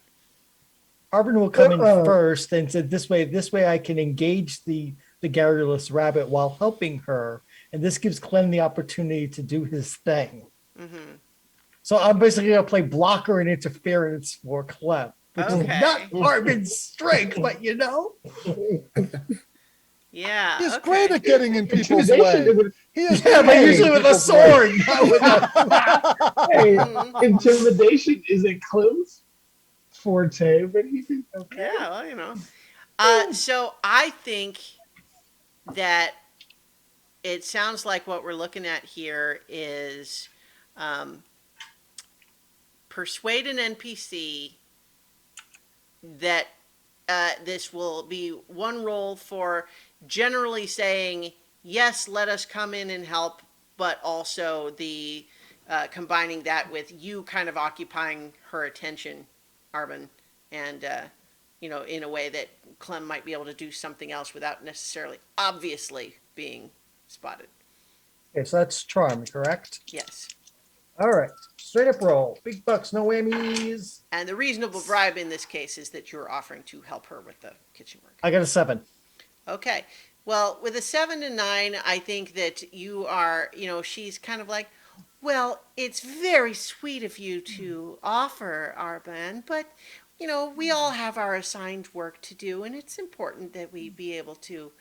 Arbin will come in Uh-uh. first and said, this way I can engage the garrulous rabbit while helping her. And this gives Clem the opportunity to do his thing. Mm-hmm. So I'm basically going to play blocker and interference for Clem, which Okay. is not Arbin's strength, but Yeah. He's okay. great at getting in people's Intimidation. way. It would, He is Yeah, great but at usually getting with a people's way. sword, not with a... hey, Mhm. intimidation isn't Clem's forte, but he did okay. Yeah, well, So I think that it sounds like what we're looking at here is persuade an NPC that this will be one role for generally saying, yes, let us come in and help, but also the combining that with you kind of occupying her attention, Arvin, and in a way that Clem might be able to do something else without necessarily obviously being spotted. Okay, so that's charm, correct? Yes. All right. Straight up roll. Big bucks, no whammies. And the reasonable bribe in this case is that you're offering to help her with the kitchen work. I got a 7. Okay. Well, with a 7 to 9, I think that you are, she's kind of like, well, it's very sweet of you to offer, Arban, but, we all have our assigned work to do, and it's important that we be able to,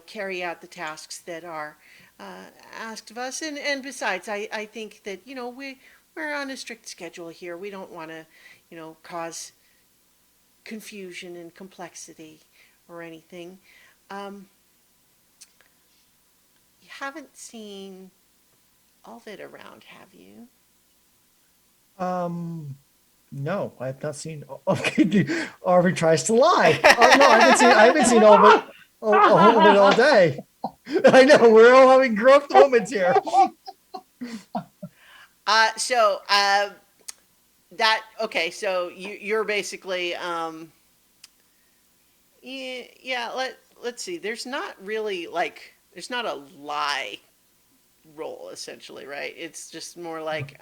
carry out the tasks that are asked of us. And besides, I think that, we're on a strict schedule here. We don't want to, cause confusion and complexity or anything. You haven't seen Ovid around, have you? No, I have not seen. Okay, Arvin tries to lie. No, I haven't seen Ovid all day. I know we're all having growth moments here. So you're basically let's see. There's not really there's not a lie roll essentially, right? It's just more like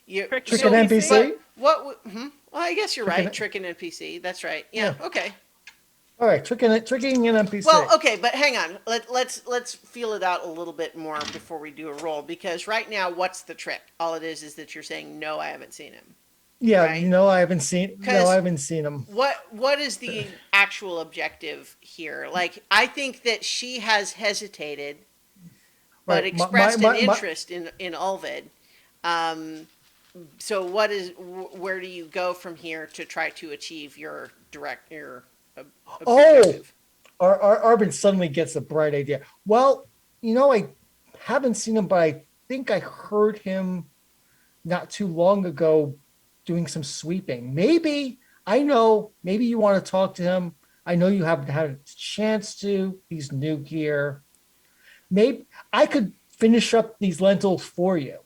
you Trick an NPC? Well, I guess you're Trick right. an- Trick an NPC. That's right. Yeah. Okay. All right, tricking an NPC. Well, okay, but hang on. Let's feel it out a little bit more before we do a roll, because right now, what's the trick? All it is that you're saying, no, I haven't seen him. Yeah, right? I haven't seen. No, I haven't seen him. What is the actual objective here? Like, I think that she has hesitated, but Right, expressed an interest in Ulvid. So where do you go from here to try to achieve your objective? Arvin suddenly gets a bright idea. Well, I haven't seen him, but I think I heard him not too long ago doing some sweeping. Maybe you want to talk to him. I know you haven't had a chance to. He's new here. Maybe I could finish up these lentils for you,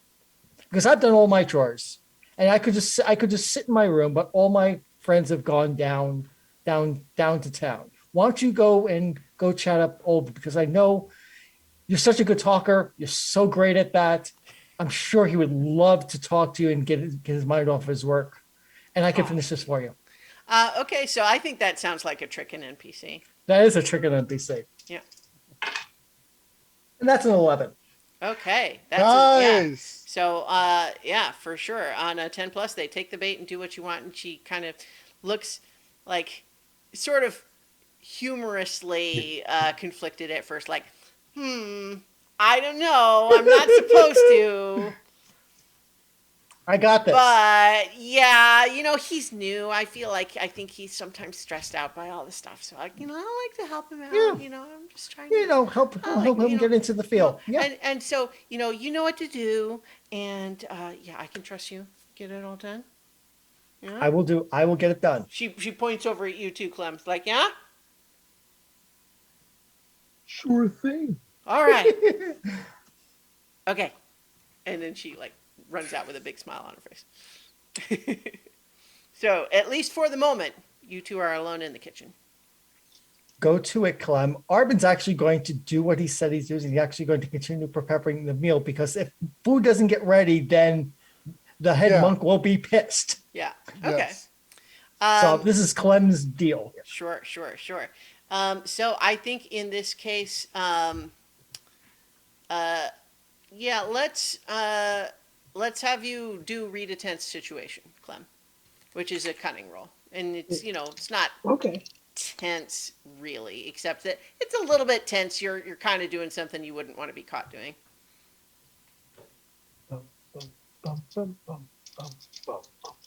because I've done all my chores, and I could just sit in my room. But all my friends have gone down to town. Why don't you go chat up Old, because I know you're such a good talker. You're so great at that. I'm sure he would love to talk to you and get his mind off his work. And I can finish this for you. Okay, so I think that sounds like a trick in NPC. That is a trick in NPC. Yeah. And that's an 11. Okay. That's nice. So, for sure. On a 10 plus, they take the bait and do what you want. And she kind of looks like sort of humorously conflicted at first, like, I don't know. I'm not supposed to. I got this. But yeah, he's new. I think he's sometimes stressed out by all this stuff. So I like to help him out. Yeah. I'm just trying to help him get into the field. Yeah. And so you know what to do, and I can trust you. Get it all done. Yeah. I will get it done. She points over at you too, Clem. Like, yeah. Sure thing. All right. Okay. And then she runs out with a big smile on her face. So, at least for the moment, you two are alone in the kitchen. Go to it, Clem. Arvin's actually going to do what he said he's doing. He's actually going to continue preparing the meal, because if food doesn't get ready, then the head monk will be pissed. Yeah. Okay. Yes. So this is Clem's deal. Sure. So I think in this case, let's have you do read a tense situation, Clem, which is a cunning roll, and it's not Okay. tense really, except that it's a little bit tense. You're kind of doing something you wouldn't want to be caught doing. Bum, bum, bum, bum, bum, bum, bum, bum.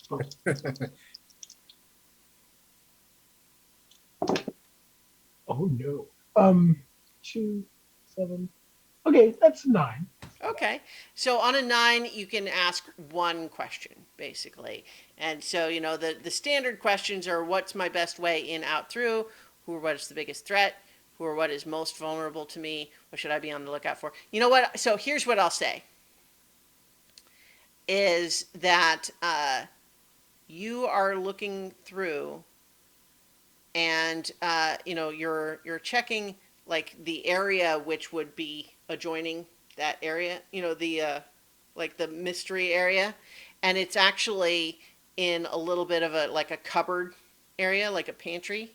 Oh no. 2, 7, Okay, that's 9. Okay. So on a 9, you can ask one question, basically. And so, the standard questions are what's my best way in, out, through? Who or what is the biggest threat? Who or what is most vulnerable to me? What should I be on the lookout for? You know what? So here's what I'll say is that you are looking through and, you're checking like the area which would be adjoining that area, like the mystery area, and it's actually in a little bit of a cupboard area, like a pantry,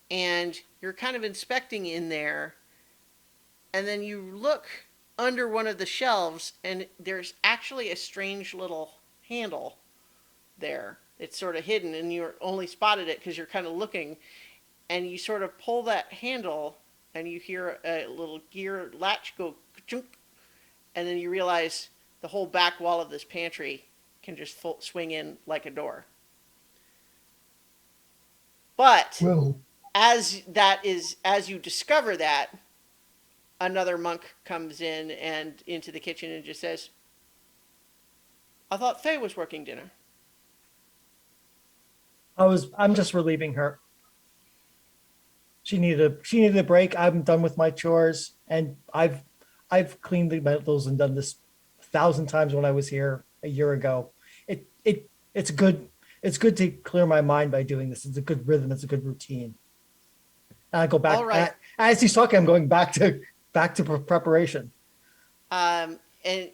and you're kind of inspecting in there, and then you look under one of the shelves, and there's actually a strange little handle there. It's sort of hidden, and you only spotted it because you're kind of looking, and you sort of pull that handle, and you hear a little gear latch go ka-chunk, and then you realize the whole back wall of this pantry can just swing in like a door. But Well, as you discover that, another monk comes in and into the kitchen and just says, "I thought Faye was working dinner." I'm just relieving her. She needed a break. I'm done with my chores, and I've cleaned the metals and done this 1,000 times when I was here a year ago. It's good. It's good to clear my mind by doing this. It's a good rhythm. It's a good routine. And I go back. All right. As he's talking, I'm going back to preparation. And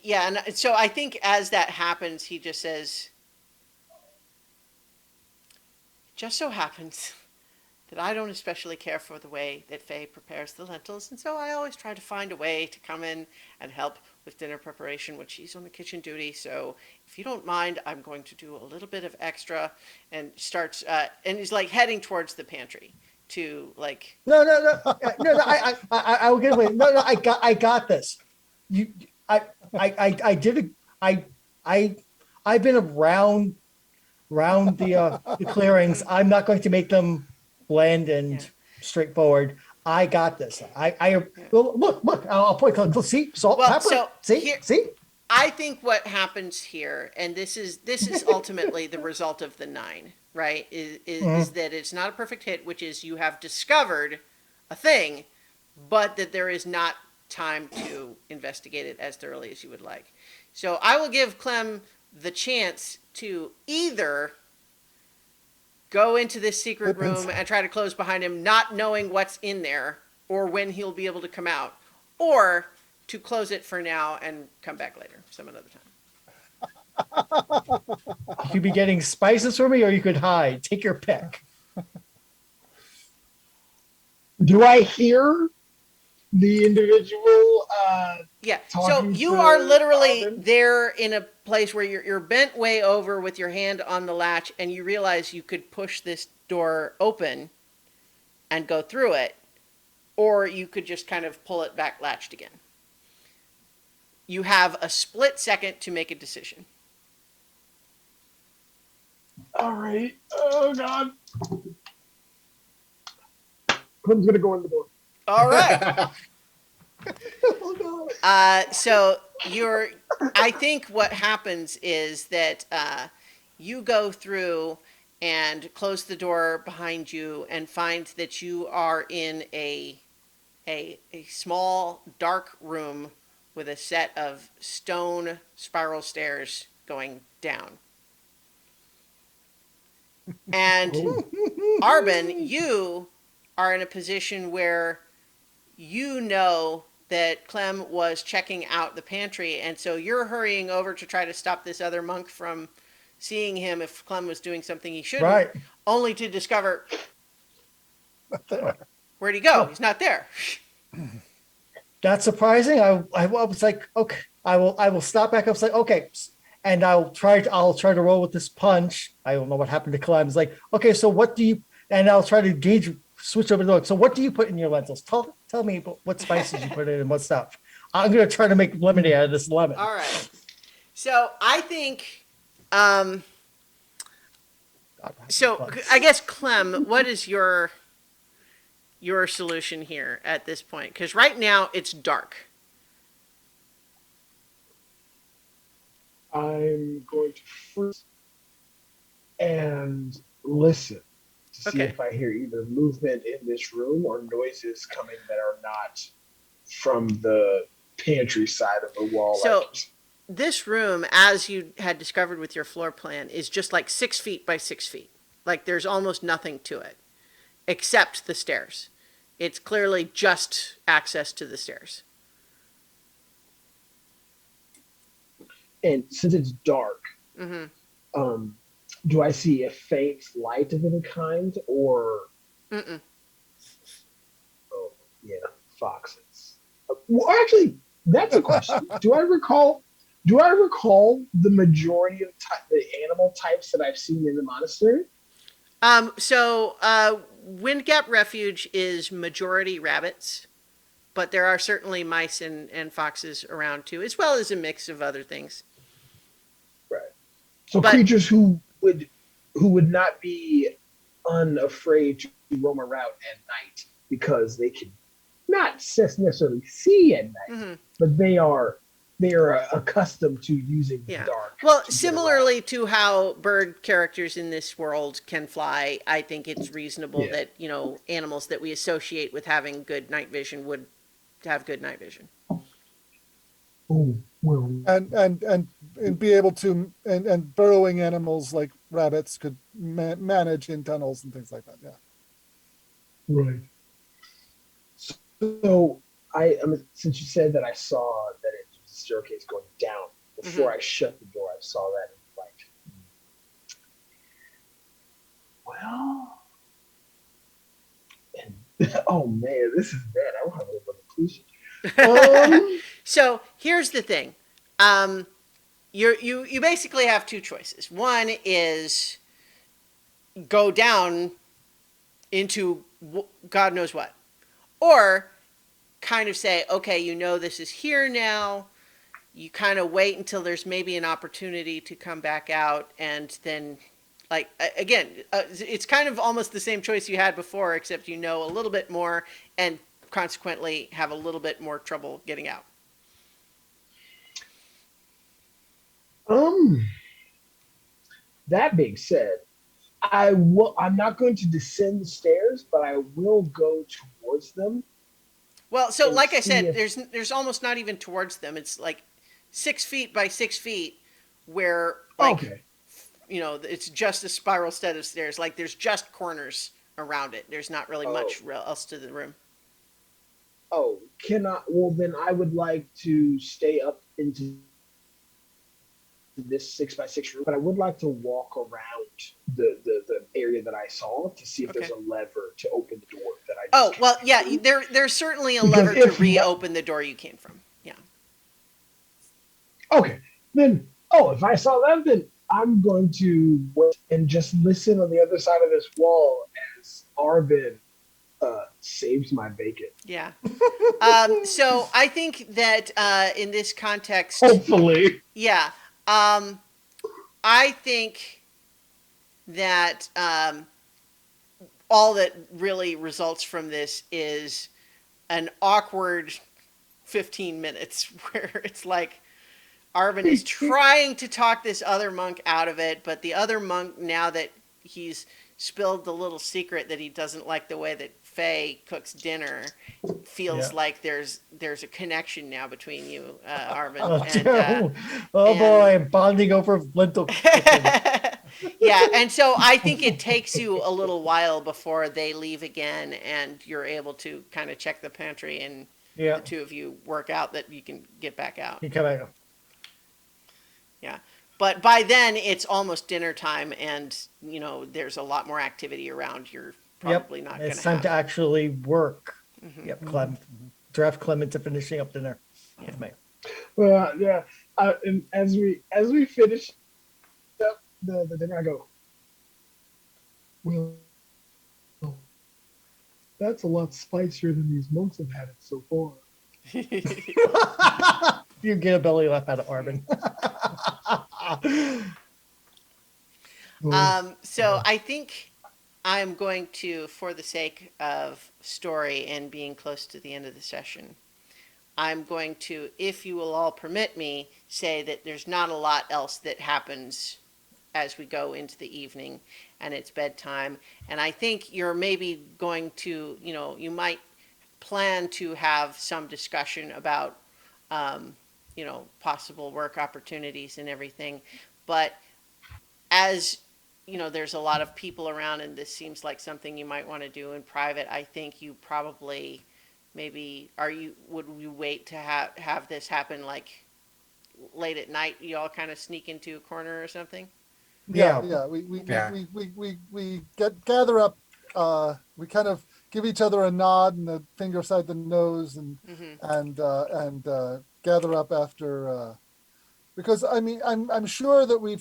yeah, and so I think as that happens, he just says, "It just so happens that I don't especially care for the way that Faye prepares the lentils, and so I always try to find a way to come in and help with dinner preparation when she's on the kitchen duty. So if you don't mind, I'm going to do a little bit of extra," and starts and he's like heading towards the pantry to like. No. I will get away. No. I got this. I did it. I've been around the clearings. I'm not going to make them bland and straightforward. I got this. Well, look. I'll point. See, salt, Well, pepper. so See. I think what happens here, and this is ultimately the result of the 9, right? Is that it's not a perfect hit, which is you have discovered a thing, but that there is not time to investigate it as thoroughly as you would like. So I will give Clem the chance to either go into this secret room and try to close behind him, not knowing what's in there or when he'll be able to come out, or to close it for now and come back later, some another time. You could be getting spices for me, or you could hide. Take your pick. do I hear the individual? Yeah. So Talking you to are literally Alvin? there in a place where you're bent way over with your hand on the latch, and you realize you could push this door open and go through it, or you could just kind of pull it back latched again. You have a split second to make a decision. All right. Oh God. Clem's gonna go in the door. All right. Oh God. So I think what happens is that you go through and close the door behind you and find that you are in a small dark room with a set of stone spiral stairs going down. And Arbin, you are in a position where you know that Clem was checking out the pantry, and so you're hurrying over to try to stop this other monk from seeing him if Clem was doing something he shouldn't, Right. only to discover, where'd he go? He's not there. That's surprising. I was like, okay, I will stop back up. Say, okay, and I'll try to roll with this punch. I don't know what happened to Clem. It's like, okay, so what do you? And I'll try to switch over to it. So what do you put in your lentils? Tell me what spices you put in and what stuff. I'm gonna try to make lemonade out of this lemon. All right. So I think, so I guess Clem, what is your solution here at this point? Because right now it's dark. I'm going to freeze and listen to see Okay. if I hear either movement in this room or noises coming that are not from the pantry side of the wall. So this room, as you had discovered with your floor plan, is just like 6 feet by 6 feet. Like there's almost nothing to it except the stairs. It's clearly just access to the stairs. And since it's dark, Mm-hmm. um, do I see a faint light of any kind, or Mm-mm. oh yeah, foxes? Well, actually, that's a question. Do I recall? Do I recall the majority of the animal types that I've seen in the monastery? Wind Gap Refuge is majority rabbits, but there are certainly mice and foxes around too, as well as a mix of other things. Right. So But creatures who would not be unafraid to roam around at night because they can not necessarily see at night, mhm, but they are accustomed to using the yeah. dark Well, to get around. similarly to how bird characters in this world can fly, I think it's reasonable Yeah. that, animals that we associate with having good night vision would have good night vision. Oh well. And be able to and burrowing animals like rabbits could manage in tunnels and things like that. Yeah. Right. So since you said that I saw that it was a staircase going down before Mhm. I shut the door, I saw that and like, well, and oh man, this is bad. I don't have any more conclusion. So here's the thing. Um, you basically have two choices. One is go down into God knows what, or kind of say, okay, this is here now. You kind of wait until there's maybe an opportunity to come back out, and then, like, again, it's kind of almost the same choice you had before, except you know a little bit more, and consequently have a little bit more trouble getting out. Um, that being said, I'm not going to descend the stairs, but I will go towards them Well, so and like I see said, if. there's almost not even towards them. It's like 6 feet by 6 feet, where like Okay. it's just a spiral set of stairs. Like there's just corners around it. There's not really Oh. much else to the room. Oh, cannot. Well, then I would like to stay up into this 6 by 6 room, but I would like to walk around the area that I saw to see if Okay. there's a lever to open the door that I Oh just well, came yeah. through. There's certainly a Because lever to if not, reopen the door you came from. Yeah. okay, then if I saw that, then I'm going to wait and just listen on the other side of this wall as Arvin saves my bacon. Yeah. So I think that in this context, Hopefully. yeah, I think that all that really results from this is an awkward 15 minutes where it's like Arvin is trying to talk this other monk out of it, but the other monk, now that he's spilled the little secret that he doesn't like the way that Faye cooks dinner, feels Yeah. like there's a connection now between you, Arvin, Oh, and oh boy, I'm bonding over lentil chicken. yeah, and so I think it takes you a little while before they leave again, and you're able to kind of check the pantry, and Yeah, the two of you work out that you can get back out. you come out. Yeah. But by then it's almost dinner time, and there's a lot more activity around. You're probably Yep, not going it's to time have. to actually work. Mhm. Yep, draft Clement to finishing up dinner with me. Well, yeah. And as we finish up the dinner, I go, well, that's a lot spicier than these monks have had it so far. You get a belly laugh out of Arvin. So I think I'm going to, for the sake of story and being close to the end of the session, I'm going to, if you will all permit me, say that there's not a lot else that happens as we go into the evening and it's bedtime. And I think you're maybe going to, you might plan to have some discussion about, possible work opportunities and everything. But as there's a lot of people around and this seems like something you might want to do in private, I think you probably maybe would you wait to have this happen like late at night? You all kind of sneak into a corner or something? Yeah, Yeah. yeah. Yeah. We gather up. We kind of give each other a nod and a finger beside the nose, and Hmm. gather up after. Because I mean, I'm sure that we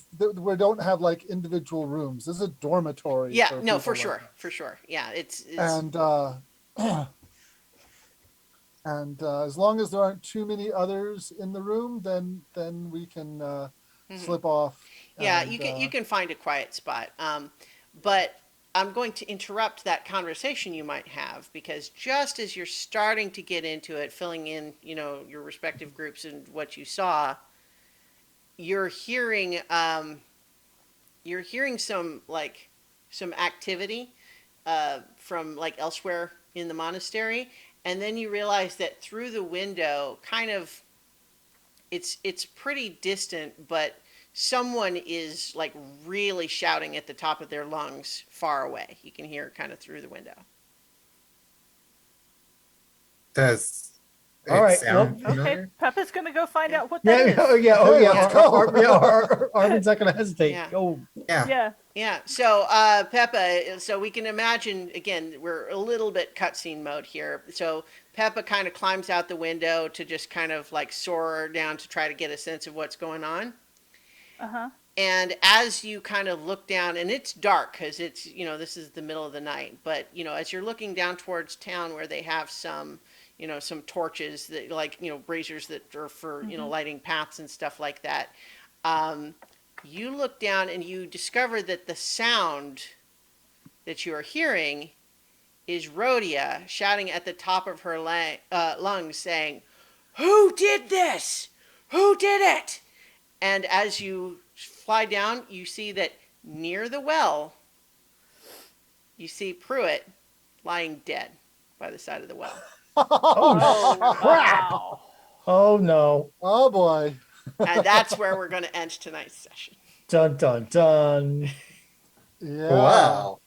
don't have like individual rooms. This is a dormitory Yeah, for no, people for like sure, us. for sure. Yeah, it's And as long as there aren't too many others in the room, then we can mhm. slip off. Yeah, And you can find a quiet spot. But I'm going to interrupt that conversation you might have because just as you're starting to get into it, filling in, your respective groups and what you saw, you're hearing some activity from like elsewhere in the monastery, and then you realize that through the window, kind of, it's pretty distant, but someone is like really shouting at the top of their lungs far away. You can hear kind of through the window. Does All it right, sound well, Okay, familiar? Peppa's gonna go find out what Yeah, that is. oh yeah, oh Hey, yeah. let's go. Armin's not gonna hesitate. Yeah. Go. Yeah. Yeah. Yeah. So, Peppa, so we can imagine, again, we're a little bit cutscene mode here. So, Peppa kind of climbs out the window to just kind of like soar down to try to get a sense of what's going on. Uh-huh. And as you kind of look down, and it's dark because it's, this is the middle of the night, but, as you're looking down towards town where they have some torches that like, braziers that are for, lighting paths and stuff like that. You look down and you discover that the sound that you are hearing is Rhodia shouting at the top of her lungs saying, "Who did this? Who did it?" And as you fly down, you see that near the well, you see Pruitt lying dead by the side of the well. Oh, Crap! wow. Oh no! Oh boy. And that's where we're going to end tonight's session. Dun dun dun. Yeah. Wow.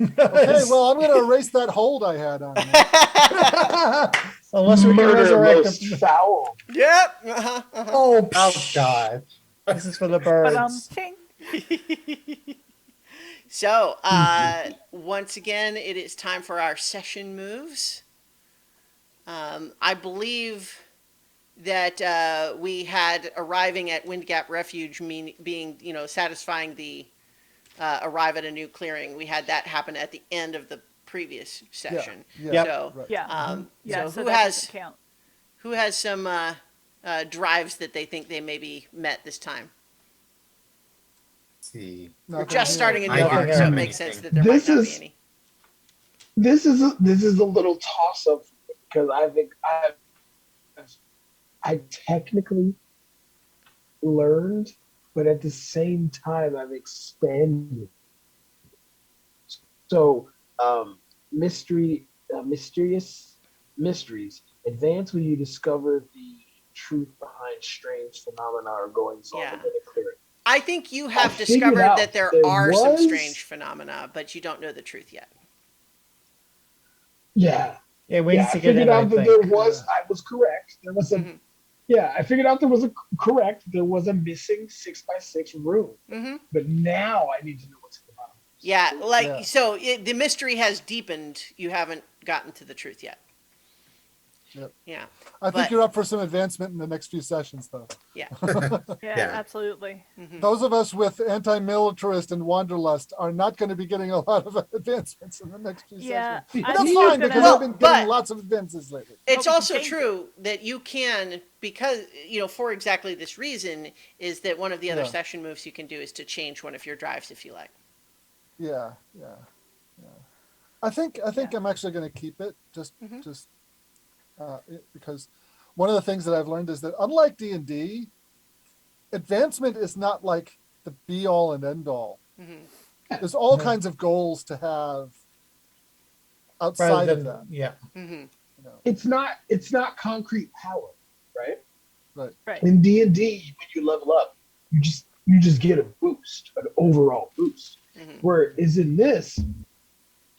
Okay, well, I'm going to erase that hold I had on there. Unless we can Murder resurrect most him. foul. Yep. Uh-huh, uh-huh. Oh, Oh God. this is for the But birds. ching. So, once again, it is time for our session moves. I believe that we had arriving at Gap Refuge being, satisfying the arrive at a new clearing. We had that happen at the end of the previous session. Yeah. Yep. So, Right. Yeah. Yeah, so so who that has doesn't count. who has some drives that they think they maybe met this time? Let's see. We're Nothing just here. starting a new Nothing arc, here. so it makes sense that there This might not be is- any. This is a little toss up because I think I technically learned, but at the same time I've expanded. So mysterious mysteries advance when you discover the truth behind strange phenomena or goings on Yeah. within a clearing. I think you I have figured discovered out that there there are some was- strange phenomena, but you don't know the truth yet. Yeah. Yeah, we need I to get figured in. I out that think. there was. I was correct. There was a. Mhm. Yeah, I figured out there was a correct. There was a missing 6x6 room, Mm-hmm. but now I need to know what's in the bottom. Yeah, like Yeah. so the mystery has deepened. You haven't gotten to the truth yet. Yep. Yeah. I think But- you're up for some advancement in the next few sessions, though. Yeah. Yeah, absolutely. Mhm. Those of us with anti-militarist and wanderlust are not going to be getting a lot of advancements in the next few Yeah, sessions. I But that's think you're fine because gonna- I've been getting but- lots of advances lately. It's we can also change true that you can, because, for exactly this reason, is that one of the other Yeah. session moves you can do is to change one of your drives if you like. Yeah, yeah, yeah. I think Yeah. I'm actually going to keep it. Mhm. Just because one of the things that I've learned is that unlike D&D, advancement is not like the be all and end all. There's all kinds of goals to have outside of that. Yeah. You know? It's not concrete power, right? Right. In D&D, when you level up, you just get a boost, an overall boost. Whereas in this,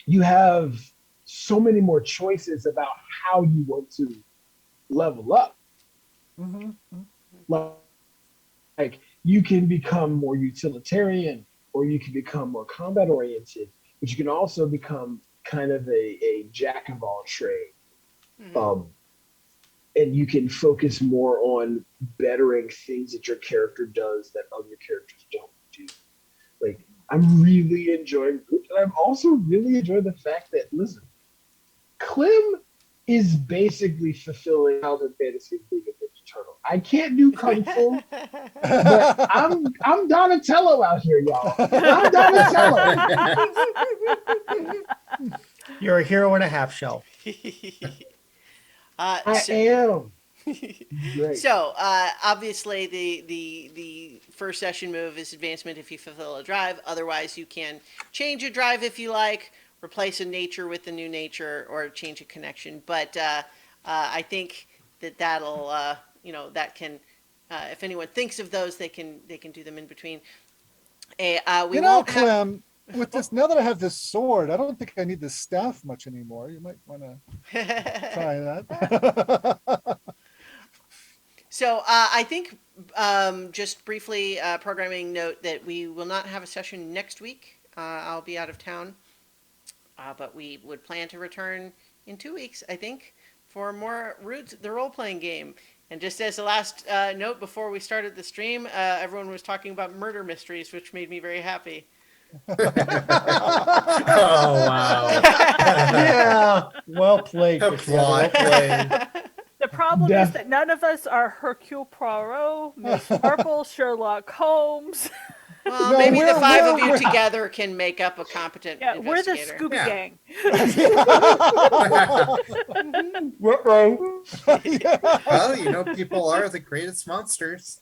you have so many more choices about how you want to level up. Like you can become more utilitarian, or you can become more combat oriented, but you can also become kind of a jack of all trades. And you can focus more on bettering things that your character does that other characters don't do. Like, I'm really enjoying it. And I'm also really enjoying the fact that, listen, Clem is basically fulfilling childhood fantasy of being a Ninja Turtle. I can't do Kung Fu, but I'm Donatello out here, y'all. I'm Donatello. You're a hero and a half shell. I am. Great. So obviously the first session move is advancement if you fulfill a drive. Otherwise, you can change a drive if you like, replace a nature with a new nature, or change a connection. But I think that'll that can if anyone thinks of those, they can do them in between. We won't have. Clem, with this, now that I have this sword, I don't think I need this staff much anymore. You might want to try that. So I think just briefly programming note that we will not have a session next week. I'll be out of town, but we would plan to return in 2 weeks, I think, for more Roots, the role-playing game. And just as a last note before we started the stream, everyone was talking about murder mysteries, which made me very happy. Oh wow! Yeah, well played. Christina, well played. The problem is that none of us are Hercule Poirot, Miss Marple, Sherlock Holmes. Well, No, maybe the we're- five of you we're- together can make up a competent Yeah, we're the investigator. Scooby Gang. Well, people are the greatest monsters.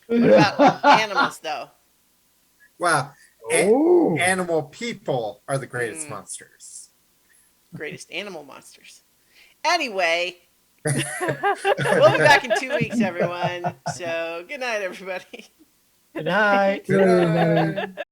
What about animals, though? Wow. Oh. Animal people are the greatest monsters. Greatest animal monsters. Anyway, we'll be back in 2 weeks, everyone. So good night, everybody. Good night. Good night.